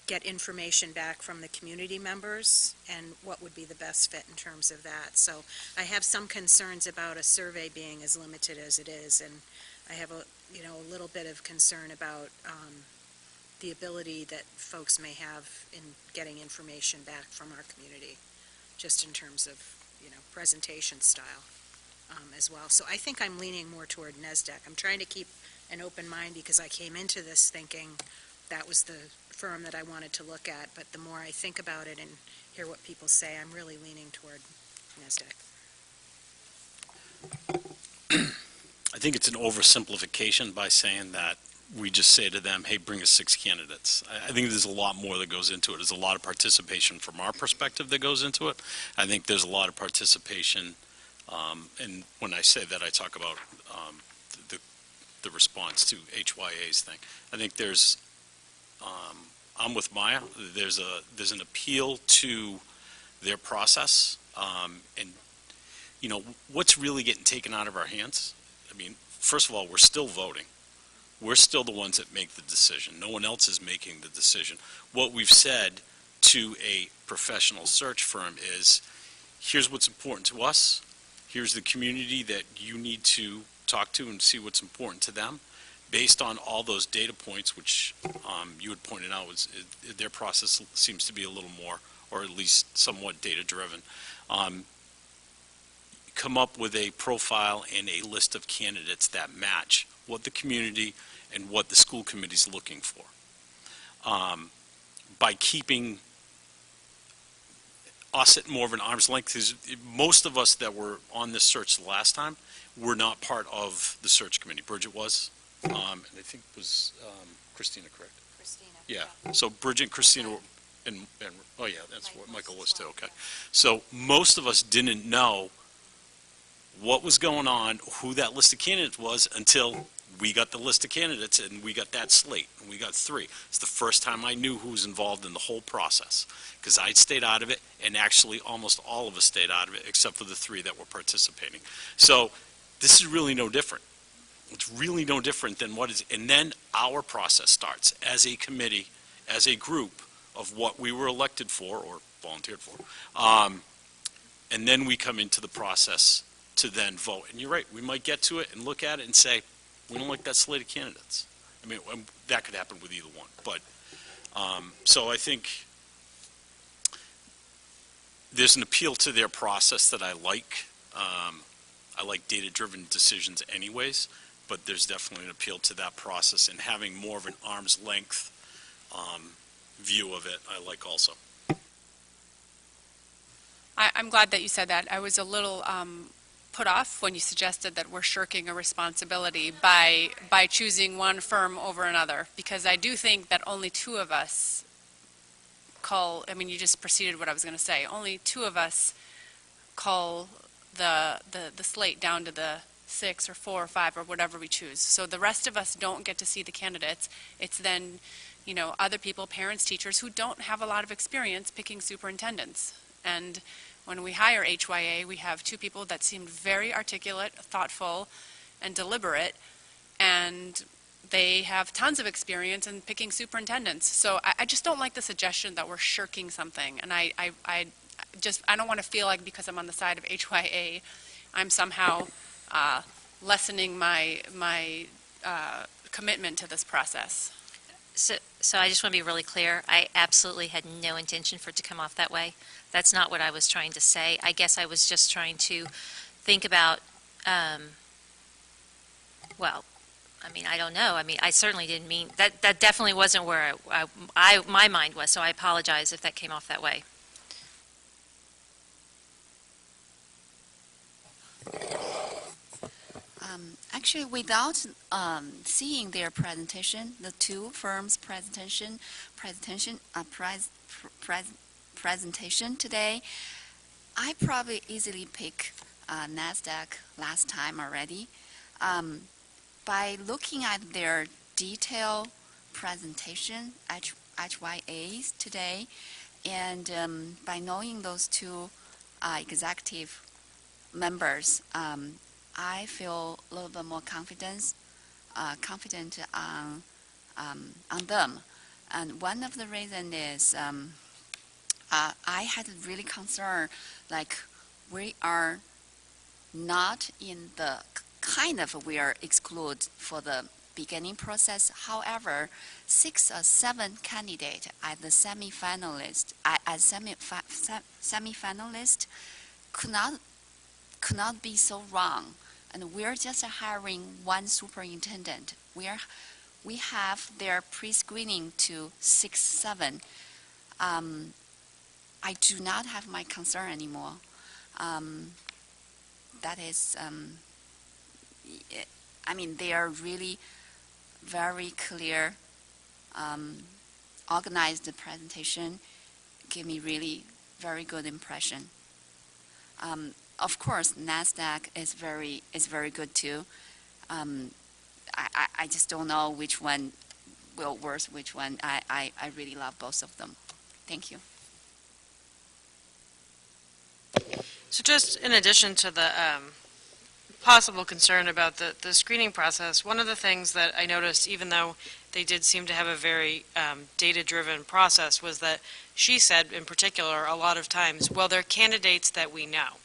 get information back from the community members and what would be the best fit in terms of that. So I have some concerns about a survey being as limited as it is, and I have a little bit of concern about the ability that folks may have in getting information back from our community, just in terms of, presentation style as well. So I think I'm leaning more toward NESDEC. I'm trying to keep an open mind because I came into this thinking that was the firm that I wanted to look at, but the more I think about it and hear what people say, I'm really leaning toward NESDEC. I think it's an oversimplification by saying that we just say to them, hey, bring us 6 candidates. I think there's a lot more that goes into it. There's a lot of participation from our perspective that goes into it. I think there's a lot of participation, and when I say that, I talk about the response to HYA's thing. I think there's, I'm with Maya, there's an appeal to their process, and you know, what's really getting taken out of our hands? I mean, first of all, we're still voting. We're still the ones that make the decision. No one else is making the decision. What we've said to a professional search firm is, here's what's important to us. Here's the community that you need to talk to and see what's important to them. Based on all those data points, which you had pointed out, their process seems to be a little more, or at least somewhat data-driven. Come up with a profile and a list of candidates that match what the community and what the school committee is looking for. By keeping us at more of an arm's length, because most of us that were on this search the last time were not part of the search committee. Bridget was, and I think was Christina, correct? Christina. Yeah, so Bridget and Christina were, and oh yeah, that's what Michael was too, okay. So most of us didn't know what was going on, who that list of candidates was, until we got the list of candidates and we got that slate, and we got 3. It's the first time I knew who was involved in the whole process, because I'd stayed out of it, and actually almost all of us stayed out of it, except for the 3 that were participating. So this is really no different. It's really no different than what is, and then our process starts as a committee, as a group of what we were elected for or volunteered for. And then we come into the process to then vote. And you're right, we might get to it and look at it and say, we don't like that slate of candidates. I mean, that could happen with either one. But, so I think there's an appeal to their process that I like. I like data-driven decisions anyways, but there's definitely an appeal to that process, and having more of an arm's length view of it, I like also. I'm glad that you said that. I was a little put off when you suggested that we're shirking a responsibility by choosing one firm over another, because I do think that only 2 of us call, I mean, you just preceded what I was going to say, only 2 of us call the slate down to the 6 or 4 or 5 or whatever we choose. So the rest of us don't get to see the candidates. It's then, you know, other people, parents, teachers, who don't have a lot of experience picking superintendents. And when we hire HYA, we have 2 people that seemed very articulate, thoughtful, and deliberate, and they have tons of experience in picking superintendents. So I just don't like the suggestion that we're shirking something, and I don't want to feel like because I'm on the side of HYA, I'm somehow lessening my commitment to this process. So I just want to be really clear. I absolutely had no intention for it to come off that way. That's not what I was trying to say. I guess I was just trying to think about, well, I mean, I don't know. I mean, I certainly didn't mean, that definitely wasn't where my mind was, so I apologize if that came off that way. Actually, without seeing their presentation, the 2 firms' presentation today, I probably easily pick NASDAQ last time already. By looking at their detailed presentation, HYAs today, and by knowing those 2 executive members, I feel a little bit more confident on them. And one of the reasons is I had really concern, like we are not in the we are excluded for the beginning process. However, 6 or 7 candidates at the semi-finalist could not be so wrong. And we're just hiring 1 superintendent. We have their pre-screening to 6, 7. I do not have my concern anymore. That is, I mean, they are really very clear, organized presentation, give me really very good impression. Of course, NASDAQ is very good too. I just don't know which one will work, which one. I really love both of them. Thank you. So just in addition to the possible concern about the screening process, one of the things that I noticed, even though they did seem to have a very data-driven process, was that she said in particular a lot of times, well, they're candidates that we know.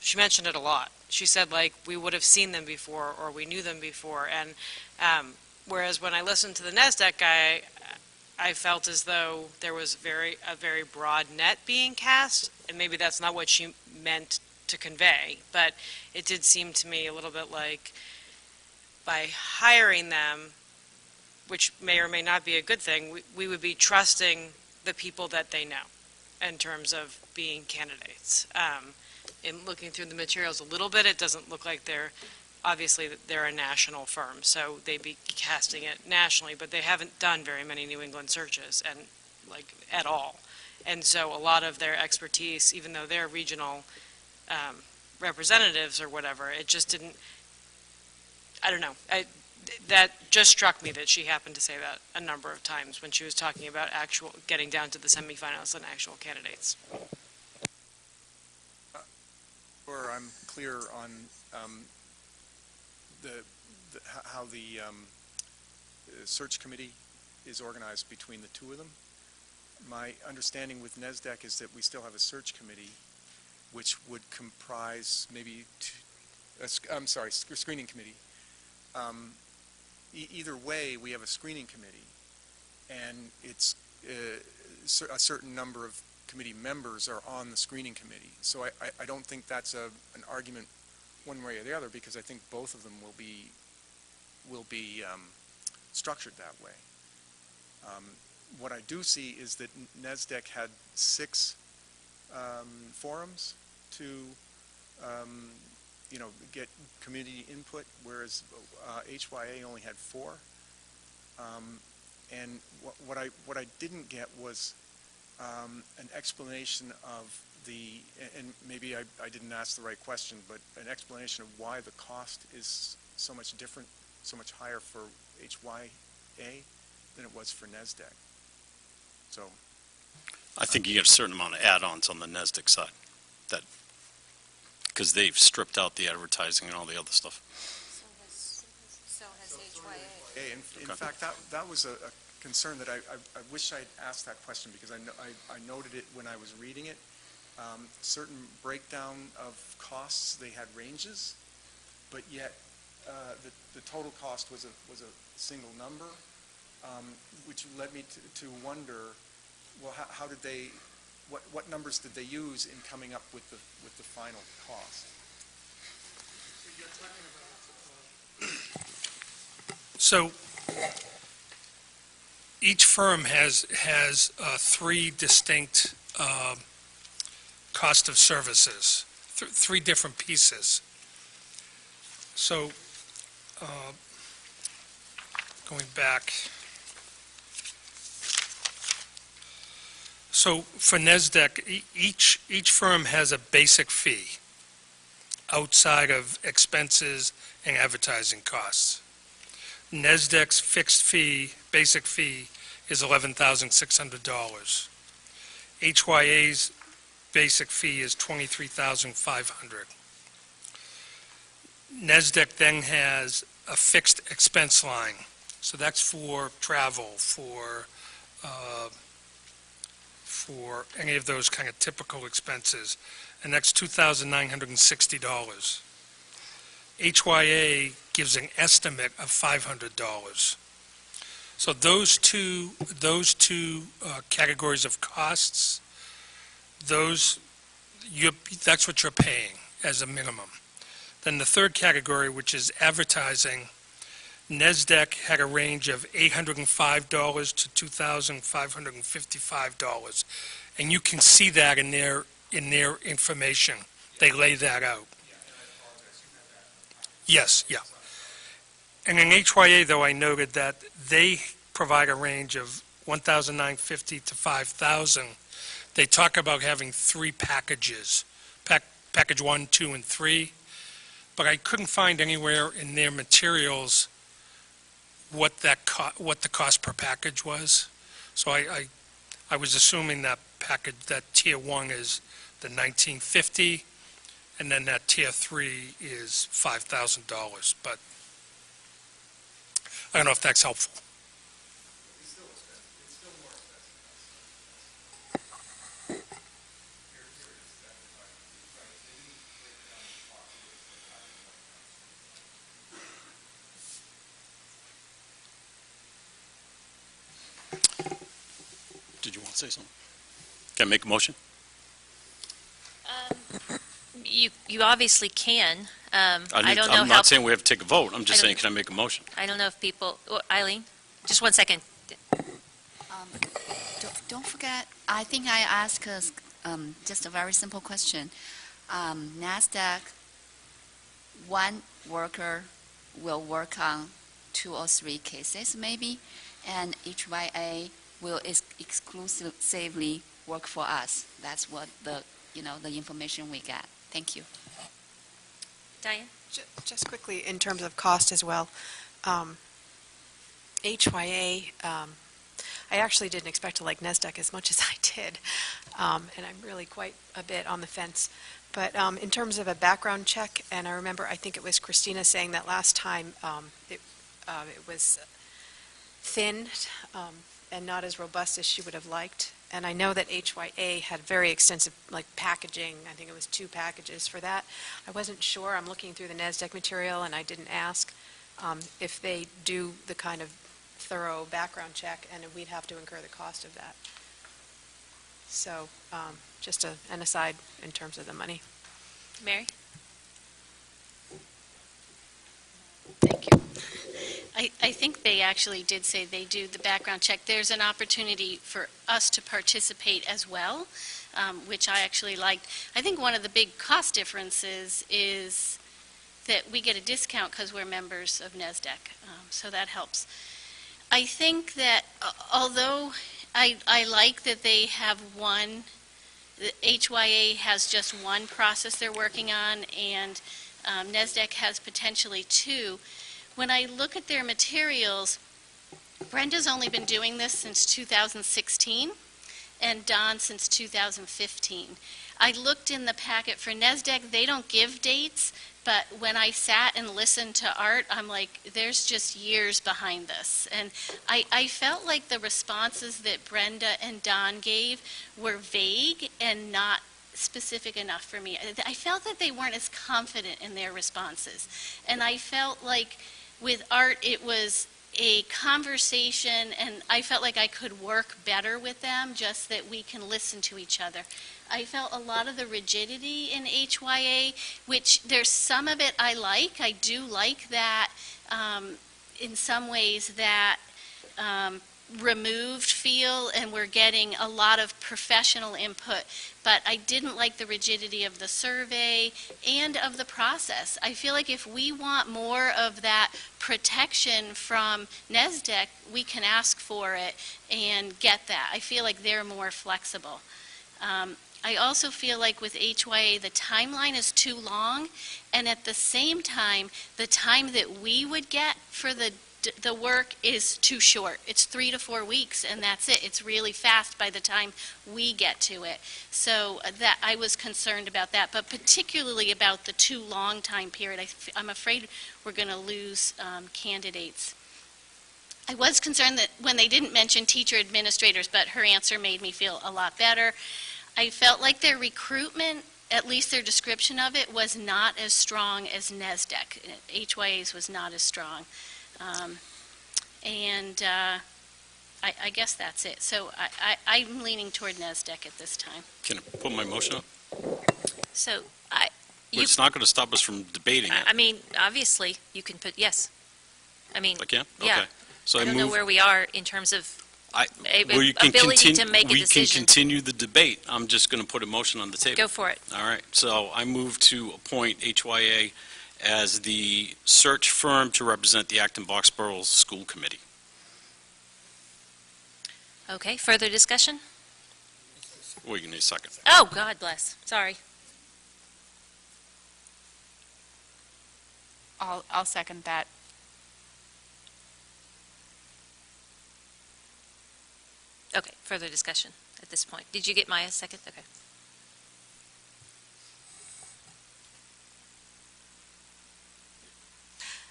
She mentioned it a lot. She said, like, we would have seen them before or we knew them before. And whereas when I listened to the NASDAQ guy, I felt as though there was a very broad net being cast, and maybe that's not what she meant to convey, but it did seem to me a little bit like by hiring them, which may or may not be a good thing, we would be trusting the people that they know in terms of being candidates. In looking through the materials a little bit, it doesn't look like obviously they're a national firm, so they'd be casting it nationally, but they haven't done very many New England searches, and like at all. And so a lot of their expertise, even though they're regional representatives or whatever, it just didn't, I don't know. That just struck me that she happened to say that a number of times when she was talking about getting down to the semifinals and actual candidates. Or I'm clear on how the search committee is organized between the two of them. My understanding with NASDAQ is that we still have a search committee which would comprise maybe, screening committee. Either way, we have a screening committee, and it's a certain number of committee members are on the screening committee. So I don't think that's an argument one way or the other, because I think both of them will be structured that way. What I do see is that NASDAQ had 6 forums to get community input, whereas HYA only had 4. And what I didn't get was an explanation of and maybe I didn't ask the right question, but an explanation of why the cost is so much different, so much higher for HYA than it was for NASDAQ. So I think you get a certain amount of add-ons on the NASDAQ side, because they've stripped out the advertising and all the other stuff. So has HYA. In fact, that was a concern that I wish I'd asked that question, because I noted it when I was reading it. Certain breakdown of costs, they had ranges, but yet the total cost was a single number, which led me to wonder, well, how did they, what numbers did they use in coming up with the final cost? So each firm has 3 distinct cost of services, 3 different pieces. So going back, so for NASDAQ, each firm has a basic fee outside of expenses and advertising costs. NASDAQ's fixed fee, basic fee, is $11,600. HYA's basic fee is $23,500. NASDAQ then has a fixed expense line, so that's for travel, for any of those kind of typical expenses, and that's $2,960. HYA gives an estimate of $500. So those two categories of costs, that's what you're paying as a minimum. Then the third category, which is advertising, NASDAQ had a range of $805 to $2,555, and you can see that in their information. They lay that out. Yes, yeah. And in HYA, though, I noted that they provide a range of $1,950 to $5,000. They talk about having 3 packages, package 1, 2, and 3, but I couldn't find anywhere in their materials what the cost per package was. So I was assuming that package, that tier 1 is the $1950, and then that tier 3 is $5,000. But I don't know if that's helpful. Did you want to say something? Can I make a motion? You obviously can. I don't know I'm how, not saying we have to take a vote. I'm just I don't- saying, can I make a motion? I don't know if people, Eileen, just 1 second. Don't forget, I think I asked just a very simple question. NASDAQ, one worker will work on 2 or 3 cases maybe, and HYA will exclusively work for us. That's what the information we get. Thank you. Diane? Just quickly, in terms of cost as well, HYA, I actually didn't expect to like NASDAQ as much as I did, and I'm really quite a bit on the fence. But in terms of a background check, and I remember, I think it was Christina saying that last time it was thin and not as robust as she would have liked. And I know that HYA had very extensive, packaging. I think it was 2 packages for that. I wasn't sure. I'm looking through the NASDAQ material, and I didn't ask if they do the kind of thorough background check, and we'd have to incur the cost of that. So just an aside in terms of the money. Mary? Thank you. I think they actually did say they do the background check. There's an opportunity for us to participate as well, which I actually liked. I think one of the big cost differences is that we get a discount because we're members of NASDAQ, so that helps. I think that although I like that they have one, the HYA has just one process they're working on, and NASDAQ has potentially 2. When I look at their materials, Brenda's only been doing this since 2016, and Don since 2015. I looked in the packet for NASDAQ. They don't give dates, but when I sat and listened to Art, I'm like, there's just years behind this. And I felt like the responses that Brenda and Don gave were vague and not specific enough for me. I felt that they weren't as confident in their responses. And I felt like with Art, it was a conversation, and I felt like I could work better with them, just that we can listen to each other. I felt a lot of the rigidity in HYA, which there's some of it I like. I do like that in some ways that removed feel, and we're getting a lot of professional input, but I didn't like the rigidity of the survey and of the process. I feel like if we want more of that protection from NASDAQ, we can ask for it and get that. I feel like they're more flexible. I also feel like with HYA, the timeline is too long, and at the same time, the time that we would get for the work is too short. It's 3 to 4 weeks, and that's it. It's really fast by the time we get to it. So that I was concerned about that, but particularly about the too long time period. I'm afraid we're going to lose candidates. I was concerned that when they didn't mention teacher administrators, but her answer made me feel a lot better. I felt like their recruitment, at least their description of it, was not as strong as NASDAQ. HYA's was not as strong. I guess that's it. So I'm leaning toward NASDAQ at this time. Can I put my motion up? So It's not going to stop us from debating it. I mean, obviously, you can put, yes. I mean, I can? yeah. Okay. So I don't know where we are in terms of we can ability to make a We decision. can continue the debate. I'm just going to put a motion on the table. Go for it. All right. So I move to appoint HYA as the search firm to represent the Acton-Boxborough School Committee. Okay, further discussion? Well, you need a second. Oh, God bless. Sorry. I'll second that. Okay, further discussion at this point. Did you get Maya's second? Okay.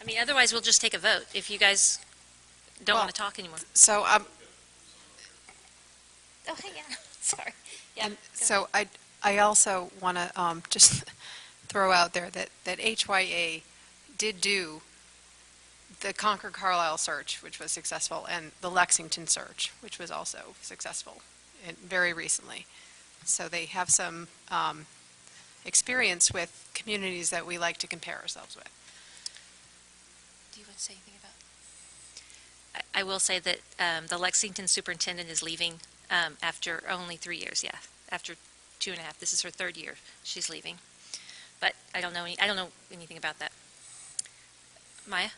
I mean, otherwise, we'll just take a vote if you guys don't Well- want to talk anymore. So, Oh, hey, yeah, sorry. Yeah, and so I also want to just throw out there that HYA did do the Concord Carlisle search, which was successful, and the Lexington search, which was also successful, and very recently. So they have some experience with communities that we like to compare ourselves with. Do you want to say anything about? I will say that the Lexington superintendent is leaving after only 3 years, yeah, after 2.5. This is her 3rd year she's leaving. But I don't know anything about that. Maya?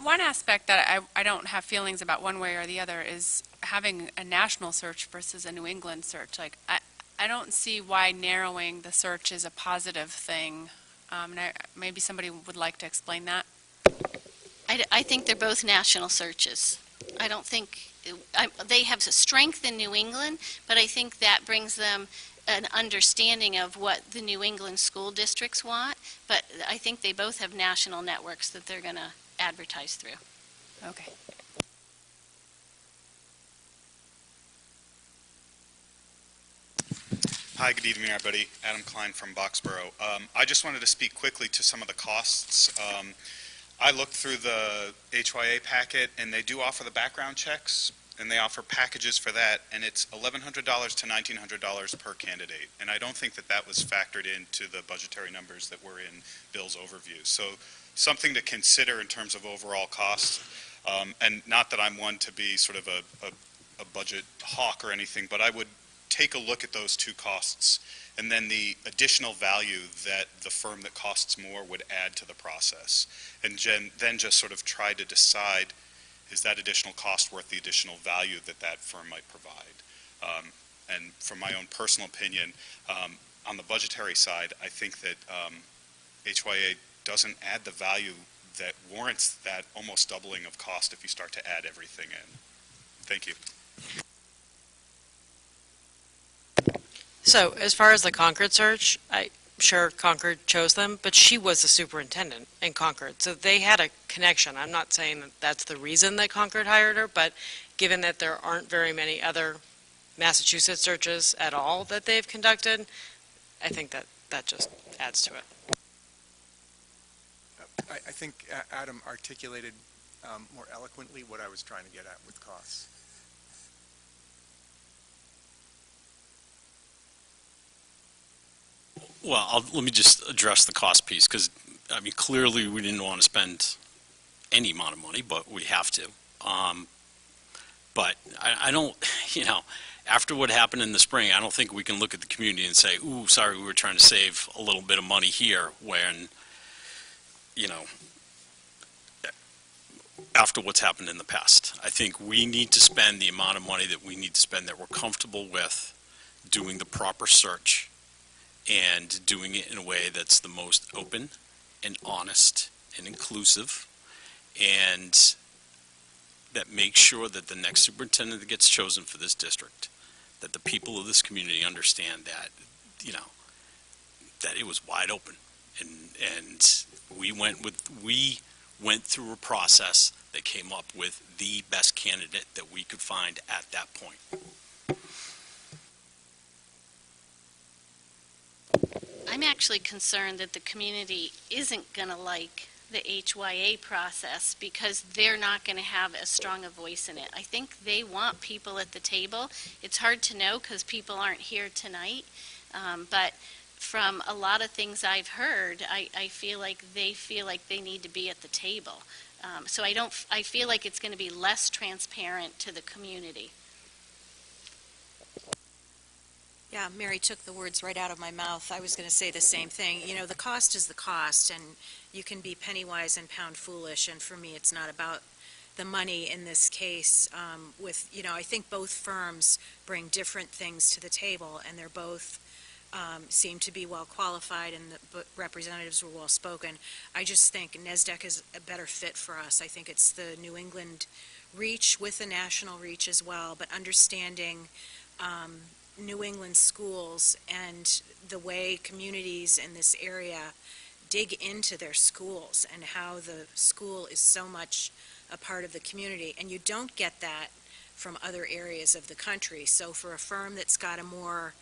One aspect that I don't have feelings about one way or the other is having a national search versus a New England search. Like, I don't see why narrowing the search is a positive thing. And maybe somebody would like to explain that. I think they're both national searches. I don't think, they have a strength in New England, but I think that brings them an understanding of what the New England school districts want. But I think they both have national networks that they're going to advertise through. Okay. Hi, good evening, everybody. Adam Klein from Boxborough. I just wanted to speak quickly to some of the costs. I looked through the HYA packet, and they do offer the background checks, and they offer packages for that, and it's $1,100 to $1,900 per candidate. And I don't think that that was factored into the budgetary numbers that were in Bill's overview. So something to consider in terms of overall cost. And not that I'm one to be sort of a budget hawk or anything, but I would take a look at those two costs and then the additional value that the firm that costs more would add to the process. And then just sort of try to decide, is that additional cost worth the additional value that that firm might provide? And from my own personal opinion, on the budgetary side, I think that HYA doesn't add the value that warrants that almost doubling of cost if you start to add everything in. Thank you. So as far as the Concord search, I'm sure Concord chose them, but she was the superintendent in Concord, so they had a connection. I'm not saying that that's the reason that Concord hired her, but given that there aren't very many other Massachusetts searches at all that they've conducted, I think that that just adds to it. I think Adam articulated more eloquently what I was trying to get at with costs. Well, let me just address the cost piece, because, I mean, clearly we didn't want to spend any amount of money, but we have to. But I don't, after what happened in the spring, I don't think we can look at the community and say, ooh, sorry, we were trying to save a little bit of money here, when, after what's happened in the past. I think we need to spend the amount of money that we need to spend, that we're comfortable with doing the proper search and doing it in a way that's the most open and honest and inclusive, and that makes sure that the next superintendent that gets chosen for this district, that the people of this community understand that, that it was wide open. And we went through a process that came up with the best candidate that we could find at that point. I'm actually concerned that the community isn't going to like the HYA process because they're not going to have as strong a voice in it. I think they want people at the table. It's hard to know because people aren't here tonight, but from a lot of things I've heard, I feel like they need to be at the table. So I feel like it's going to be less transparent to the community. Yeah, Mary took the words right out of my mouth. I was going to say the same thing. The cost is the cost, and you can be penny wise and pound foolish, and for me, it's not about the money in this case. I think both firms bring different things to the table, and they're both seem to be well qualified, and the representatives were well spoken. I just think NESDEC is a better fit for us. I think it's the New England reach with the national reach as well, but understanding New England schools and the way communities in this area dig into their schools and how the school is so much a part of the community, and you don't get that from other areas of the country. So for a firm that's got a more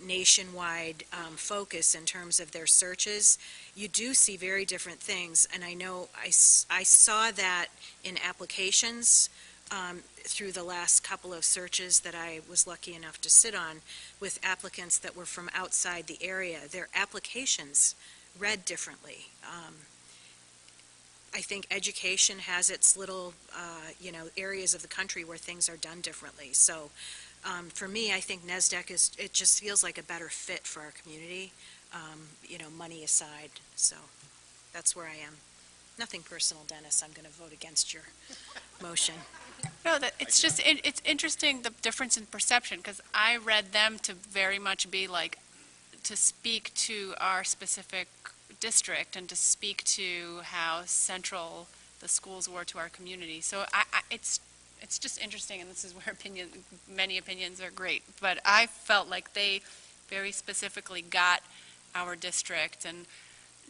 nationwide focus in terms of their searches, you do see very different things. And I know I saw that in applications through the last couple of searches that I was lucky enough to sit on with applicants that were from outside the area. Their applications read differently. I think education has its little, areas of the country where things are done differently. So for me, I think NESDEC it just feels like a better fit for our community, money aside. So that's where I am. Nothing personal, Dennis. I'm going to vote against your motion. No, it's interesting, the difference in perception, because I read them to very much be like, to speak to our specific district and to speak to how central the schools were to our community. So it's just interesting, and this is where many opinions are great, but I felt like they very specifically got our district, and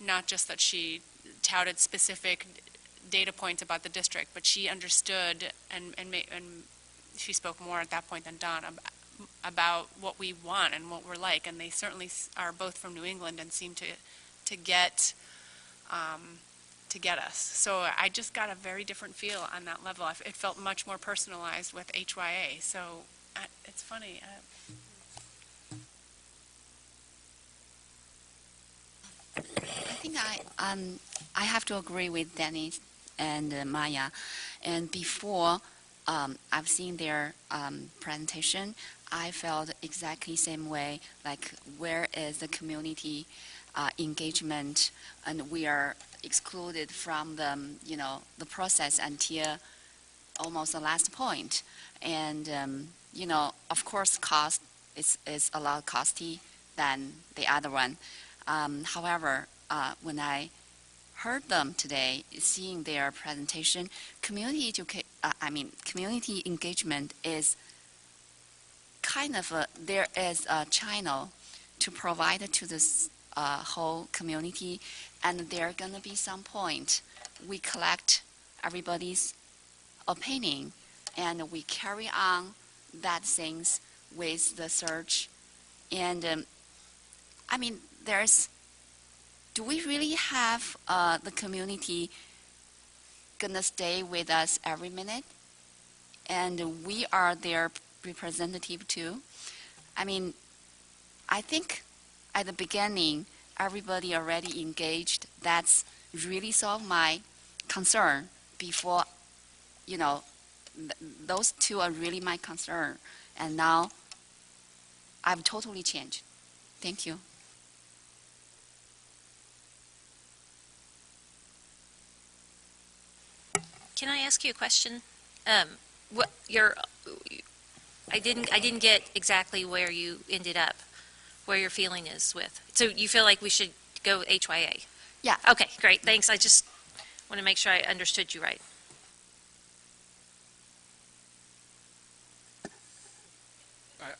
not just that she touted specific data points about the district, but she understood and she spoke more at that point than Don about what we want and what we're like, and they certainly are both from New England and seem to get us. So I just got a very different feel on that level. It felt much more personalized with HYA. So it's funny. I think I have to agree with Danny and Maya. And before I've seen their presentation, I felt exactly same way, like where is the community engagement, and we are excluded from the process until almost the last point. And, of course, cost is a lot costly than the other one. However, when I heard them today, seeing their presentation, community engagement is kind of there is a channel to provide to this whole community, and there are going to be some point we collect everybody's opinion and we carry on that things with the search. And do we really have the community gonna stay with us every minute? And we are their representative too. I think at the beginning, everybody already engaged. That's really solved my concern before, those two are really my concern. And now I've totally changed. Thank you. Can I ask you a question? I didn't get exactly where you ended up, where your feeling is with. So you feel like we should go HYA? Yeah. Okay, great, thanks. I just want to make sure I understood you right.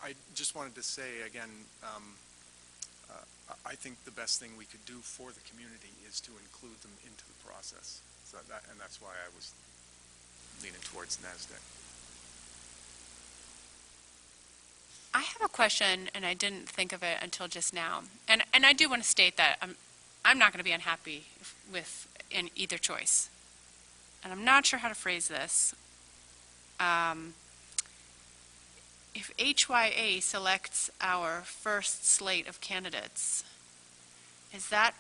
I just wanted to say again, I think the best thing we could do for the community is to include them into the process. So and that's why I was leaning towards NASDAQ. I have a question, and I didn't think of it until just now. And I do want to state that I'm not going to be unhappy in either choice. And I'm not sure how to phrase this. If HYA selects our first slate of candidates, is that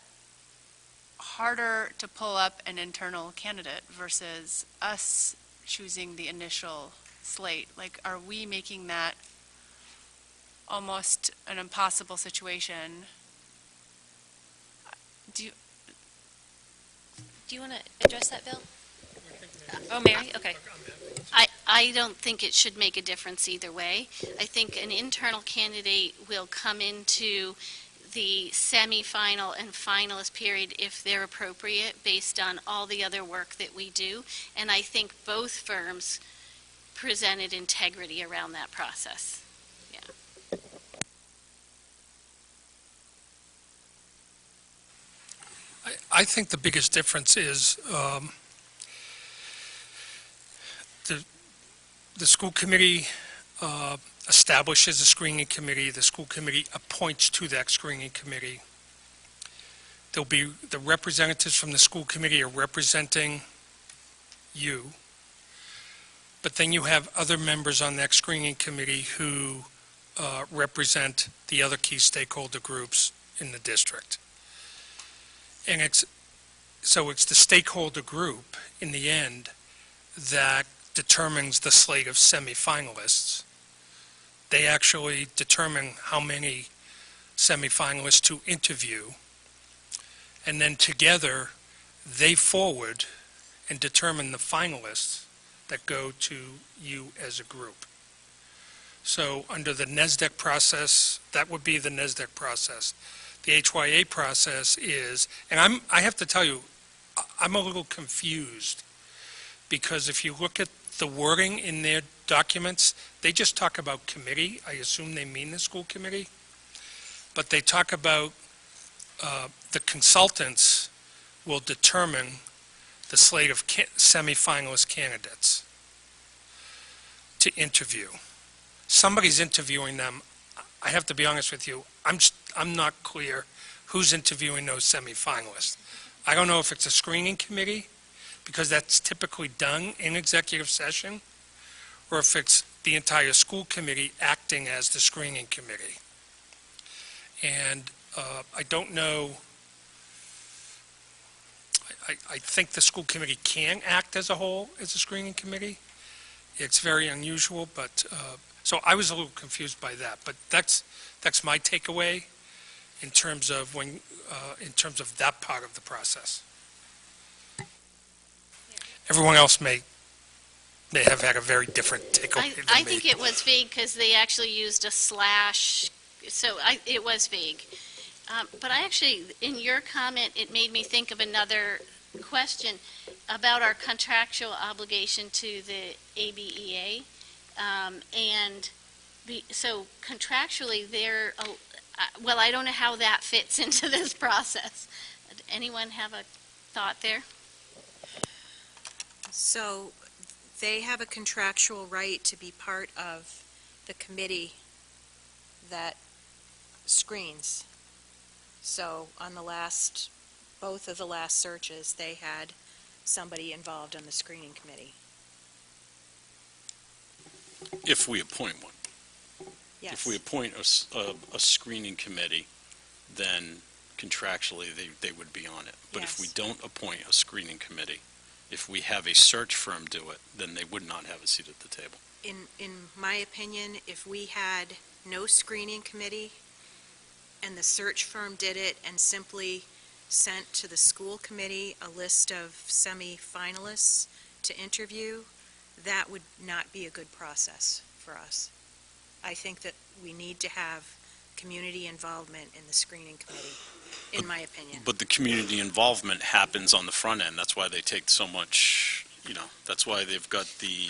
harder to pull up an internal candidate versus us choosing the initial slate? Like, are we making that almost an impossible situation? Do you want to address that, Bill? Oh, Mary? Okay. I don't think it should make a difference either way. I think an internal candidate will come into the semifinal and finalist period if they're appropriate based on all the other work that we do. And I think both firms presented integrity around that process. I think the biggest difference is the school committee establishes a screening committee. The school committee appoints to that screening committee. There'll be the representatives from the school committee are representing you, but then you have other members on that screening committee who represent the other key stakeholder groups in the district. And it's the stakeholder group in the end that determines the slate of semifinalists. They actually determine how many semifinalists to interview, and then together they forward and determine the finalists that go to you as a group. So under the NESDEC process, that would be the NESDEC process. The HYA process is, and I have to tell you, I'm a little confused, because if you look at the wording in their documents, they just talk about committee. I assume they mean the school committee. But they talk about the consultants will determine the slate of semifinalist candidates to interview. Somebody's interviewing them. I have to be honest with you, I'm not clear who's interviewing those semifinalists. I don't know if it's a screening committee, because that's typically done in executive session, or if it's the entire school committee acting as the screening committee. And I don't know, I think the school committee can act as a whole as a screening committee. It's very unusual, but, so I was a little confused by that, but that's my takeaway in terms of in terms of that part of the process. Everyone else may have had a very different takeaway than me. I think it was vague because they actually used a slash, so it was vague. But I actually, in your comment, it made me think of another question about our contractual obligation to the ABEA. So contractually, well, I don't know how that fits into this process. Anyone have a thought there? So they have a contractual right to be part of the committee that screens. So on both of the last searches, they had somebody involved on the screening committee. If we appoint one. Yes. If we appoint a screening committee, then contractually they would be on it. But if we Yes. don't appoint a screening committee, if we have a search firm do it, then they would not have a seat at the table. In my opinion, if we had no screening committee and the search firm did it and simply sent to the school committee a list of semi-finalists to interview, that would not be a good process for us. I think that we need to have community involvement in the screening committee, in my opinion. But the community involvement happens on the front end. That's why they take so much, that's why they've got the,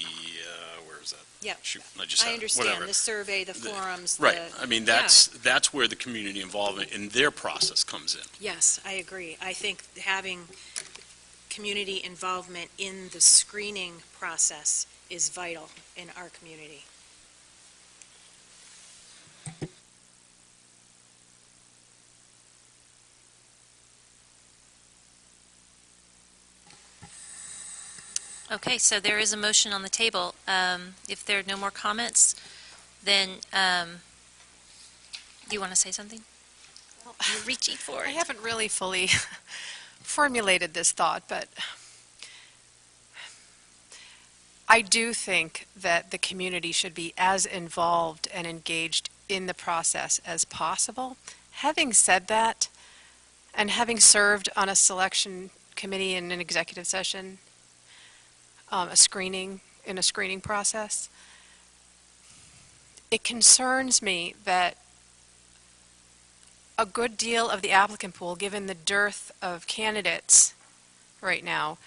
where is that? Yeah, Shoot, I just had I it. understand, Whatever. the survey, the forums. Right. the- I mean, that's where the community involvement in their process comes in. Yes, I agree. I think having community involvement in the screening process is vital in our community. Okay, so there is a motion on the table. If there are no more comments, then, do you want to say something? You're reaching for I it. haven't really fully formulated this thought, but I do think that the community should be as involved and engaged in the process as possible. Having said that, and having served on a selection committee in an executive session, a screening process, it concerns me that a good deal of the applicant pool, given the dearth of candidates right now,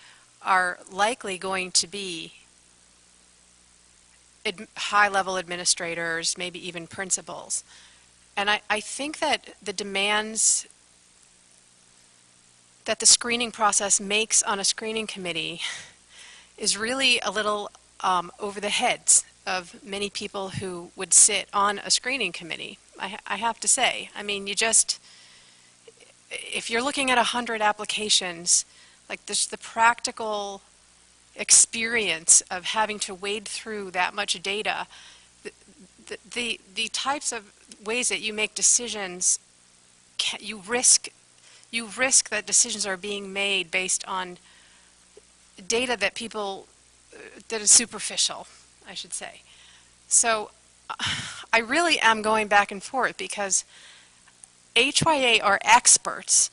are likely going to be high-level administrators, maybe even principals. And I think that the demands that the screening process makes on a screening committee is really a little over the heads of many people who would sit on a screening committee, I have to say. I mean, if you're looking at 100 applications, like this, the practical experience of having to wade through that much data, the types of ways that you make decisions, you risk that decisions are being made based on data that that is superficial, I should say. So I really am going back and forth because HYA are experts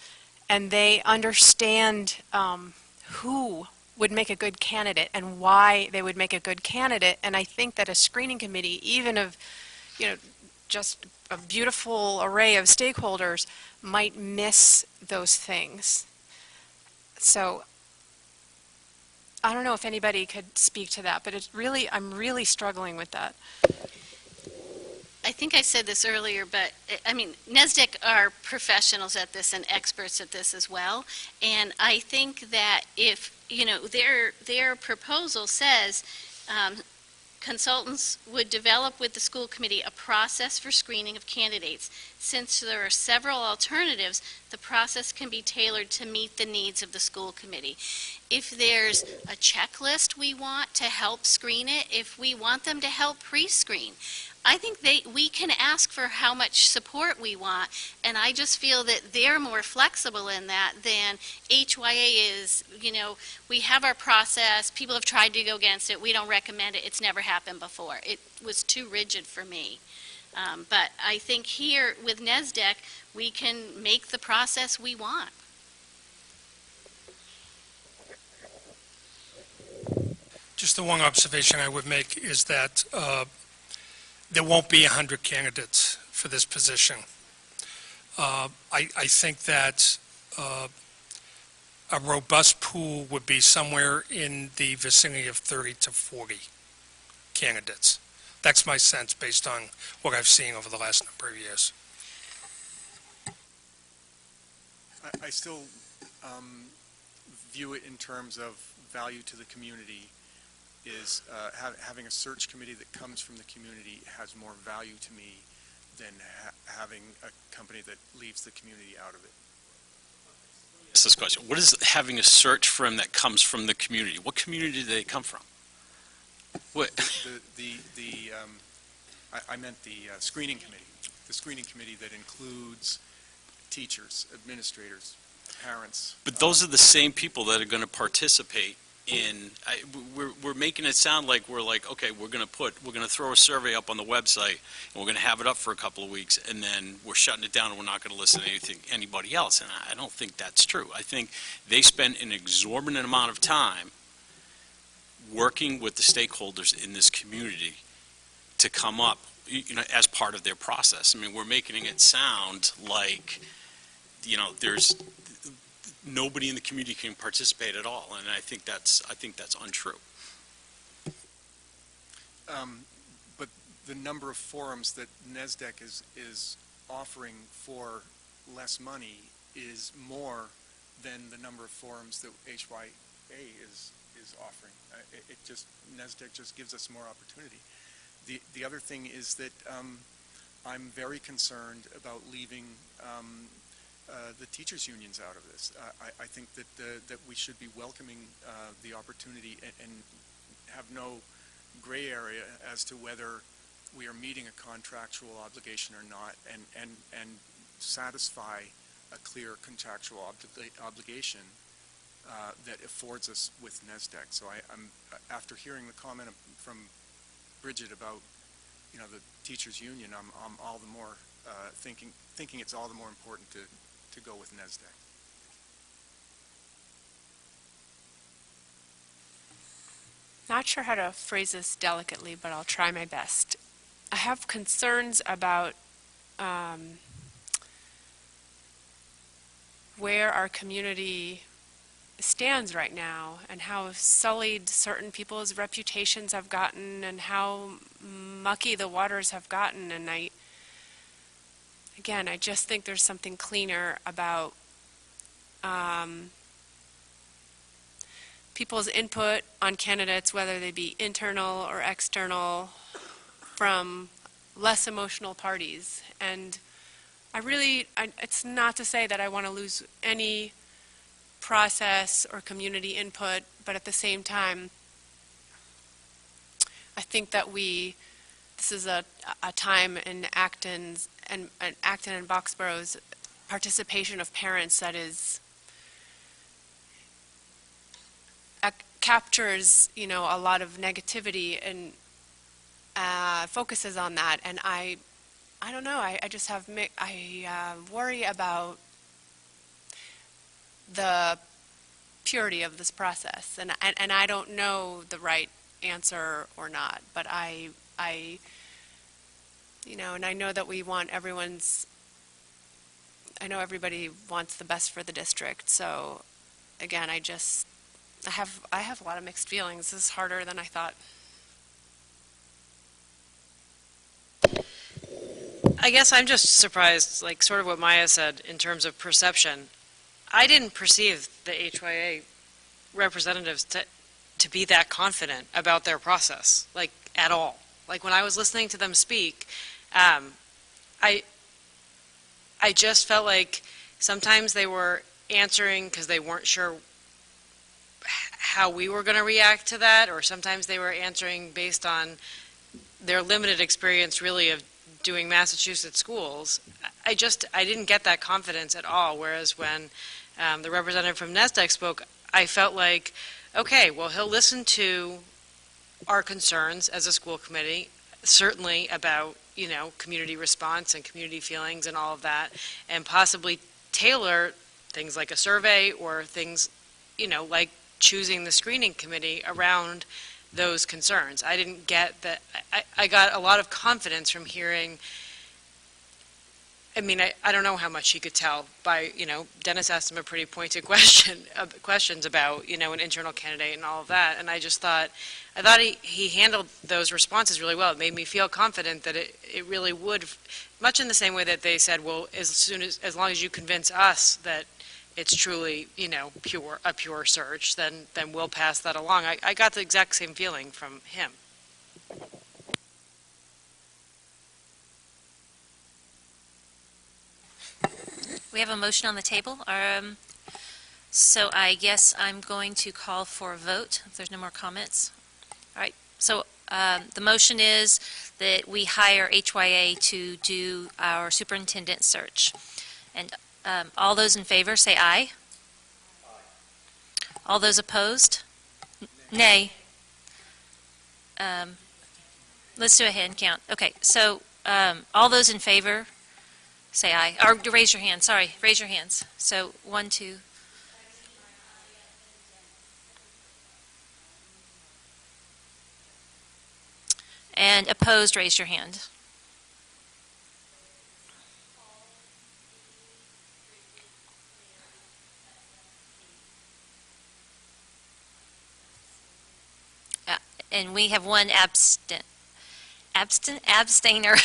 and they understand who would make a good candidate and why they would make a good candidate. And I think that a screening committee, even of, just a beautiful array of stakeholders, might miss those things. So I don't know if anybody could speak to that, but I'm really struggling with that. I think I said this earlier, but I mean, NESDEC are professionals at this and experts at this as well. And I think that if, their proposal says consultants would develop with the school committee a process for screening of candidates. Since there are several alternatives, the process can be tailored to meet the needs of the school committee. If there's a checklist we want to help screen it, if we want them to help pre-screen, I think we can ask for how much support we want, and I just feel that they're more flexible in that than HYA is. We have our process, people have tried to go against it, we don't recommend it, it's never happened before. It was too rigid for me. But I think here with NESDEC, we can make the process we want. Just the one observation I would make is that there won't be 100 candidates for this position. I think that a robust pool would be somewhere in the vicinity of 30 to 40 candidates. That's my sense based on what I've seen over the last number of years. I still view it in terms of value to the community is having a search committee that comes from the community has more value to me than having a company that leaves the community out of it. Ask this question. What is having a search firm that comes from the community? What community do they come from? What? I meant the screening committee. The screening committee that includes teachers, administrators, parents. But those are the same people that are going to participate in, we're making it sound like we're like, okay, we're going to throw a survey up on the website and we're going to have it up for a couple of weeks and then we're shutting it down and we're not going to listen to anybody else. And I don't think that's true. I think they spend an exorbitant amount of time working with the stakeholders in this community to come up, as part of their process. I mean, we're making it sound like, there's nobody in the community can participate at all, and I think that's untrue. But the number of forums that NESDEC is offering for less money is more than the number of forums that HYA is offering. NESDEC just gives us more opportunity. The other thing is that I'm very concerned about leaving the teachers' unions out of this. I think that we should be welcoming the opportunity and have no gray area as to whether we are meeting a contractual obligation or not, and satisfy a clear contractual obligation that affords us with NESDEC. So I'm after hearing the comment from Bridget about the teachers' union, I'm all the more thinking it's all the more important to go with NESDEC. Not sure how to phrase this delicately, but I'll try my best. I have concerns about where our community stands right now and how sullied certain people's reputations have gotten and how mucky the waters have gotten. And I just think there's something cleaner about people's input on candidates, whether they be internal or external, from less emotional parties. And it's not to say that I want to lose any process or community input, but at the same time, I think that this is a time in Acton and Boxborough's participation of parents that captures, a lot of negativity and focuses on that. And I don't know, I just have, I worry about the purity of this process. And I don't know the right answer or not, but and I know that we want I know everybody wants the best for the district. So again, I have a lot of mixed feelings. This is harder than I thought. I guess I'm just surprised, like sort of what Maya said in terms of perception. I didn't perceive the HYA representatives to be that confident about their process, like at all. Like when I was listening to them speak, I just felt like sometimes they were answering because they weren't sure how we were going to react to that, or sometimes they were answering based on their limited experience really of doing Massachusetts schools. I didn't get that confidence at all, whereas when the representative from NESDEC spoke, I felt like, okay, well, he'll listen to our concerns as a school committee, certainly about, community response and community feelings and all of that, and possibly tailor things like a survey or things, like choosing the screening committee around those concerns. I didn't get that. I got a lot of confidence from hearing. I don't know how much he could tell by, Dennis asked him a pretty pointed questions about, an internal candidate and all of that. And I thought he handled those responses really well. It made me feel confident that it really would, much in the same way that they said, well, as long as you convince us that it's truly, a pure search, then we'll pass that along. I got the exact same feeling from him. We have a motion on the table. So I guess I'm going to call for a vote if there's no more comments. All right. So the motion is that we hire HYA to do our superintendent search. And all those in favor say aye. All those opposed? Nay. Let's do a hand count. Okay. So all those in favor say aye. Or raise your hand. Sorry. Raise your hands. So 1, 2. And opposed, raise your hand. And we have one abstainer. Abstainer.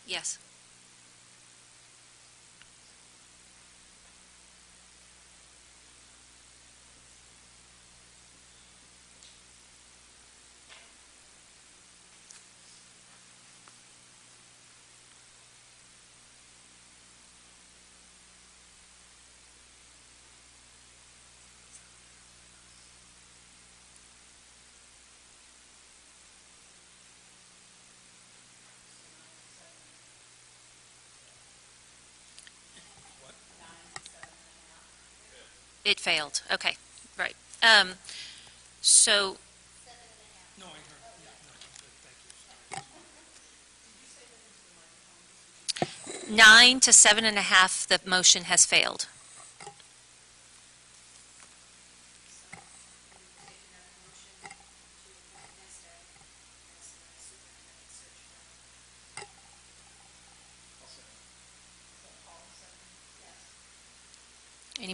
Yes. It failed. Okay, right. So, No, I heard. Yeah, no, thank you. 9 to 7.5, the motion has failed.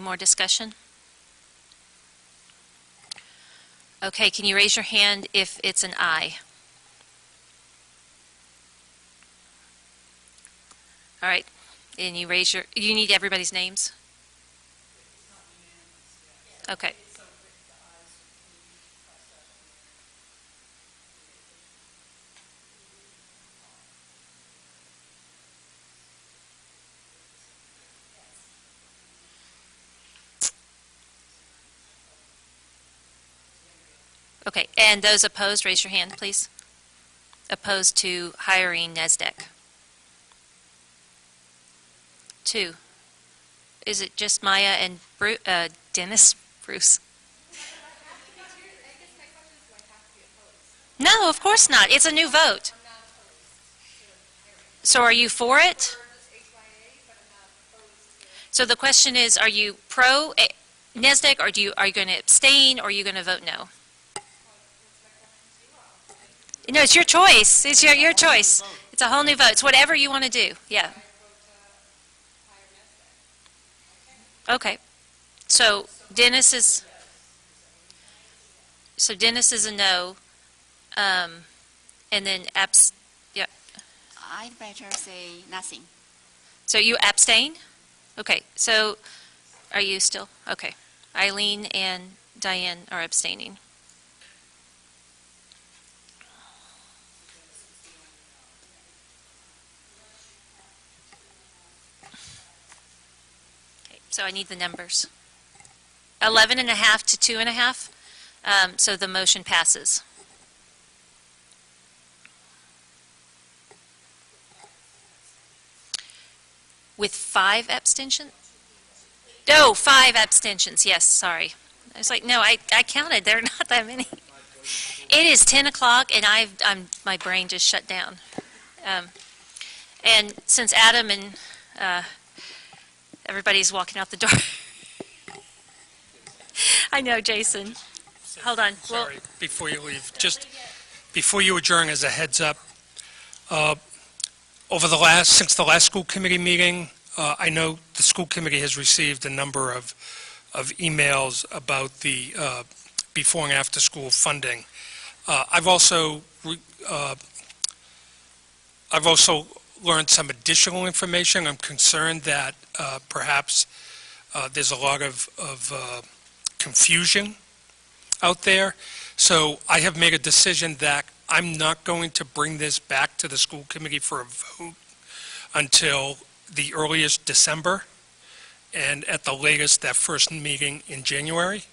more discussion? Okay, can you raise your hand if it's an aye? All right, and you need everybody's names? Okay. Okay, and those opposed, raise your hand, please. Opposed to hiring NESDEC? 2. Is it just Maya and Dennis? Bruce? No, of course not. It's a new vote. So are you for it? So the question is, are you pro NESDEC, or are you going to abstain, or are you going to vote no? No, it's your choice. It's your choice. It's a whole new vote. It's whatever you want to do. Yeah. Okay. So Dennis is a no. And then yeah. I'd better say nothing. So you abstain? Okay. So are you still? Okay. Eileen and Diane are abstaining. So I need the numbers. 11.5 to 2.5. So the motion passes. With 5 abstentions? No, 5 abstentions. Yes, sorry. I was like, no, I counted. There are not that many. It is 10 o'clock, and my brain just shut down. And since Adam and everybody's walking out the door. I know, Jason. Hold on. Sorry, before you leave, just before you adjourn, as a heads up, since the last school committee meeting, I know the school committee has received a number of emails about the before and after school funding. I've also learned some additional information. I'm concerned that perhaps there's a lot of confusion out there. So I have made a decision that I'm not going to bring this back to the school committee for a vote until the earliest December, and at the latest that first meeting in January.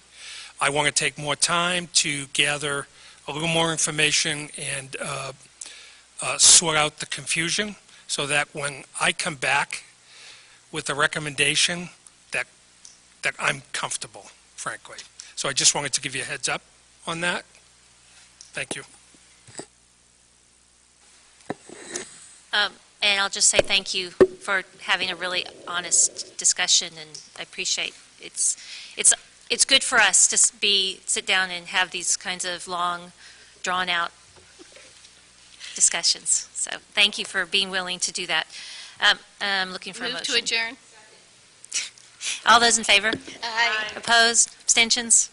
I want to take more time to gather a little more information and sort out the confusion, so that when I come back with a recommendation that I'm comfortable, frankly. So I just wanted to give you a heads up on that. Thank you. And I'll just say thank you for having a really honest discussion, and I appreciate it's good for us to sit down and have these kinds of long, drawn-out discussions. So thank you for being willing to do that. I'm looking for a Move motion. to adjourn. All those in favor? Aye. Opposed? Abstentions?